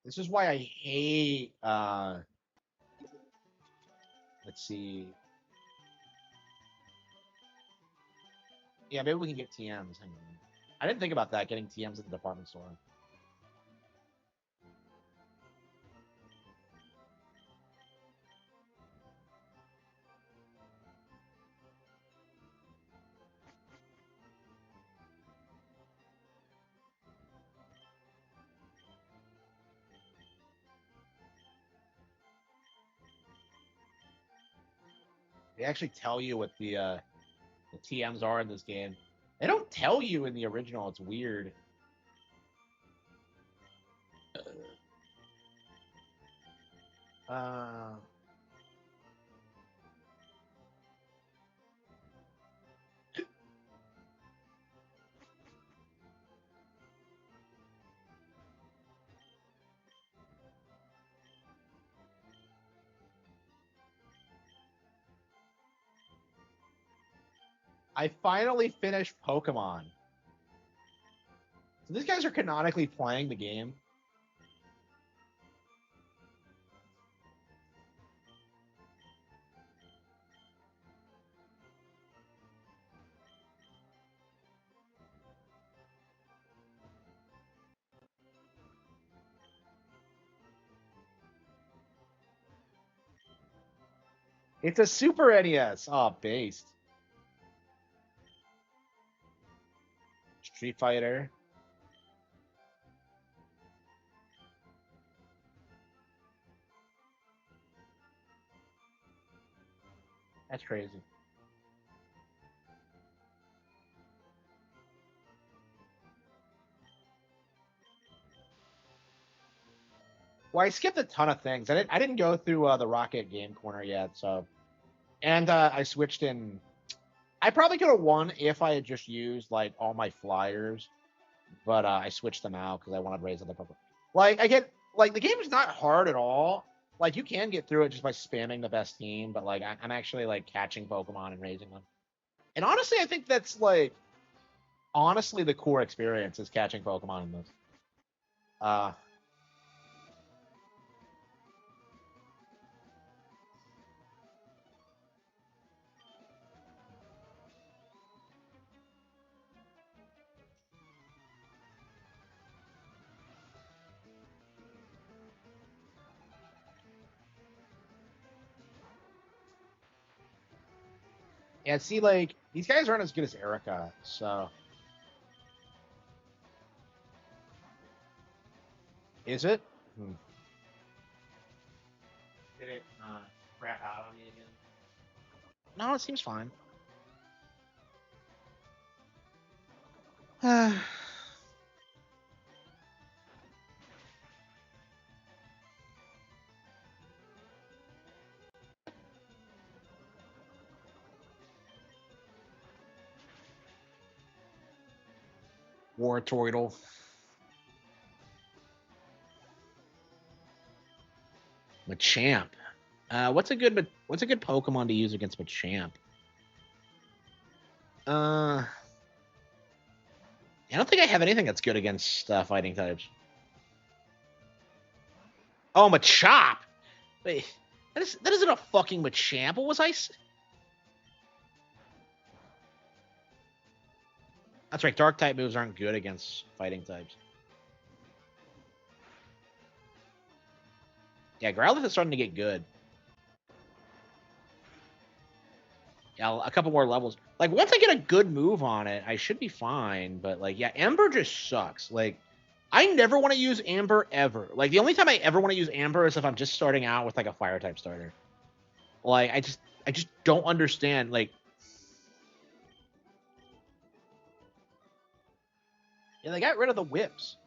This is why I hate. Let's see. Yeah, maybe we can get TMs. Hang on. I didn't think about that, getting TMs at the department store. They actually tell you what the TMs are in this game. They don't tell you in the original. It's weird. Uh, I finally finished Pokemon. So these guys are canonically playing the game. It's a Super NES. Oh, based. Street Fighter. That's crazy. Well, I skipped a ton of things. I didn't go through the Rocket Game Corner yet, so and I switched in. I probably could have won if I had just used like all my flyers, but I switched them out because I wanted to raise other Pokemon. Like I get like the game is not hard at all. Like you can get through it just by spamming the best team, but like I'm actually like catching Pokemon and raising them. And honestly, I think that's like honestly the core experience is catching Pokemon in this. Uh, and see, like these guys aren't as good as Erica, so is it? Hmm. Did it crap out on me again? No, it seems fine. Wartortle. Machamp. What's a good Pokemon to use against Machamp? I don't think I have anything that's good against fighting types. Oh, Machop. Wait, that isn't a fucking Machamp. What was I? That's right. Dark type moves aren't good against fighting types. Yeah, Growlithe is starting to get good. Yeah, a couple more levels. Like once I get a good move on it, I should be fine. But like, yeah, Ember just sucks. Like, I never want to use Amber ever. Like the only time I ever want to use Amber is if I'm just starting out with like a fire type starter. Like I just don't understand. Like, yeah, they got rid of the whips.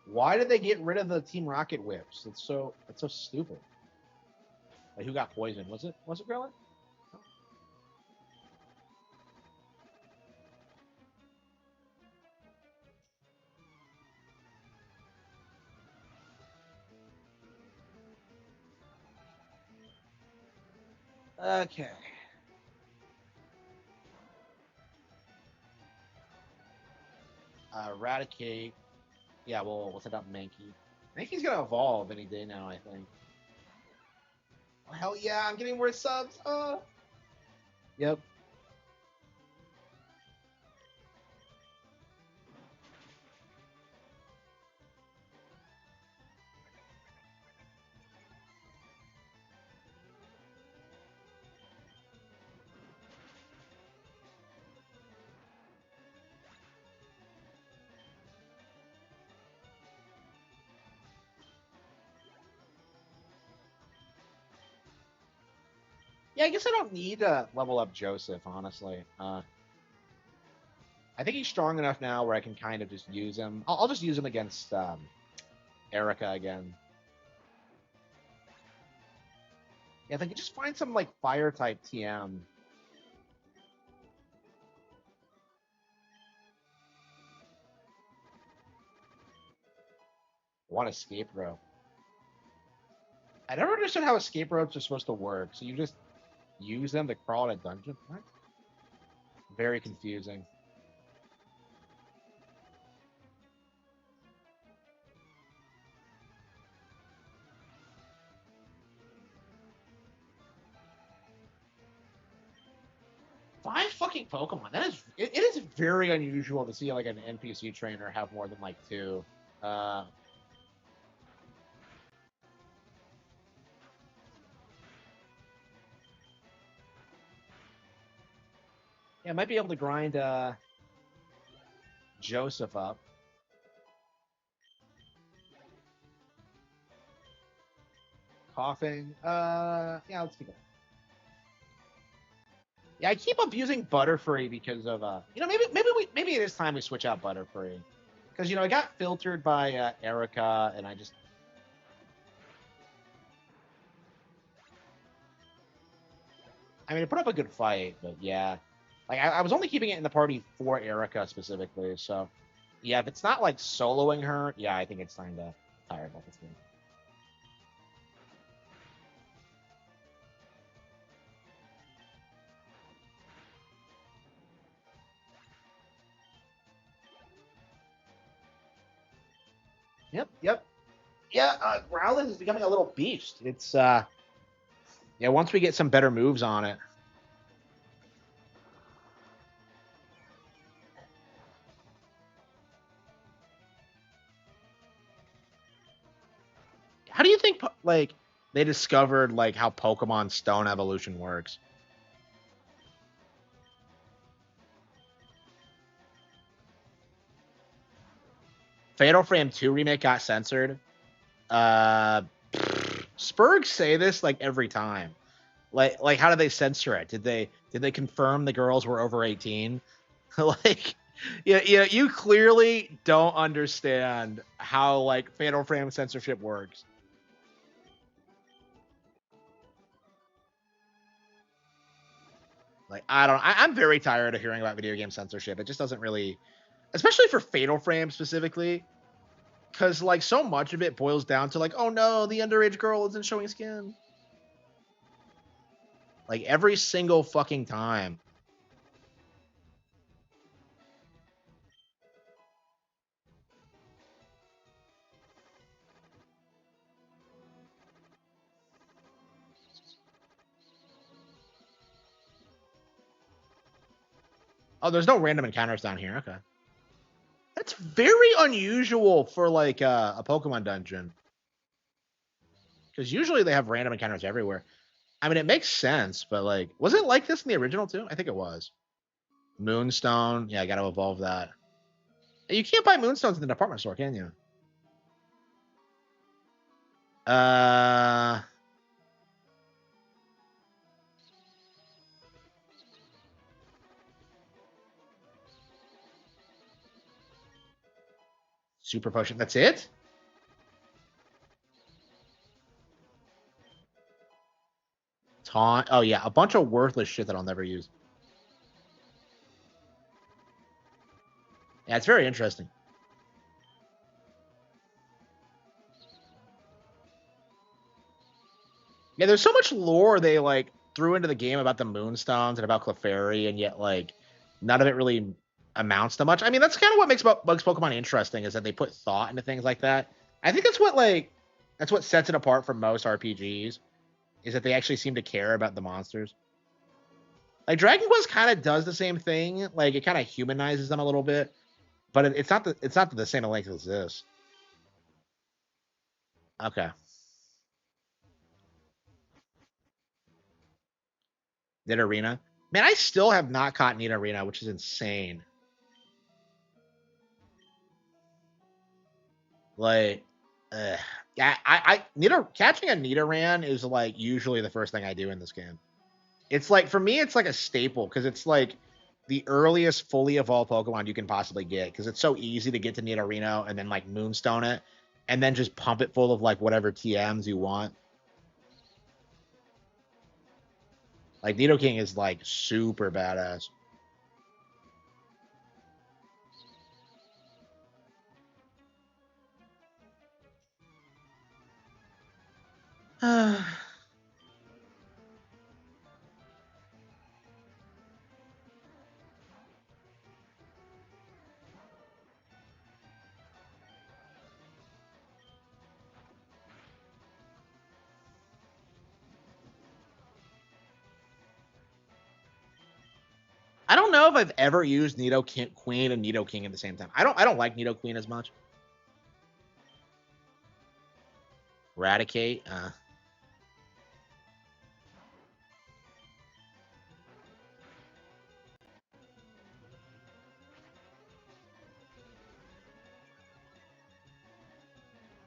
Why did they get rid of the Team Rocket whips? It's so stupid. Like who got poisoned? Was it Growlithe? Okay. Eradicate. Yeah, we'll set up Mankey. Mankey's gonna evolve any day now, I think. Oh, hell yeah, I'm getting more subs. Yep. Yeah, I guess I don't need to level up Joseph, honestly. I think he's strong enough now where I can kind of just use him. I'll just use him against Erica again. Yeah, if I could just find some like fire type TM. Want escape rope. I never understood how escape ropes are supposed to work. So you just use them to crawl in a dungeon? What? Very confusing. Five fucking Pokemon. That is it is very unusual to see like an NPC trainer have more than like two. Uh yeah, I might be able to grind Joseph up. Coughing. Yeah, let's keep it. Yeah, I keep abusing Butterfree because of maybe it is time we switch out Butterfree. Because I got filtered by Erica and I mean it put up a good fight, but yeah. Like I was only keeping it in the party for Erica specifically, so yeah, if it's not like soloing her, yeah, I think it's time to tire about this game. Yep, yep. Yeah, Growlithe is becoming a little beast. It's yeah, once we get some better moves on it. How do you think like they discovered like how Pokemon Stone evolution works? Fatal Frame 2 remake got censored. Uh Spurgs say this like every time. Like how did they censor it? Did they confirm the girls were over 18? Like yeah, you clearly don't understand how like Fatal Frame censorship works. Like I'm very tired of hearing about video game censorship. It just doesn't really, especially for Fatal Frame specifically, because like so much of it boils down to like, oh no, the underage girl isn't showing skin. Like every single fucking time. Oh, there's no random encounters down here. Okay, that's very unusual for like a Pokemon dungeon, because usually they have random encounters everywhere. I mean, it makes sense, but like, was it like this in the original too? I think it was. Moonstone. Yeah, I got to evolve that. You can't buy Moonstones in the department store, can you? Uh, Super Potion. That's it. Taunt. Oh yeah, a bunch of worthless shit that I'll never use. Yeah, it's very interesting. Yeah, there's so much lore they like threw into the game about the Moonstones and about Clefairy, and yet like none of it really amounts to much. I mean, that's kind of what makes Pokemon interesting, is that they put thought into things like that. I think that's what sets it apart from most RPGs, is that they actually seem to care about the monsters. Like Dragon Quest kind of does the same thing. Like it kind of humanizes them a little bit, but it's not to the same length as this. Okay. Nidorina. Man, I still have not caught Nidorina, which is insane. Like, yeah, catching a Nidoran is like usually the first thing I do in this game. It's like for me, it's like a staple because it's like the earliest fully evolved Pokemon you can possibly get because it's so easy to get to Nidorino and then like Moonstone it, and then just pump it full of like whatever TMs you want. Like Nidoking is like super badass. I don't know if I've ever used Queen and Nidoking at the same time. I don't like Nidoqueen as much. Eradicate.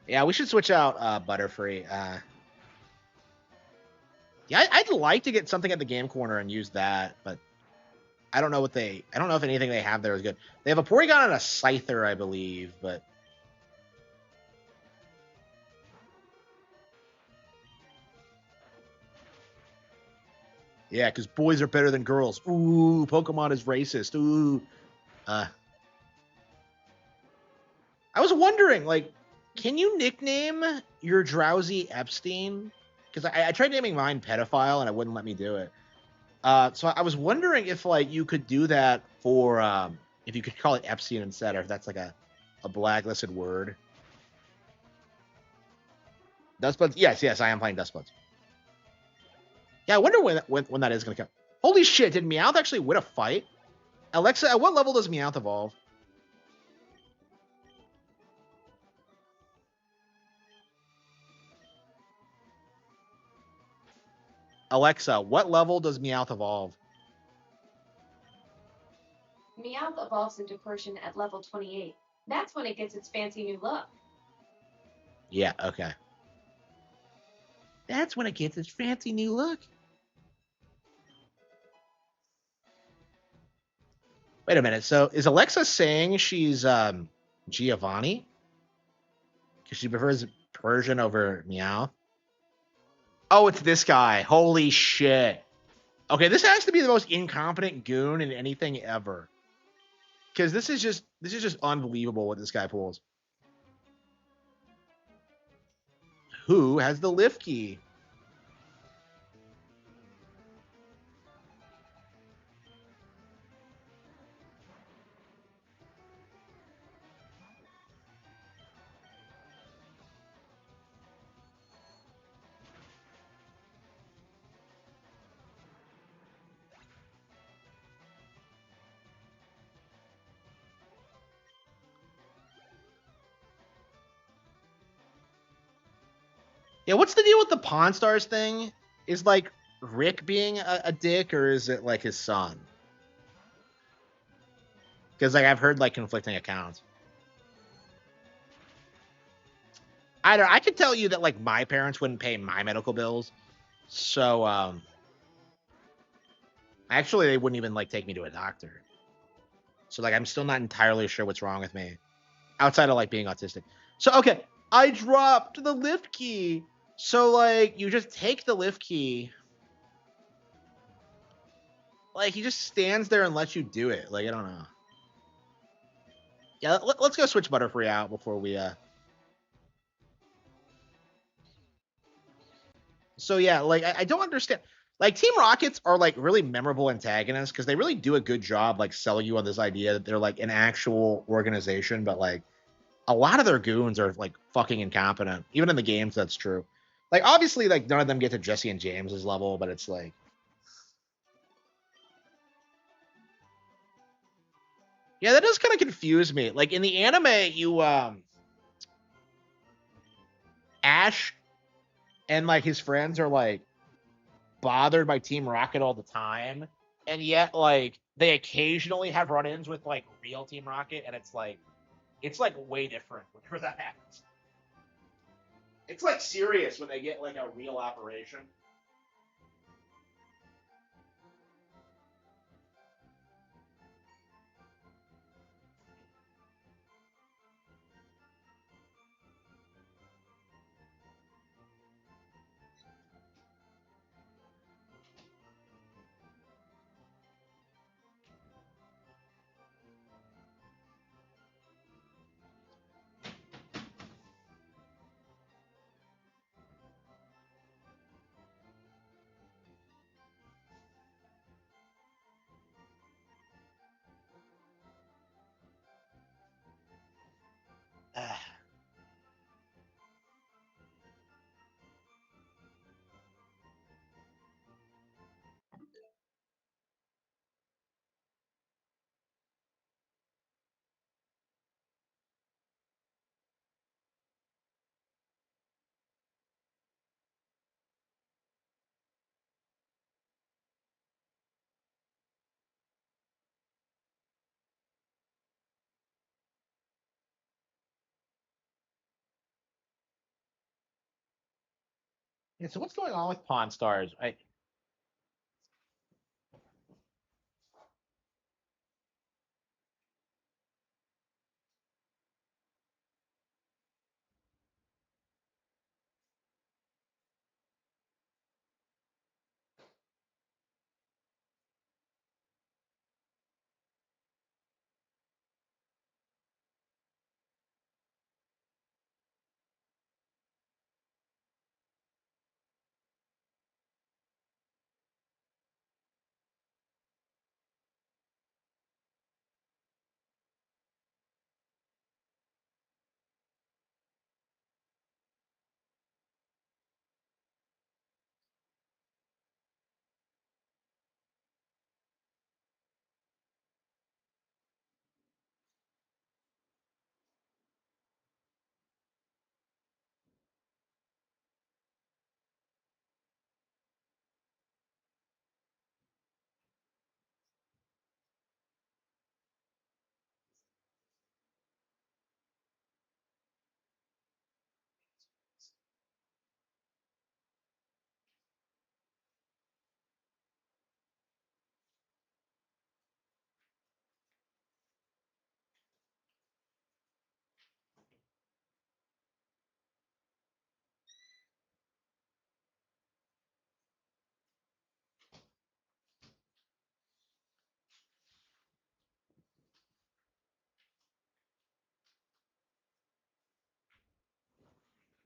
Yeah, we should switch out Butterfree. Yeah, I'd like to get something at the game corner and use that, but I don't know I don't know if anything they have there is good. They have a Porygon and a Scyther, I believe, but yeah, because boys are better than girls. Ooh, Pokemon is racist. Ooh. Uh, I was wondering, like, can you nickname your drowsy Epstein? Because I tried naming mine pedophile and it wouldn't let me do it. So I was wondering if like you could do that for if you could call it Epstein instead, or if that's like a blacklisted word. Dustbuds? Yes, I am playing Dustbuds. Yeah, I wonder when that is going to come. Holy shit, did Meowth actually win a fight? Alexa, at what level does Meowth evolve? Alexa, what level does Meowth evolve? Meowth evolves into Persian at level 28. That's when it gets its fancy new look. Yeah, okay. That's when it gets its fancy new look. Wait a minute. So is Alexa saying she's Giovanni? Because she prefers Persian over Meow? Oh, it's this guy. Holy shit. Okay, this has to be the most incompetent goon in anything ever. Because this is just unbelievable what this guy pulls. Who has the lift key? Yeah, what's the deal with the Pawn Stars thing? Is like Rick being a dick, or is it like his son? Because like I've heard like conflicting accounts. I could tell you that like my parents wouldn't pay my medical bills, so actually they wouldn't even like take me to a doctor. So like I'm still not entirely sure what's wrong with me, outside of like being autistic. So okay, I dropped the lift key. So like you just take the lift key, like he just stands there and lets you do it. Like I don't know. Yeah, let's go switch Butterfree out before we So yeah, like I don't understand. Like Team Rockets are like really memorable antagonists because they really do a good job like selling you on this idea that they're like an actual organization, but like a lot of their goons are like fucking incompetent. Even in the games, that's true. Like obviously, like none of them get to Jesse and James's level, but it's like, yeah, that does kind of confuse me. Like in the anime, you Ash and like his friends are like bothered by Team Rocket all the time, and yet like they occasionally have run-ins with like real Team Rocket, and it's like way different whenever that happens. It's like serious when they get like a real operation. Yeah, so what's going on with Pawn Stars? I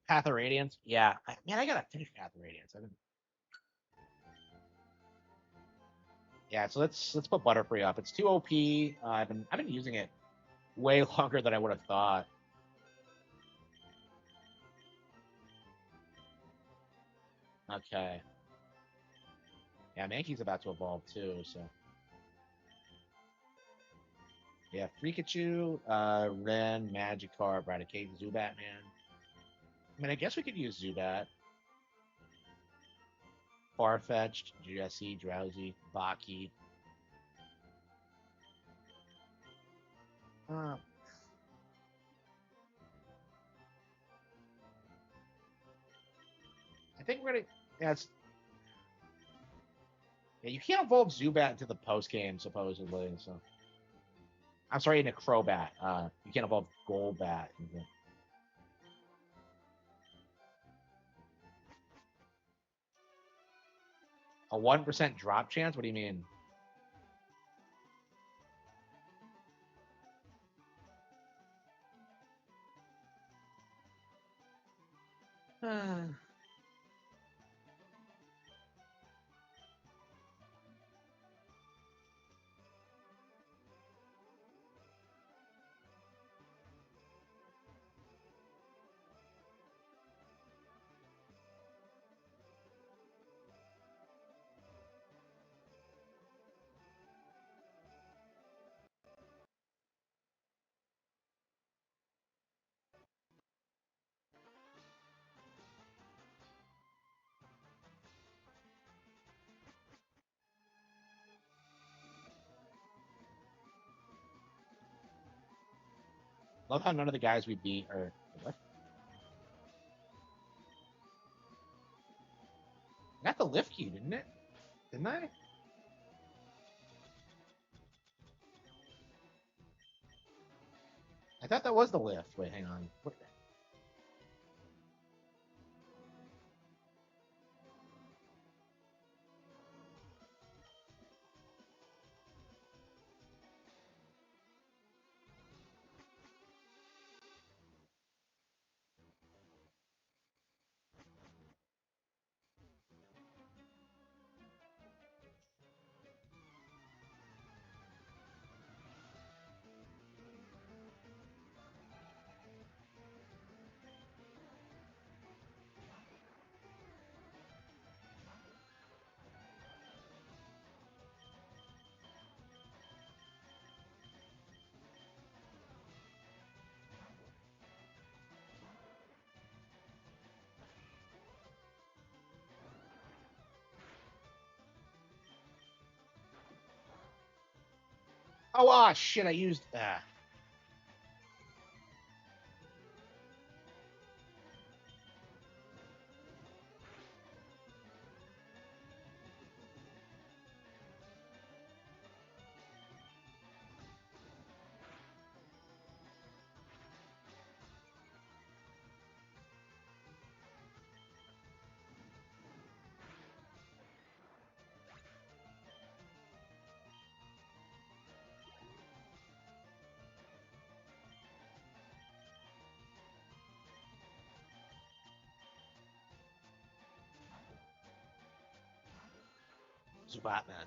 Path of Radiance. Yeah, man, I gotta finish Path of Radiance. Yeah, so let's put Butterfree up. It's too OP. I've been using it way longer than I would have thought. Okay. Yeah, Mankey's about to evolve too. So yeah, Pikachu, Ren, Magikarp, Raticate, Zubat, man. I mean, I guess we could use Zubat. Farfetch'd, Jesse, Drowsy, Baki. Uh, I think we're gonna. Yeah, yeah, you can't evolve Zubat into the post game supposedly. So I'm sorry, into Crobat. You can't evolve Golbat. A 1% drop chance? What do you mean? Love how none of the guys we beat are. What? I got the lift key, didn't it? Didn't I? I thought that was the lift. Wait, hang on. What? Oh, shit! I used. Zubat, man.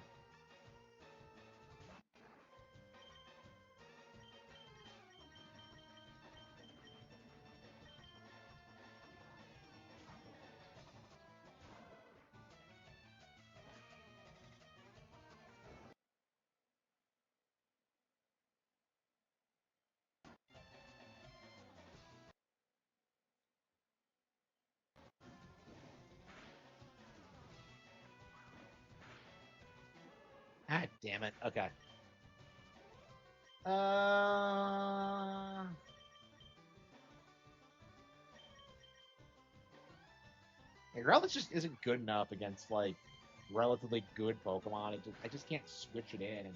God damn it. Okay. Growlithe just isn't good enough against like relatively good Pokemon. I just can't switch it in. And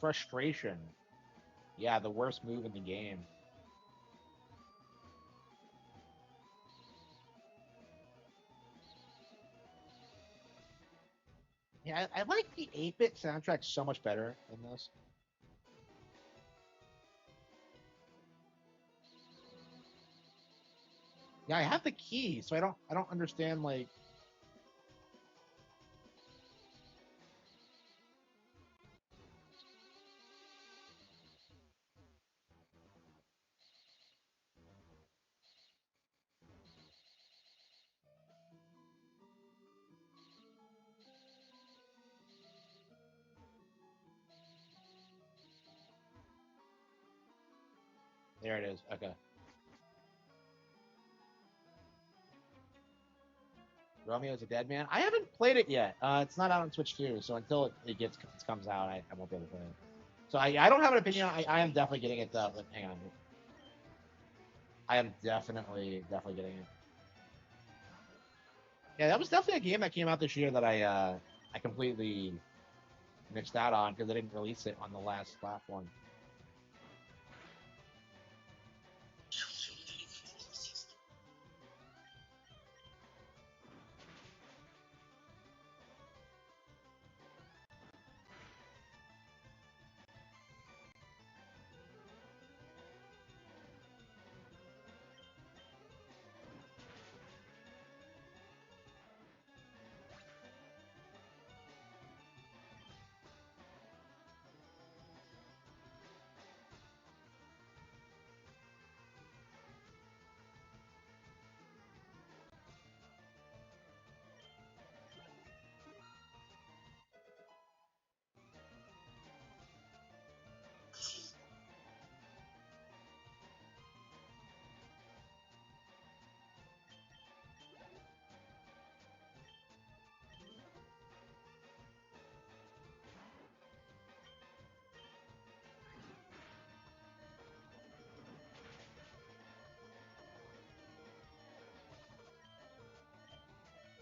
frustration. Yeah, the worst move in the game. Yeah, I like the 8-bit soundtrack so much better than this. Yeah, I have the key, so I don't understand like there it is. Okay. Romeo's a Dead Man. I haven't played it yet. It's not out on Switch 2, so until it comes out, I won't be able to play it. So I don't have an opinion. I am definitely getting it though. But hang on. I am definitely getting it. Yeah, that was definitely a game that came out this year that I completely missed out on because I didn't release it on the last platform.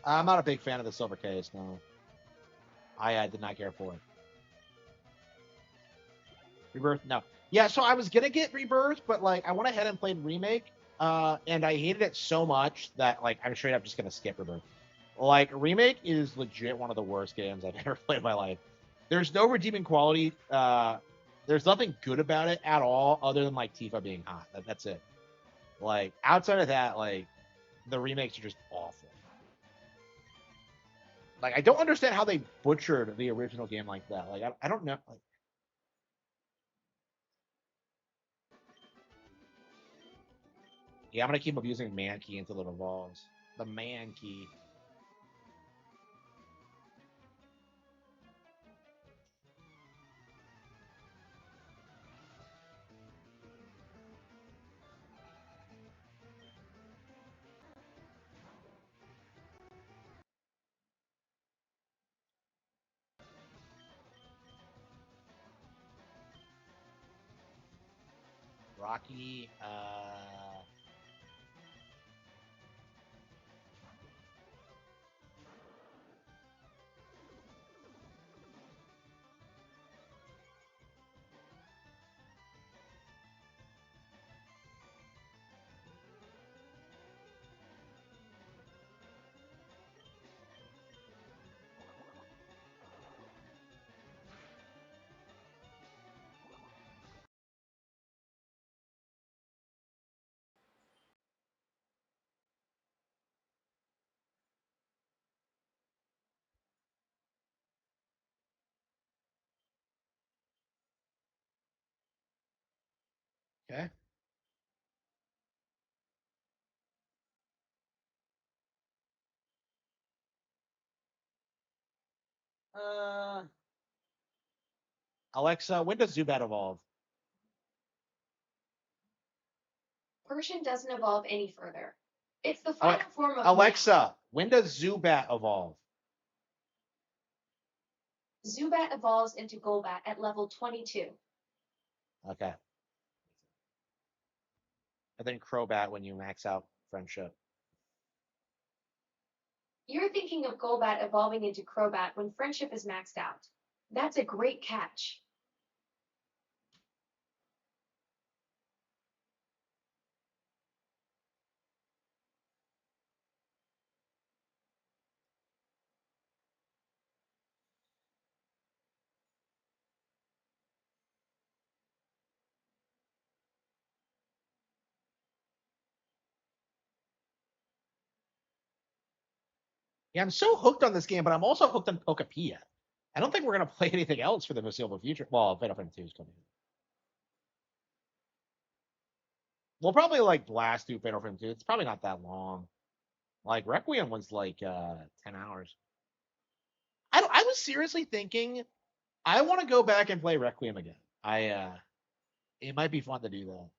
I'm not a big fan of the silver case. No, I did not care for it. Rebirth, no. Yeah, so I was gonna get Rebirth, but like I went ahead and played Remake, and I hated it so much that like I'm straight up just gonna skip Rebirth. Like Remake is legit one of the worst games I've ever played in my life. There's no redeeming quality. There's nothing good about it at all, other than like Tifa being hot. That's it. Like outside of that, like the remakes are just awful. Like I don't understand how they butchered the original game like that. Like I don't know. Like, yeah, I'm gonna keep abusing man key until it evolves. The man key. Rocky. Okay. Uh, Alexa, when does Zubat evolve? Persian doesn't evolve any further. It's the Ale- final form of Alexa, when does Zubat evolve? man. Zubat evolves into Golbat at level 22. Okay. And then Crobat when you max out friendship. You're thinking of Golbat evolving into Crobat when friendship is maxed out. That's a great catch. Yeah, I'm so hooked on this game, but I'm also hooked on Pokepia. I don't think we're gonna play anything else for the foreseeable future. Well, Final Fantasy 2 is coming. We'll probably like blast through Final Fantasy 2. It's probably not that long. Like Requiem was like 10 hours. I was seriously thinking I want to go back and play Requiem again. It might be fun to do that.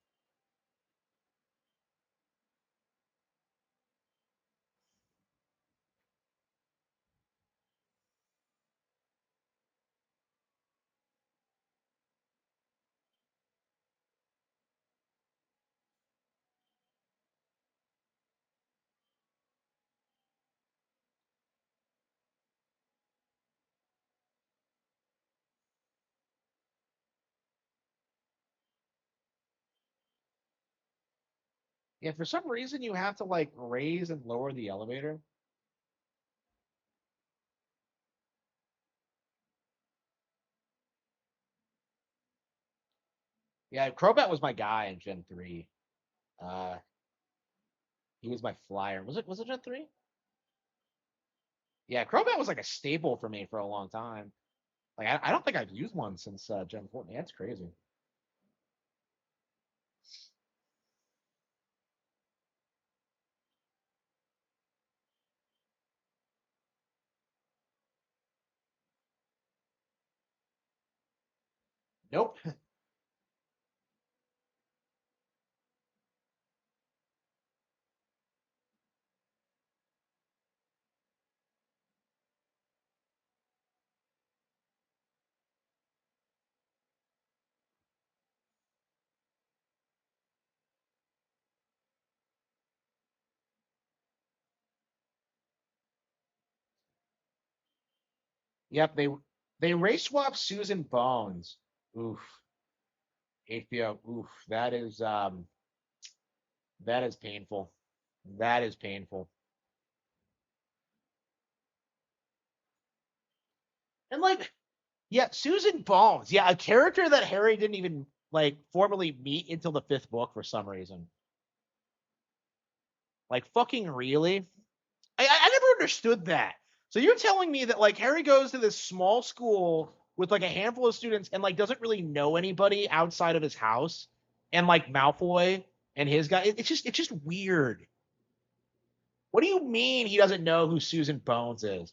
Yeah, for some reason you have to like raise and lower the elevator. Yeah, Crobat was my guy in Gen 3. Uh he was my flyer. Was it Gen 3? Yeah, Crobat was like a staple for me for a long time. Like I don't think I've used one since Gen 4. Yeah, that's crazy. Nope. Yep, they race swapped Susan Bones. Oof. HBO. Oof. That is painful. That is painful. And like, yeah, Susan Bones. Yeah, a character that Harry didn't even like formally meet until the fifth book for some reason. Like fucking really? I never understood that. So you're telling me that like Harry goes to this small school with like a handful of students and like doesn't really know anybody outside of his house and like Malfoy and his guy. It's just weird. What do you mean he doesn't know who Susan Bones is?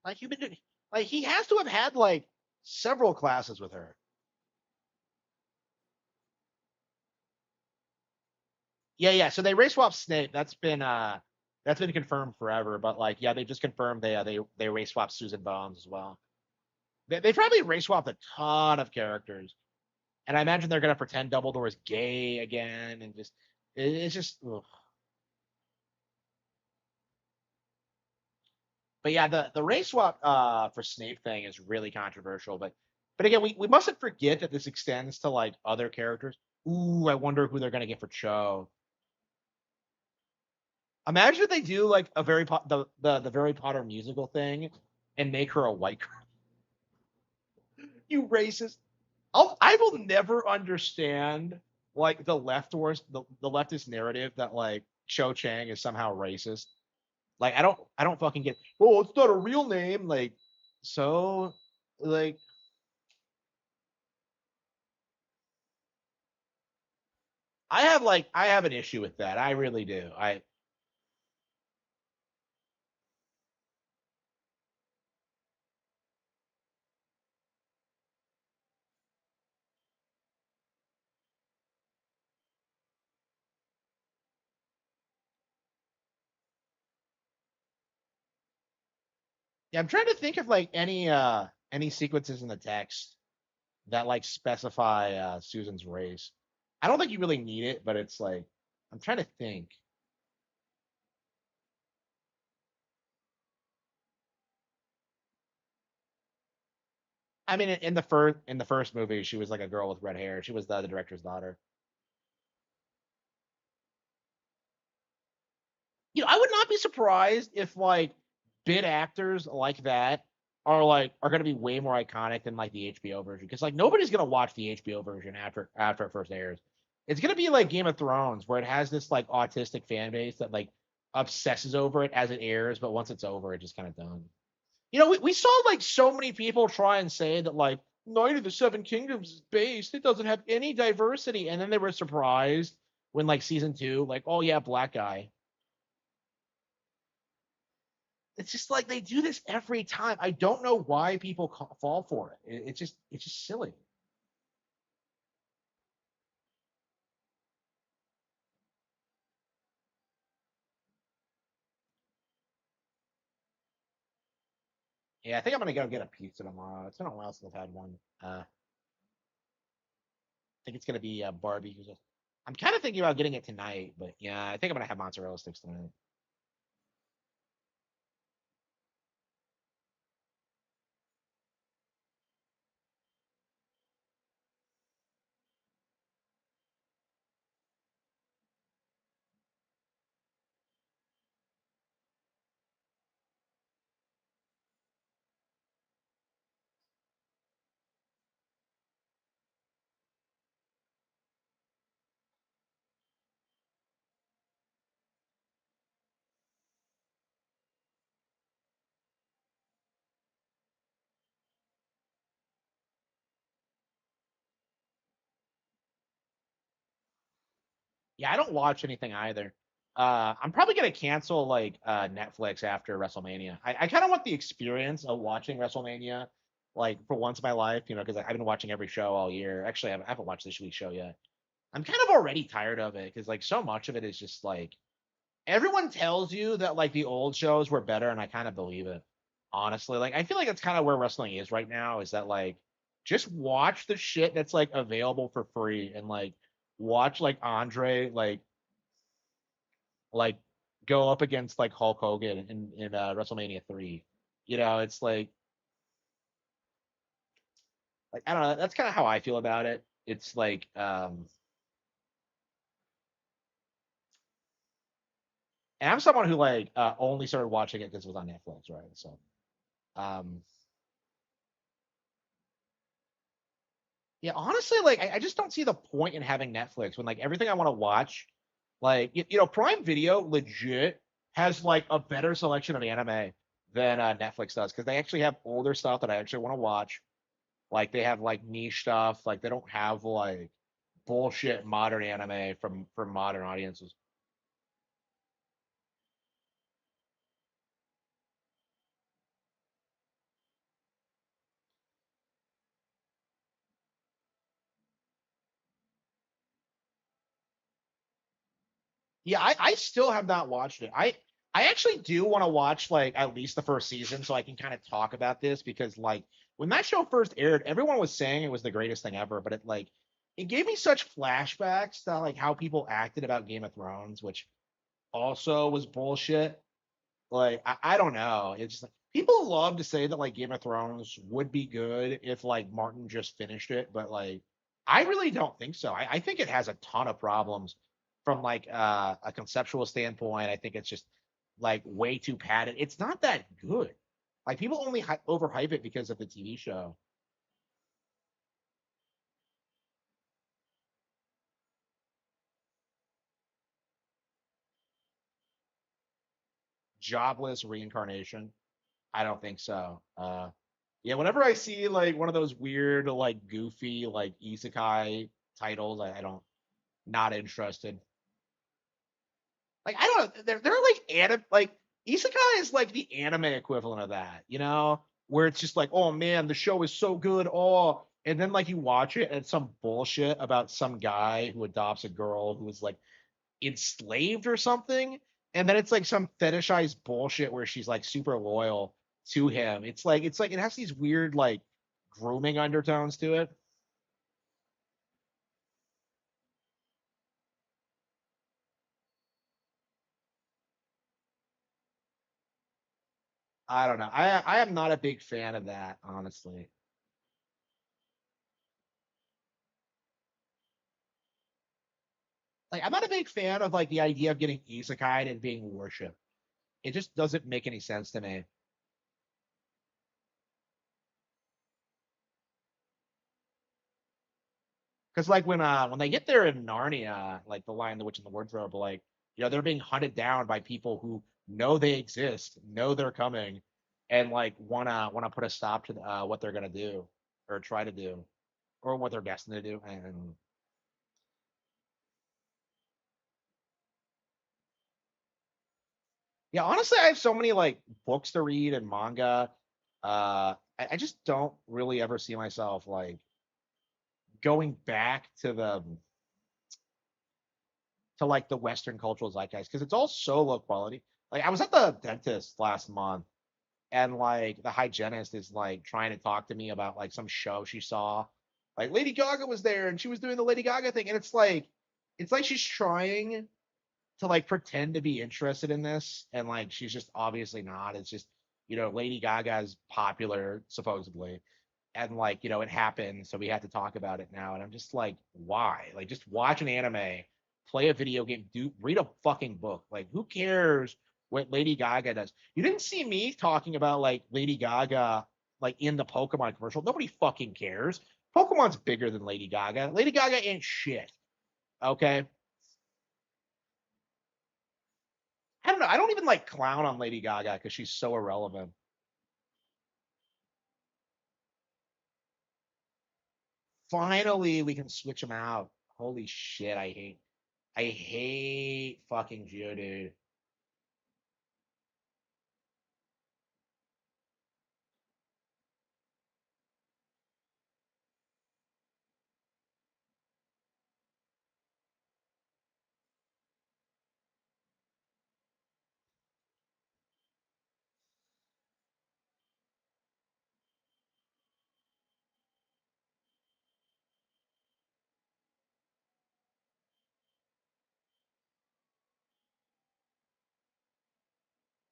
Like you've been like he has to have had like several classes with her. Yeah, yeah. So they race swap Snape. That's been confirmed forever. But like, yeah, they just confirmed they race swapped Susan Bones as well. They probably race swapped a ton of characters, and I imagine they're gonna pretend Dumbledore is gay again, and just it's just. Ugh. But yeah, the race swap for Snape thing is really controversial. But again, we mustn't forget that this extends to like other characters. Ooh, I wonder who they're gonna get for Cho. Imagine if they do like a the Harry Potter musical thing and make her a white girl. You racist. I will never understand like the leftist narrative that like Cho Chang is somehow racist. Like I don't fucking get. Oh, it's not a real name. Like so, like I have an issue with that. I really do. Yeah, I'm trying to think of like any sequences in the text that like specify Susan's race. I don't think you really need it, but it's like I'm trying to think. I mean, in the first movie, she was like a girl with red hair. She was the director's daughter. I would not be surprised if like bit actors like that are gonna be way more iconic than like the HBO version because like nobody's gonna watch the HBO version after it first airs. It's gonna be like Game of Thrones where it has this like autistic fan base that like obsesses over it as it airs, but once it's over, it's just kind of done. We saw like so many people try and say that like Night of the Seven Kingdoms is based, it doesn't have any diversity, and then they were surprised when like season two, like, oh yeah, black guy. It's just like they do this every time. I don't know why people fall for it. It's just silly. Yeah, I think I'm gonna go get a pizza tomorrow. It's been a while since I've had one. I think it's gonna be barbecue. I'm kind of thinking about getting it tonight, but yeah, I think I'm gonna have mozzarella sticks tonight. Yeah, I don't watch anything either. I'm probably gonna cancel like Netflix after WrestleMania. I kind of want the experience of watching WrestleMania, like for once in my life, because I've been watching every show all year. Actually, I haven't watched this week's show yet. I'm kind of already tired of it because like so much of it is just like Everyone tells you that like the old shows were better, and I kind of believe it. Honestly, like I feel like that's kind of where wrestling is right now. Is that like just watch the shit that's like available for free, and like watch like Andre like go up against like Hulk Hogan in WrestleMania 3. You know, it's like I don't know. That's kind of how I feel about it. It's like and I'm someone who like only started watching it because it was on Netflix, right? So um yeah, honestly, like I just don't see the point in having Netflix when like everything I want to watch, like Prime Video legit has like a better selection of anime than Netflix does because they actually have older stuff that I actually want to watch. Like they have like niche stuff. Like they don't have like bullshit modern anime from modern audiences. Yeah, I still have not watched it. I actually do want to watch like at least the first season so I can kind of talk about this because like when that show first aired, everyone was saying it was the greatest thing ever, but it gave me such flashbacks to like how people acted about Game of Thrones, which also was bullshit. Like I don't know. It's just like people love to say that like Game of Thrones would be good if like Martin just finished it, but like I really don't think so. I think it has a ton of problems from like a conceptual standpoint. I think it's just like way too padded. It's not that good. Like people only overhype it because of the TV show. Jobless reincarnation. I don't think so. Yeah, whenever I see like one of those weird, like goofy, like isekai titles, I don't not interested. Like I don't know, they're like like isekai is like the anime equivalent of that, where it's just like, oh man, the show is so good, oh, and then like you watch it and it's some bullshit about some guy who adopts a girl who is like enslaved or something, and then it's like some fetishized bullshit where she's like super loyal to him. It's like it has these weird like grooming undertones to it. I don't know. I am not a big fan of that, honestly. Like I'm not a big fan of like the idea of getting isekai and being worshipped. It just doesn't make any sense to me. Because like when they get there in Narnia, like the Lion, the Witch, and the Wardrobe, like they're being hunted down by people who know they exist, know they're coming, and like wanna put a stop to what they're gonna do or try to do or what they're destined to do. And yeah, honestly, I have so many like books to read and manga. I just don't really ever see myself like going back to like the Western cultural zeitgeist because it's all so low quality. Like I was at the dentist last month and like the hygienist is like trying to talk to me about like some show she saw. Like Lady Gaga was there and she was doing the Lady Gaga thing. And it's like she's trying to like pretend to be interested in this and like she's just obviously not. It's just, Lady Gaga is popular supposedly and like it happened so we had to talk about it now and I'm just like why like just watch an anime, play a video game, do read a fucking book. Like who cares what Lady Gaga does? You didn't see me talking about like Lady Gaga like in the Pokemon commercial. Nobody fucking cares. Pokemon's bigger than Lady Gaga. Lady Gaga ain't shit. Okay, I don't know. I don't even like clown on Lady Gaga because she's so irrelevant. Finally we can switch them out. Holy shit, I hate fucking Geodude.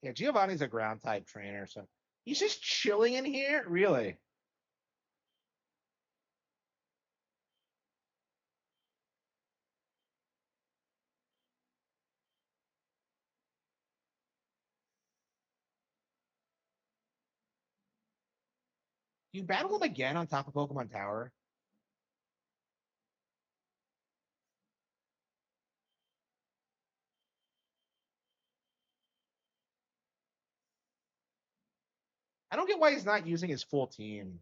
Yeah, Giovanni's a ground type trainer, so he's just chilling in here. Really, you battle him again on top of Pokemon Tower. I don't get why he's not using his full team.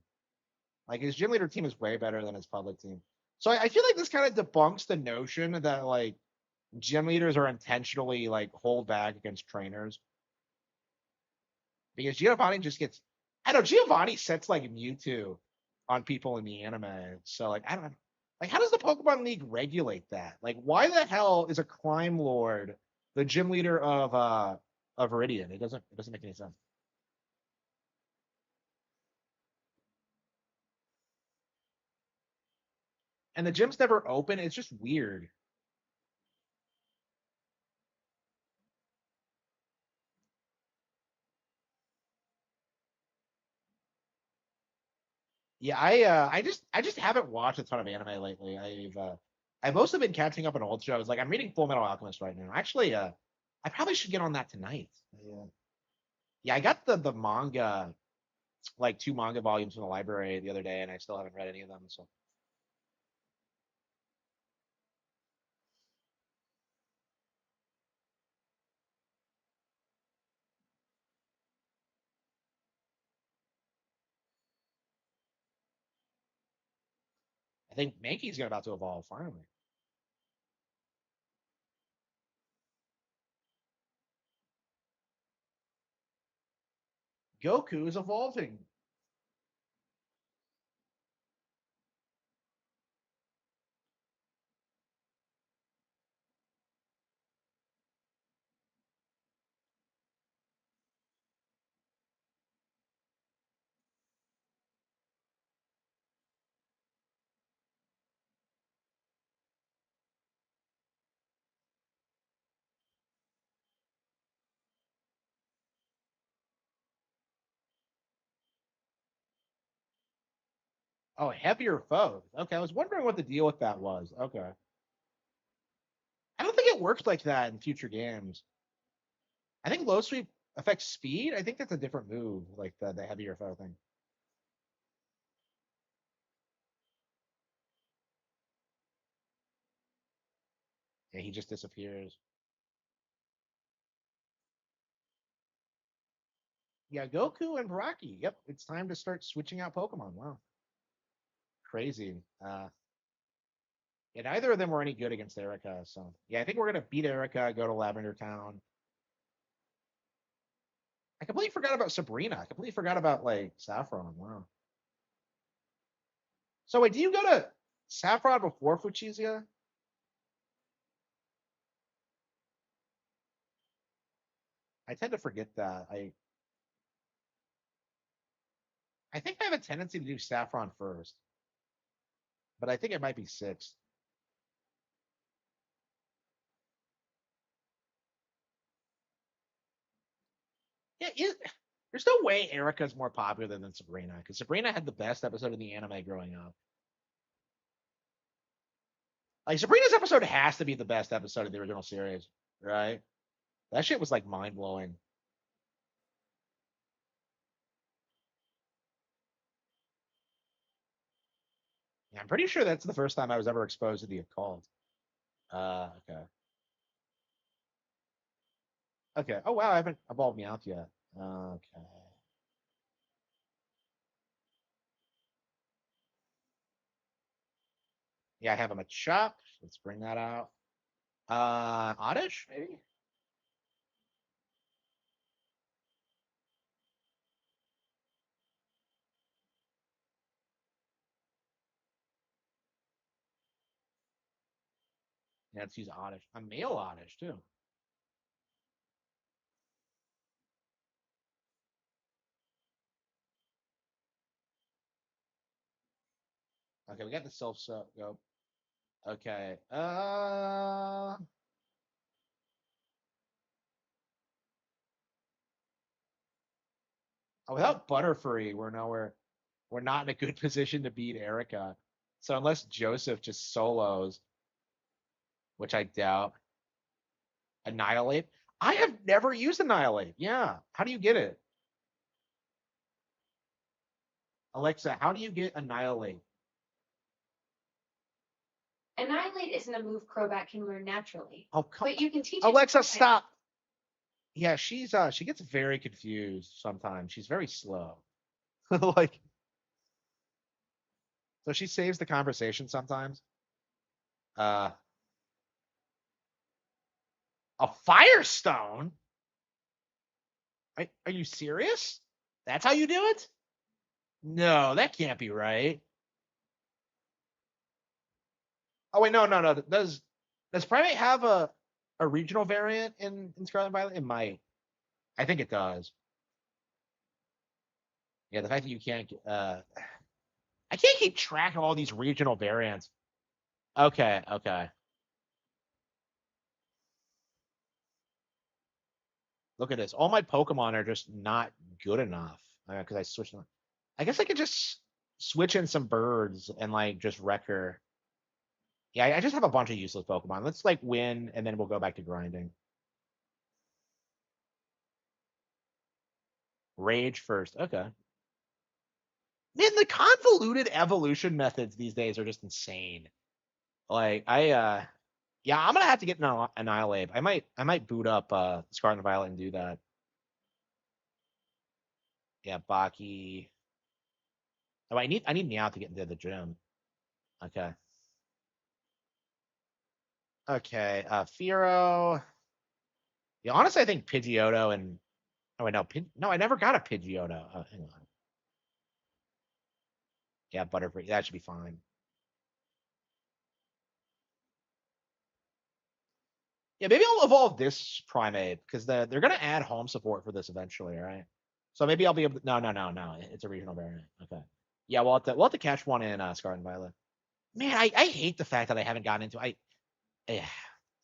Like his gym leader team is way better than his public team. So I feel like this kind of debunks the notion that like gym leaders are intentionally like hold back against trainers because Giovanni just gets. I don't know. Giovanni sets like Mewtwo on people in the anime. So like I don't like how does the Pokemon League regulate that? Like why the hell is a crime lord the gym leader of Viridian? It doesn't make any sense. And the gym's never open. It's just weird. Yeah, I just haven't watched a ton of anime lately. I've mostly been catching up on old shows. Like I'm reading Full Metal Alchemist right now. Actually, I probably should get on that tonight. Yeah. Yeah, I got the manga, like two manga volumes from the library the other day, and I still haven't read any of them. So I think Mankey's about to evolve finally. Goku is evolving. Oh, heavier foes. Okay, I was wondering what the deal with that was. Okay, I don't think it works like that in future games. I think low sweep affects speed. I think that's a different move, like the heavier foe thing. Yeah, he just disappears. Yeah, Goku and Rocky. Yep, it's time to start switching out Pokemon. Wow, crazy. Yeah, neither of them were any good against Erica. So yeah, I think we're gonna beat Erica, go to Lavender Town. I completely forgot about Sabrina. I completely forgot about like Saffron. Wow. So wait, do you go to Saffron before Fuchsia? I tend to forget that. I think I have a tendency to do Saffron first, but I think it might be sixth. Yeah, there's no way Erica's more popular than Sabrina because Sabrina had the best episode of the anime growing up. Like Sabrina's episode has to be the best episode of the original series, right? That shit was like mind blowing. Yeah, I'm pretty sure that's the first time I was ever exposed to the occult. Okay. Okay. Oh wow, I haven't evolved Meowth yet. Okay. Yeah, I have him at shop. Let's bring that out. Oddish, maybe? Yeah, let's use Oddish. A male Oddish too. Okay, we got the self go. Okay. Without Butterfree, we're not in a good position to beat Erica. So unless Joseph just solos, which I doubt, Annihilate. I have never used Annihilate. Yeah. How do you get it? Alexa, how do you get Annihilate? Annihilate isn't a move Crobat can learn naturally, Oh, come but you can teach it. Alexa, stop. Yeah, she gets very confused sometimes. She's very slow. Like, so she saves the conversation sometimes. Uh, a Firestone? Are you serious? That's how you do it? No, that can't be right. Oh wait, no. Does Primate have a regional variant in Scarlet and Violet? It might. I think it does. Yeah, the fact that you can't I can't keep track of all these regional variants. Okay. Look at this. All my Pokemon are just not good enough because I switched them. I guess I could just switch in some birds and like just wreck her. Yeah, I just have a bunch of useless Pokemon. Let's like win and then we'll go back to grinding. Rage first. Okay. Man, the convoluted evolution methods these days are just insane. Like yeah, I'm gonna have to get an Annihilate. I might boot up Scarlet and Violet and do that. Yeah, Baki. Oh, I need Meow to get into the gym. Okay. Okay. Firo. Yeah, honestly, I think Pidgeotto and oh wait, no, no, I never got a Pidgeotto. Hang on. Yeah, Butterfree. That should be fine. Yeah, maybe I'll evolve this Primate because they're gonna add home support for this eventually, right? So maybe I'll be able to. No. It's a regional variant. Okay. Yeah, we'll have to catch one in Scarlet and Violet. Man, I hate the fact that I haven't gotten into. Yeah.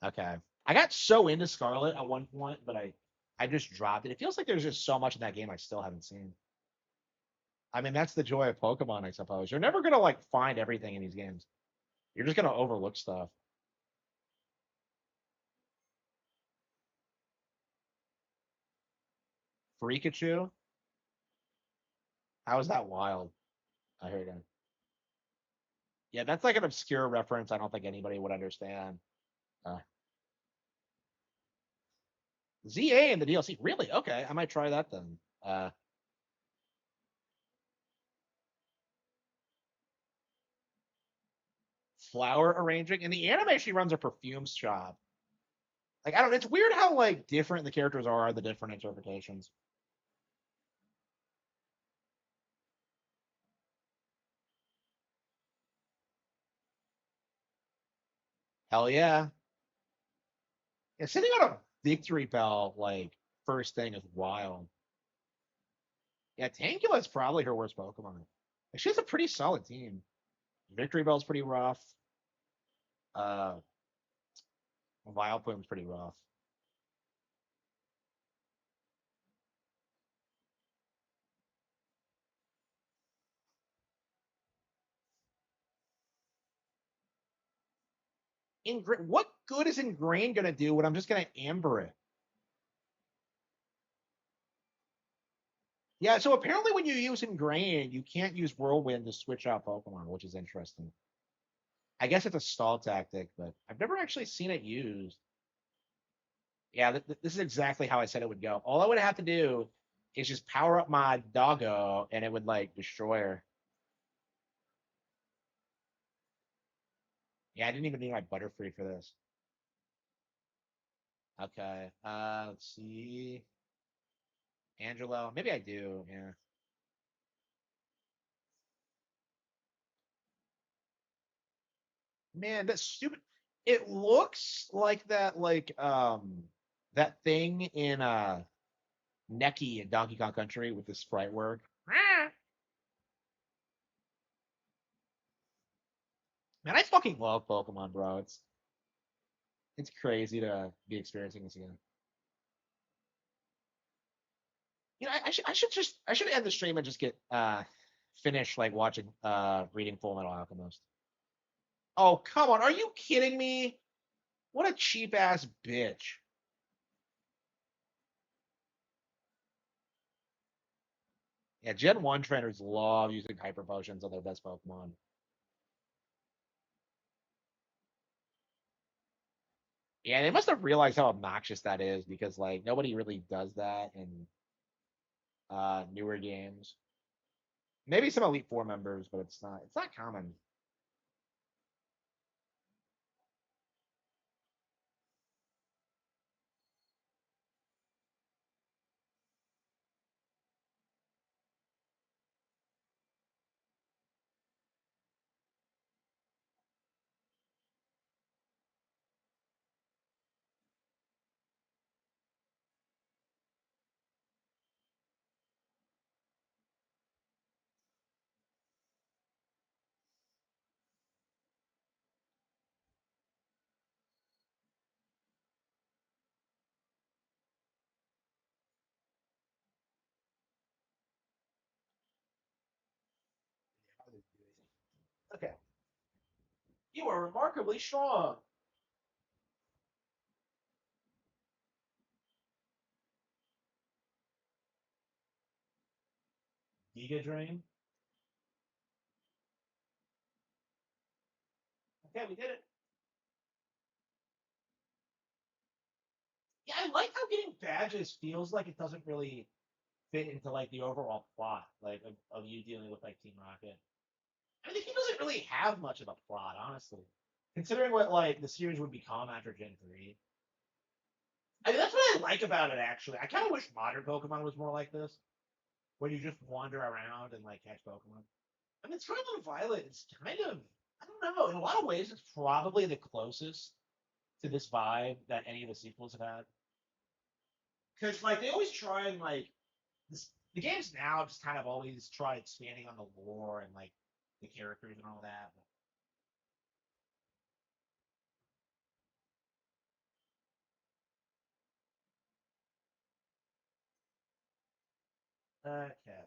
Okay. I got so into Scarlet at one point, but I just dropped it. It feels like there's just so much in that game I still haven't seen. I mean, that's the joy of Pokemon, I suppose. You're never gonna like find everything in these games. You're just gonna overlook stuff. Pikachu? How is that wild? I heard it. Yeah, that's like an obscure reference. I don't think anybody would understand. Uh, ZA in the DLC. Really? Okay, I might try that then. Flower arranging. In the anime, she runs a perfume shop. Like I don't. It's weird how like different the characters are, the different interpretations. Hell yeah. Yeah, sitting on a victory bell like first thing is wild. Yeah, Tankula's probably her worst Pokemon. She has a pretty solid team. Victory Bell's pretty rough. Uh, Vileplume's pretty rough. What good is Ingrain gonna do when I'm just gonna Amber it? Yeah, so apparently when you use Ingrain, you can't use Whirlwind to switch out Pokemon, which is interesting. I guess it's a stall tactic, but I've never actually seen it used. Yeah, this is exactly how I said it would go. All I would have to do is just power up my doggo, and it would like destroy her. Yeah, I didn't even need my Butterfree for this. Okay. Let's see. Angelo. Maybe I do. Yeah. Man, that's stupid. It looks like that thing in Necky in Donkey Kong Country with the sprite work. Man, I fucking love Pokemon, bro. It's crazy to be experiencing this again. I should end the stream and just get finish like watching reading Full Metal Alchemist. Oh, come on. Are you kidding me? What a cheap ass bitch. Yeah, Gen 1 trainers love using hyper potions on their best Pokemon. Yeah, they must have realized how obnoxious that is because like nobody really does that in newer games. Maybe some Elite Four members, but it's not common. Okay. You are remarkably strong. Giga Drain. Okay, we did it. Yeah, I like how getting badges feels like it doesn't really fit into like the overall plot, like of you dealing with like Team Rocket. I mean, the game doesn't really have much of a plot, honestly. Considering what like the series would become after Gen 3. I mean, that's what I like about it actually. I kind of wish modern Pokemon was more like this, where you just wander around and like catch Pokemon. I mean, Scarlet and Violet is kind of, I don't know, in a lot of ways, it's probably the closest to this vibe that any of the sequels have had. Because like they always try and like the games now just kind of always try expanding on the lore and like the characters and all that. Okay.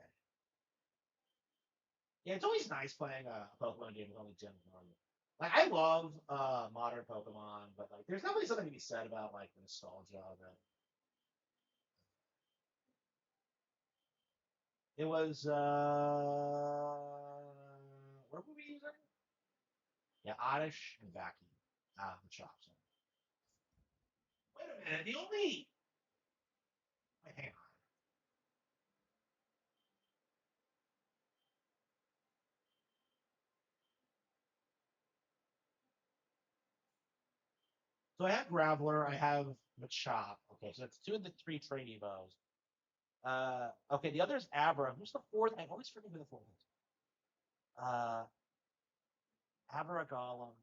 Yeah, it's always nice playing a Pokemon game with only Gen 1. Like I love modern Pokemon, but like there's definitely something to be said about like the nostalgia of it. It was what were we using? Yeah, Oddish and Vacuum. The chops. Wait a minute, the only wait, hang on. So I have Graveler, I have Machop. Okay, so that's two of the three trade evos. Okay, the other is Abra. Who's the fourth? I always forget who the fourth is. Uh, Abra Golem,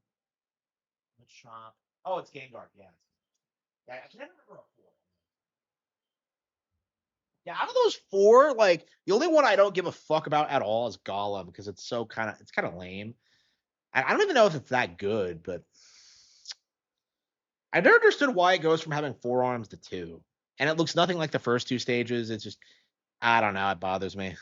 Machop. Oh, it's Gengar. Yeah, yeah. I can never remember a four. Yeah, out of those four, like the only one I don't give a fuck about at all is Golem because it's kind of lame. I don't even know if it's that good, but I never understood why it goes from having four arms to two, and it looks nothing like the first two stages. It's just I don't know. It bothers me.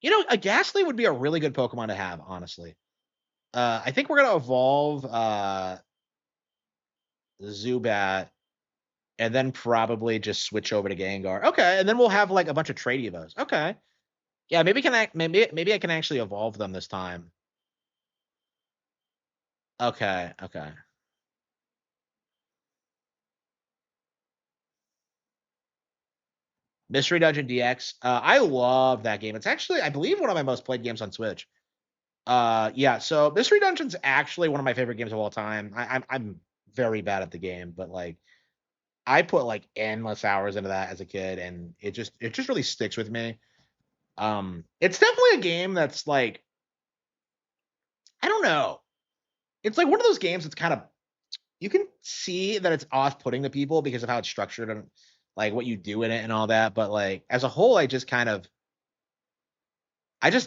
You know, a Ghastly would be a really good Pokemon to have, honestly. I think we're gonna evolve Zubat and then probably just switch over to Gengar. Okay, and then we'll have like a bunch of trade evos. Okay, yeah, maybe I can actually evolve them this time. Okay, okay. Mystery Dungeon DX. I love that game. It's actually, I believe, one of my most played games on Switch. Yeah. So Mystery Dungeon's actually one of my favorite games of all time. I'm very bad at the game, but like I put like endless hours into that as a kid, and it just really sticks with me. It's definitely a game that's like I don't know. It's like one of those games that's kind of you can see that it's off-putting to people because of how it's structured and like what you do in it and all that. But like as a whole, I just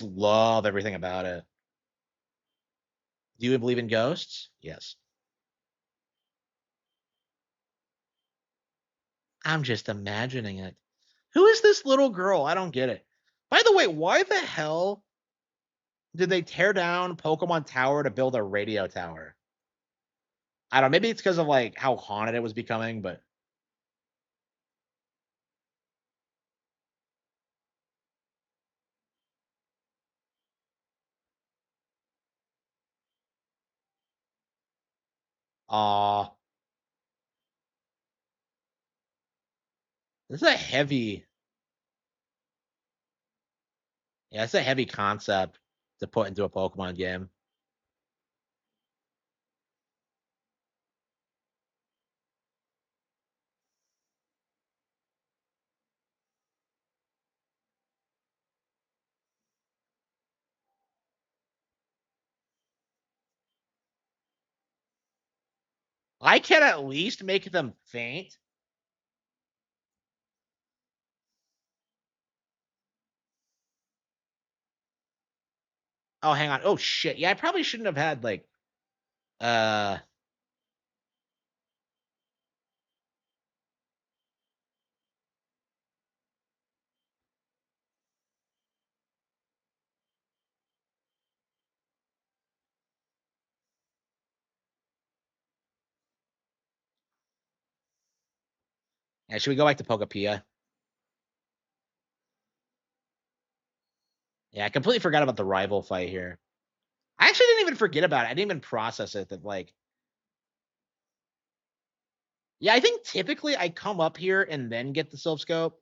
love everything about it. Do you believe in ghosts? Yes. I'm just imagining it. Who is this little girl? I don't get it. By the way, why the hell did they tear down Pokemon Tower to build a radio tower? I don't know. Maybe it's because of like how haunted it was becoming, but uh this is a heavy yeah, it's a heavy concept to put into a Pokemon game. I can at least make them faint. Oh, hang on. Oh shit. Yeah, I probably shouldn't have had like uh yeah, should we go back to Pokepia? Yeah, I completely forgot about the rival fight here. I actually didn't even forget about it. I didn't even process it that like yeah, I think typically I come up here and then get the Silph Scope.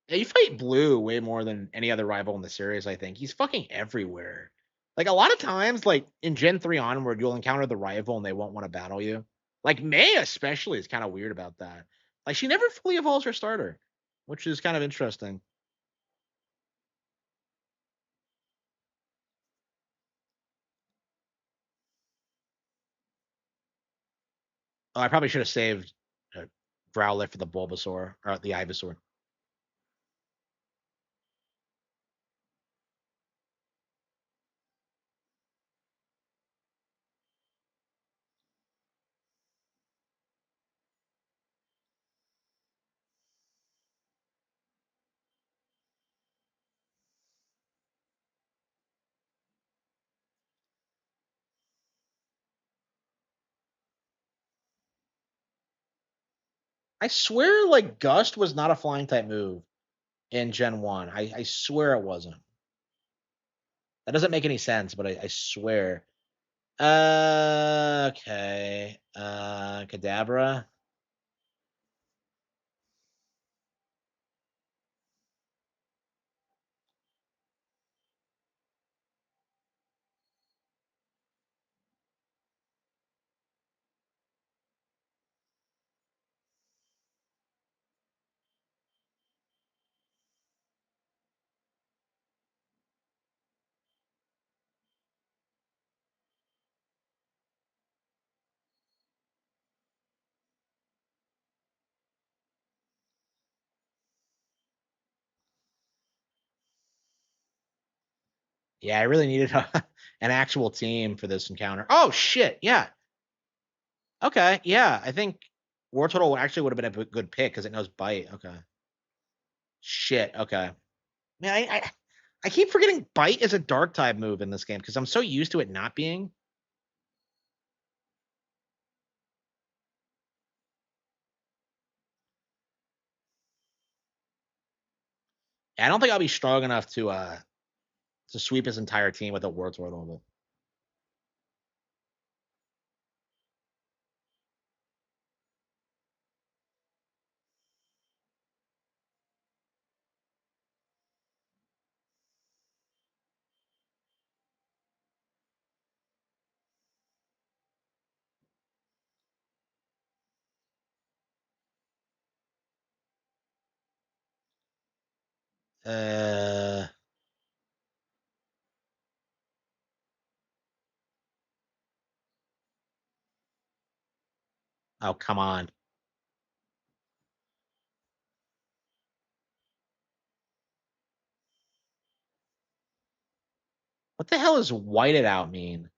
Yeah, you fight Blue way more than any other rival in the series, I think. He's fucking everywhere. Like a lot of times, like in Gen 3 onward, you'll encounter the rival and they won't want to battle you. Like May especially is kind of weird about that. Like she never fully evolves her starter, which is kind of interesting. Oh, I probably should have saved Growlithe for the Bulbasaur or the Ivysaur. I swear, like Gust was not a flying type move in Gen 1. I swear it wasn't. That doesn't make any sense, but I swear. Okay. Kadabra. Yeah, I really needed an actual team for this encounter. Oh shit! Yeah. Okay. Yeah, I think Wartortle actually would have been a good pick because it knows bite. Okay. Shit. Okay. Man, I keep forgetting bite is a dark type move in this game because I'm so used to it not being. I don't think I'll be strong enough to sweep his entire team with a Wartortle. Uh oh, come on. What the hell does whited out mean?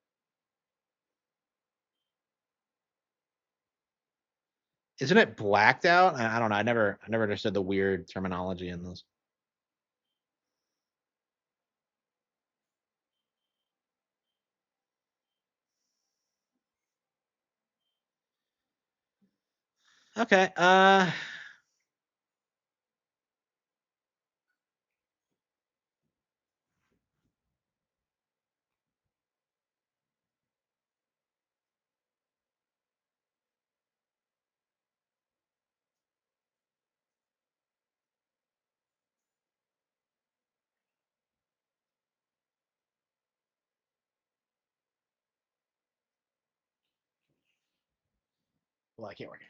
Isn't it blacked out? I don't know. I never understood the weird terminology in this. Okay. Well, I can't work.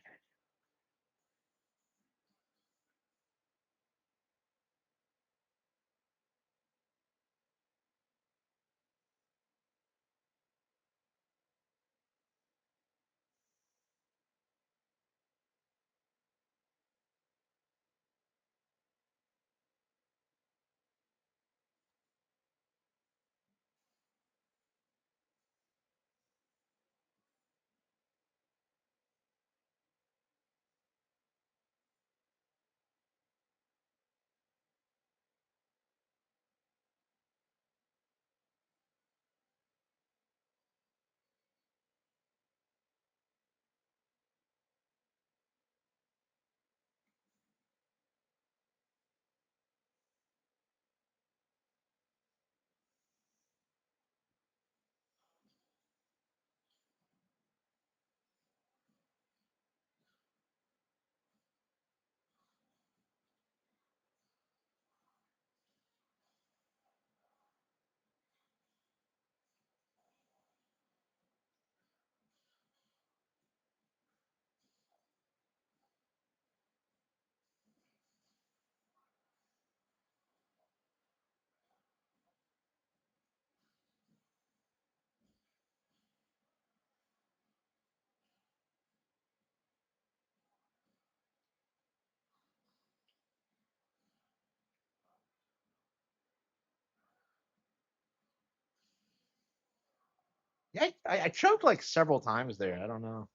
Yeah, I choked like several times there. I don't know.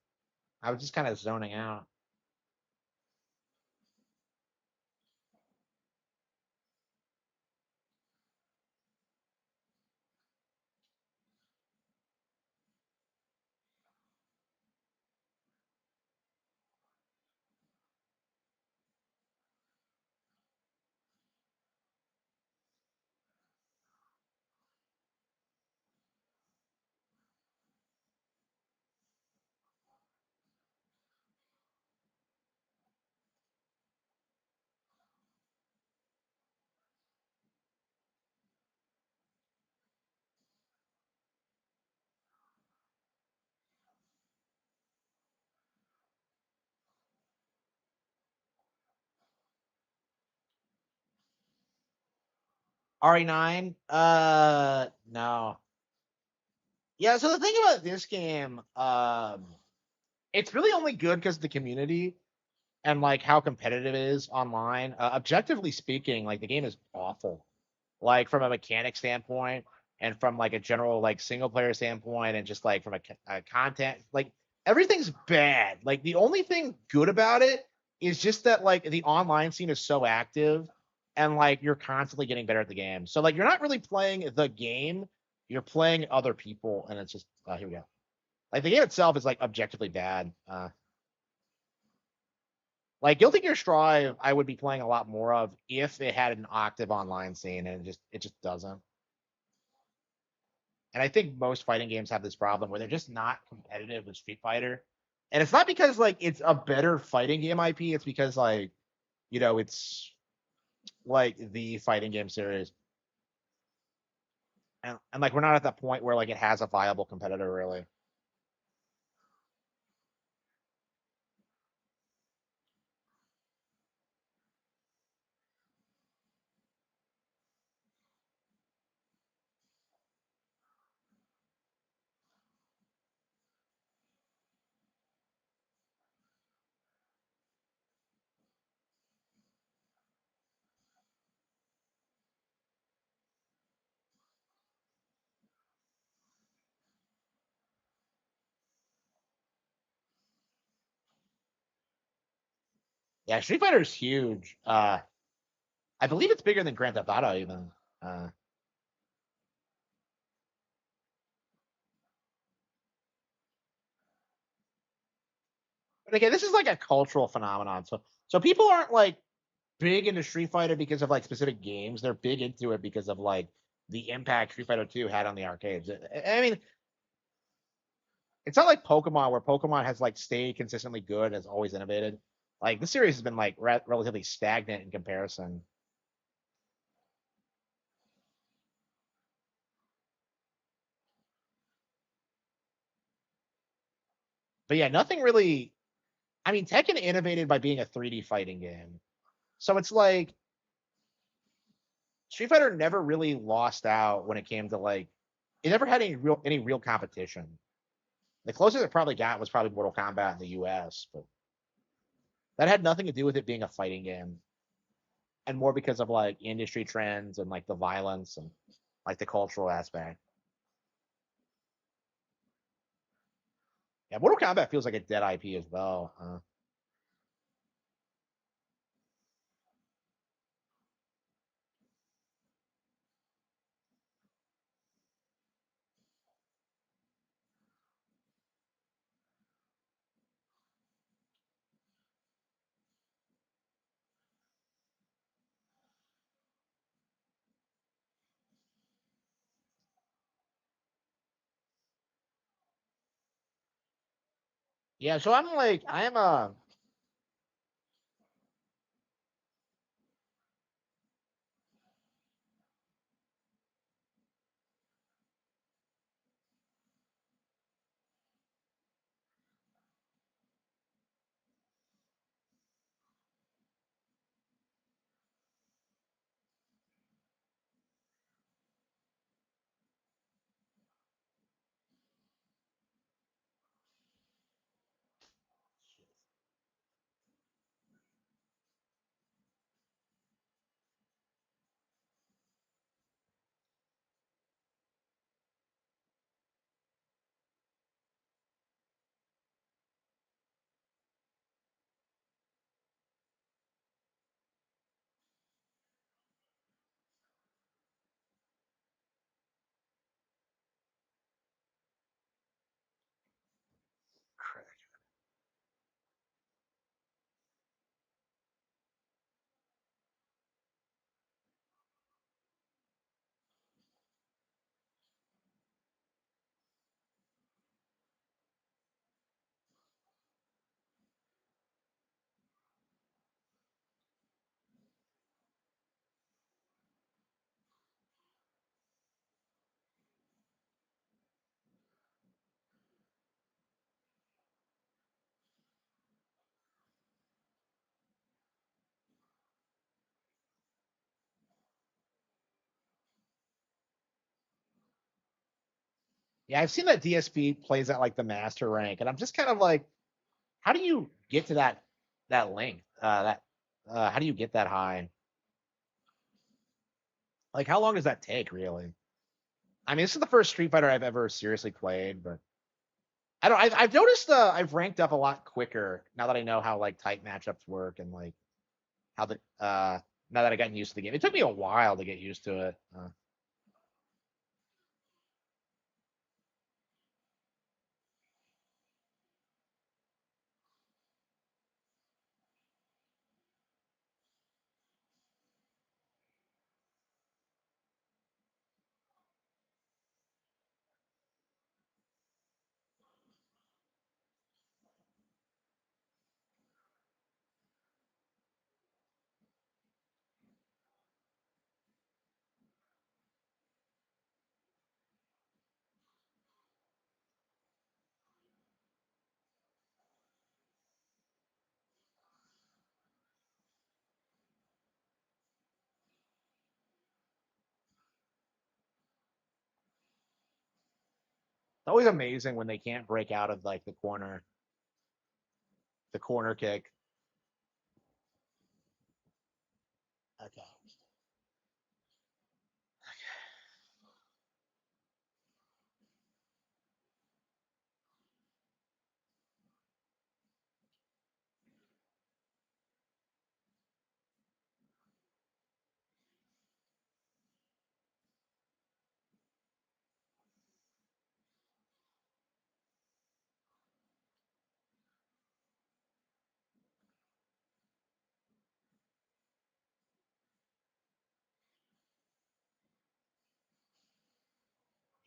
I was just kind of zoning out. RE9? No. Yeah, so the thing about this game, it's really only good because of the community and like how competitive it is online. Objectively speaking, like the game is awful. Like from a mechanic standpoint and from like a general like single player standpoint and just like from a content like everything's bad. Like the only thing good about it is just that like the online scene is so active and like you're constantly getting better at the game. So like you're not really playing the game, you're playing other people and it's just here we go. Like the game itself is like objectively bad. Like Guilty Gear Strive, I would be playing a lot more of if it had an active online scene, and it just doesn't. And I think most fighting games have this problem where they're just not competitive with Street Fighter. And it's not because like it's a better fighting game IP, it's because like, it's like the fighting game series. And like we're not at that point where like it has a viable competitor really. Yeah, Street Fighter is huge. I believe it's bigger than Grand Theft Auto even. Uh, but again, this is like a cultural phenomenon. So people aren't like big into Street Fighter because of like specific games. They're big into it because of like the impact Street Fighter 2 had on the arcades. I mean, it's not like Pokemon where Pokemon has like stayed consistently good, has always innovated. Like this series has been like relatively stagnant in comparison. But yeah, nothing really. I mean, Tekken innovated by being a 3D fighting game, so it's like Street Fighter never really lost out when it came to like it never had any real competition. The closest it probably got was probably Mortal Kombat in the US, but that had nothing to do with it being a fighting game, and more because of like industry trends and like the violence and like the cultural aspect. Yeah, Mortal Kombat feels like a dead IP as well. Yeah, so I'm like I am a yeah, I've seen that DSP plays at like the master rank, and I'm just kind of like, how do you get to that length? That how do you get that high? Like, how long does that take, really? I mean, this is the first Street Fighter I've ever seriously played, but I don't. I've noticed I've ranked up a lot quicker now that I know how like tight matchups work and like how the now that I gotten used to the game. It took me a while to get used to it. It's always amazing when they can't break out of like the corner kick. Okay.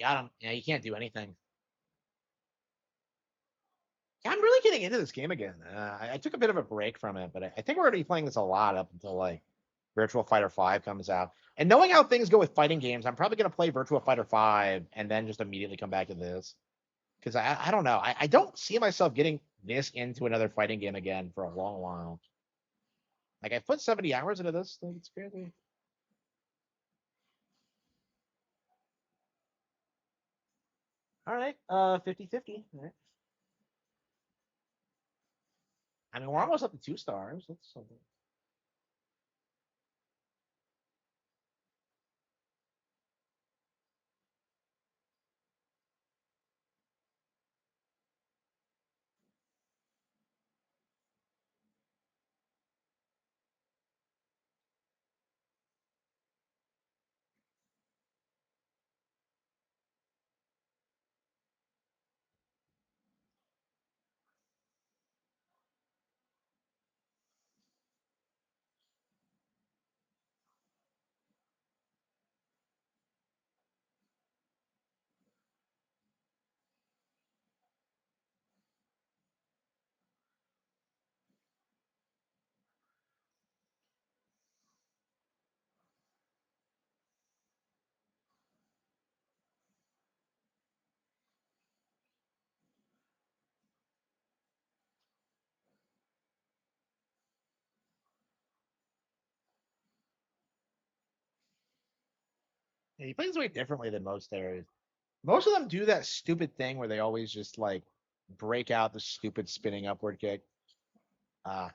Got him. Yeah, you can't do anything. Yeah, I'm really getting into this game again. I took a bit of a break from it, but I think we're going to be playing this a lot up until like Virtual Fighter 5 comes out. And knowing how things go with fighting games, I'm probably going to play Virtual Fighter 5 and then just immediately come back to this. Because I don't know. I don't see myself getting this into another fighting game again for a long while. Like, I put 70 hours into this. Like, it's crazy. All right. 50-50. All right. I mean, we're almost up to 2 stars. That's something. Yeah, he plays way differently than most areas. Most of them do that stupid thing where they always just like break out the stupid spinning upward kick. Uh,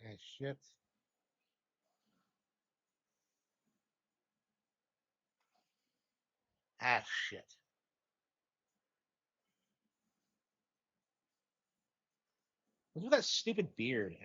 eh, shit. Ah, shit. What's with that stupid beard?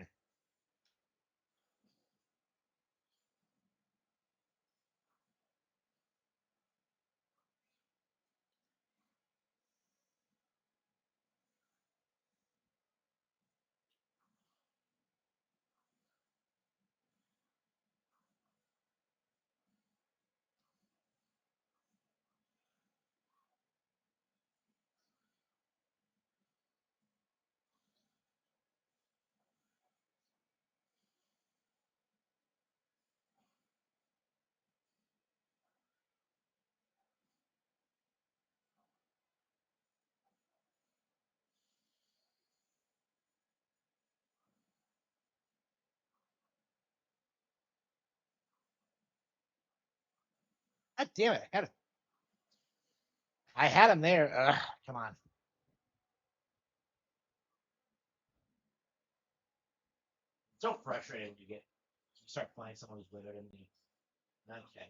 God damn it! I had him there. Ugh, come on. It's so frustrating when you start playing someone who's better than me. Okay.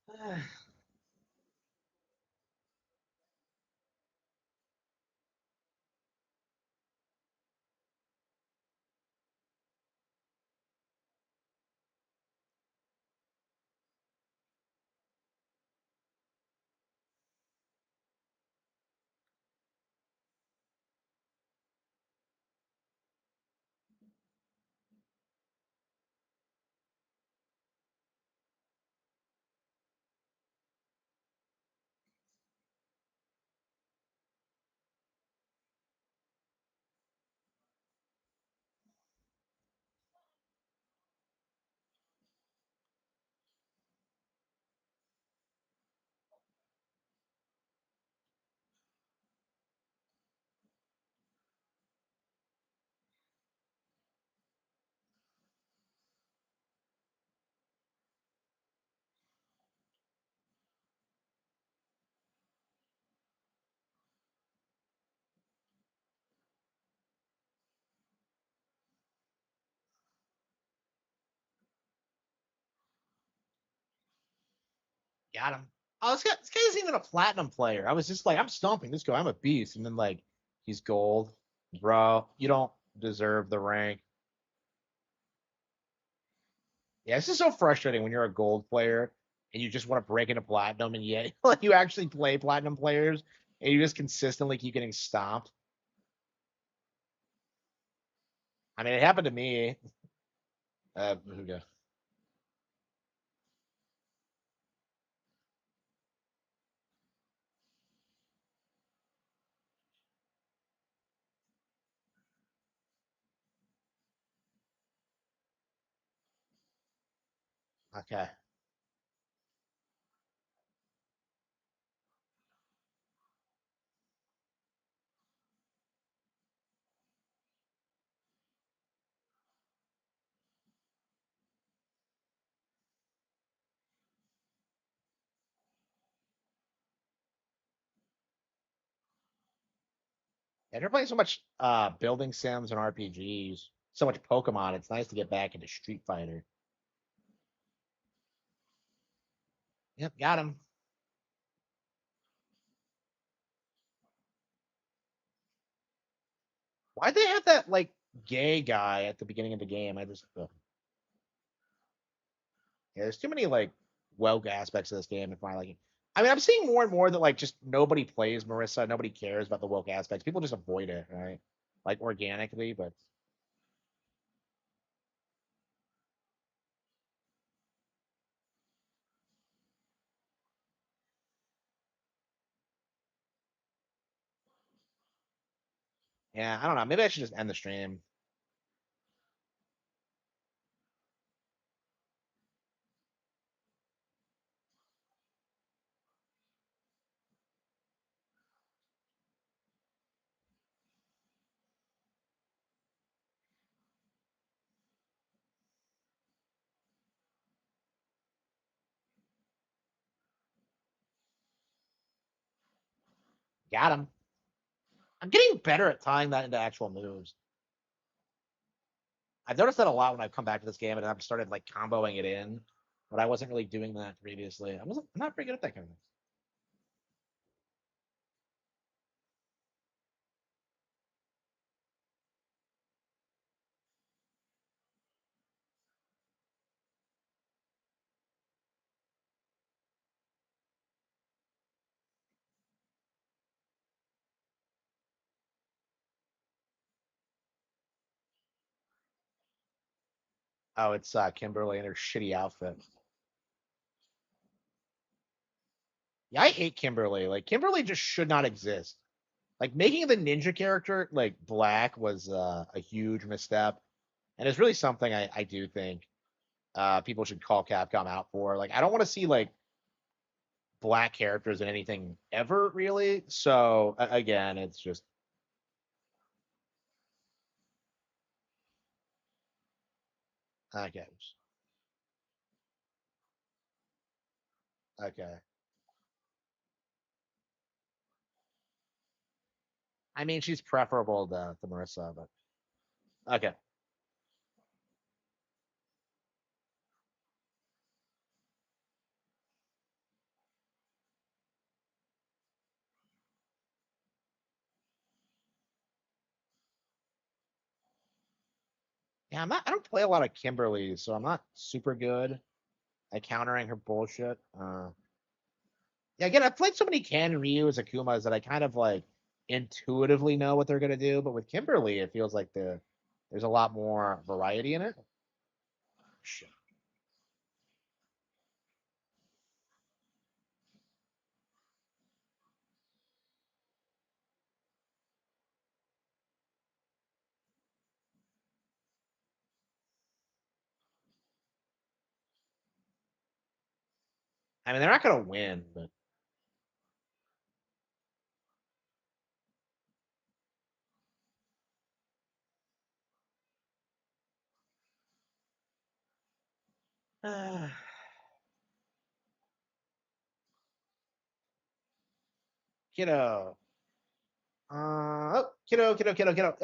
Damn. Got him. Oh, this guy isn't even a platinum player. I was just like, I'm stomping this guy. I'm a beast. And then like, he's gold, bro. You don't deserve the rank. Yeah, this is so frustrating when you're a gold player and you just want to break into platinum, and yet like you actually play platinum players and you just consistently keep getting stomped. I mean, it happened to me. Okay. Okay. And they're playing so much building sims and RPGs, so much Pokemon. It's nice to get back into Street Fighter. Yep, got him. Why'd they have that like gay guy at the beginning of the game? I just yeah, there's too many like woke aspects of this game if I like it. I mean, I'm seeing more and more that like just nobody plays Marissa, nobody cares about the woke aspects. People just avoid it, right? Like organically, but yeah, I don't know. Maybe I should just end the stream. Got him. I'm getting better at tying that into actual moves. I've noticed that a lot when I've come back to this game and I've started like comboing it in, but I wasn't really doing that previously. I'm not very good at that kind of thing. Oh, it's Kimberly and her shitty outfit. Yeah, I hate Kimberly. Like Kimberly just should not exist. Like making the ninja character like black was a huge misstep, and it's really something I do think people should call Capcom out for. Like I don't want to see like black characters in anything ever really. So again, it's just okay. Okay. I mean, she's preferable to Marissa, but okay. Yeah, I'm not. I don't play a lot of Kimberly, so I'm not super good at countering her bullshit. Yeah, again, I've played so many Ken, Ryu, as Akumas that I kind of like intuitively know what they're gonna do. But with Kimberly, it feels like there's a lot more variety in it. Shit. I mean, they're not gonna win, but kiddo, oh, kiddo.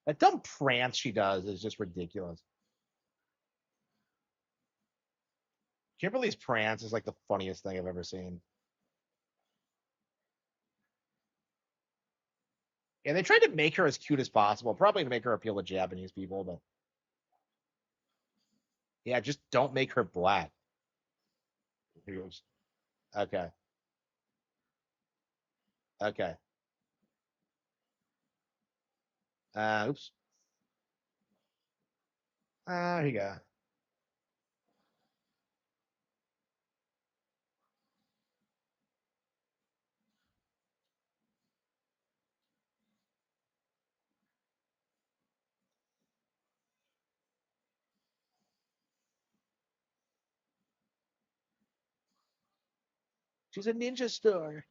Oh, That dumb prance she does is just ridiculous. Kimberly's prance is like the funniest thing I've ever seen. And they tried to make her as cute as possible, probably to make her appeal to Japanese people, but yeah, just don't make her black. Okay. Okay. Oops. Here you go. She's a ninja star.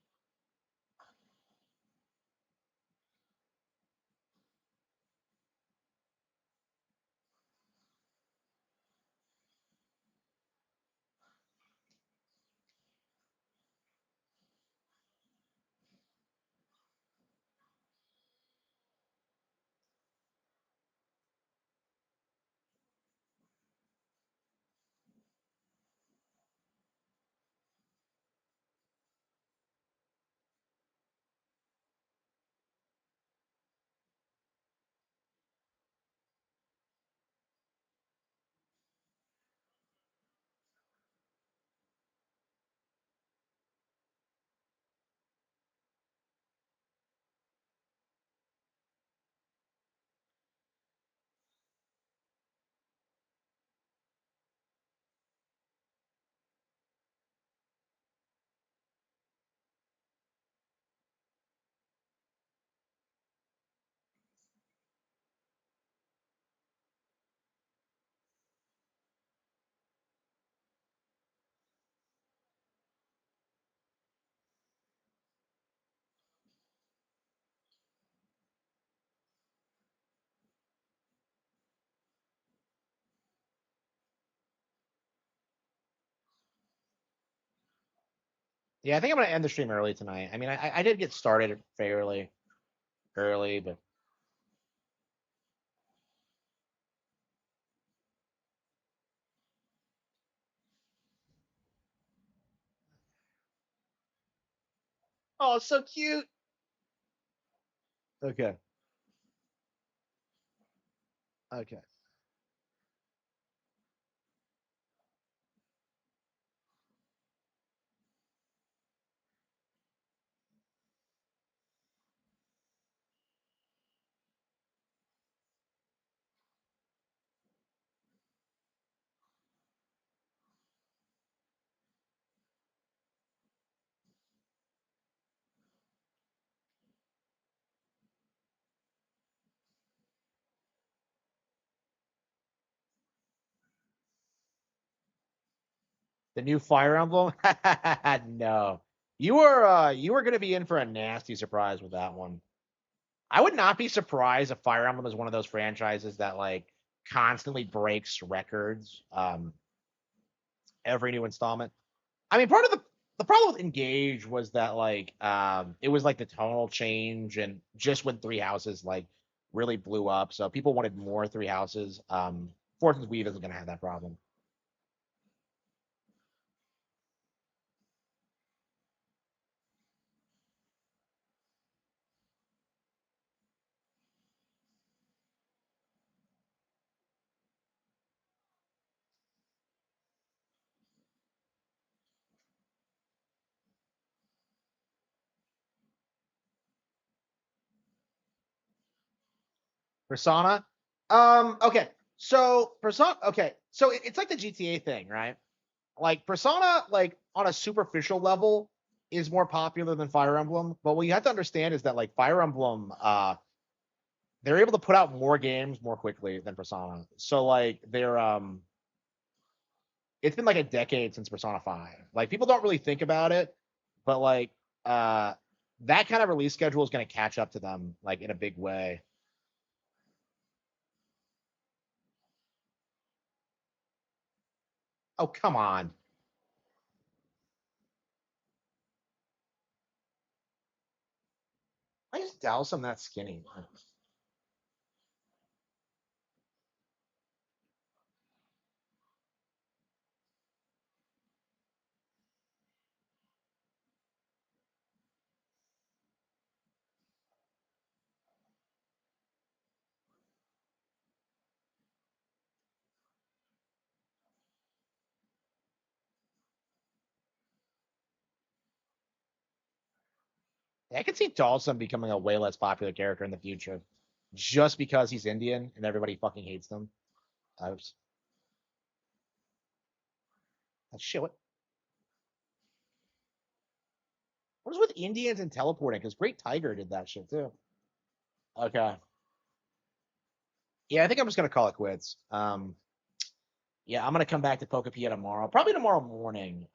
Yeah, I think I'm gonna end the stream early tonight. I mean, I did get started fairly early, but oh, it's so cute. Okay. Okay. The new Fire Emblem? No. You were gonna be in for a nasty surprise with that one. I would not be surprised if Fire Emblem is one of those franchises that like constantly breaks records every new installment. I mean, part of the problem with Engage was that like it was like the tonal change and just when Three Houses like really blew up, so people wanted more Three Houses. Fortune's Weave isn't gonna have that problem. Persona. Okay. So Persona. Okay. So it's like the GTA thing, right? Like Persona, like on a superficial level, is more popular than Fire Emblem. But what you have to understand is that like Fire Emblem, they're able to put out more games more quickly than Persona. So like it's been like a decade since Persona 5. Like people don't really think about it, but like uh that kind of release schedule is going to catch up to them like in a big way. Oh, come on. I just douse them that skinny. I could see Dawson becoming a way less popular character in the future, just because he's Indian and everybody fucking hates them. Oops. Oh, shit. What is with Indians and teleporting? Because Great Tiger did that shit too. Okay. Yeah, I think I'm just gonna call it quits. Yeah, I'm gonna come back to Pokepia tomorrow, probably tomorrow morning.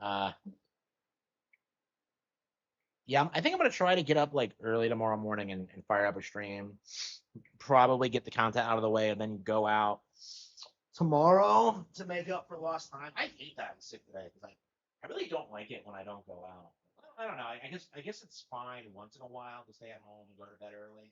Yeah, I think I'm gonna try to get up like early tomorrow morning and fire up a stream. Probably get the content out of the way and then go out tomorrow to make up for lost time. I hate that I'm sick today because I really don't like it when I don't go out. I don't know. I guess it's fine once in a while to stay at home and go to bed early.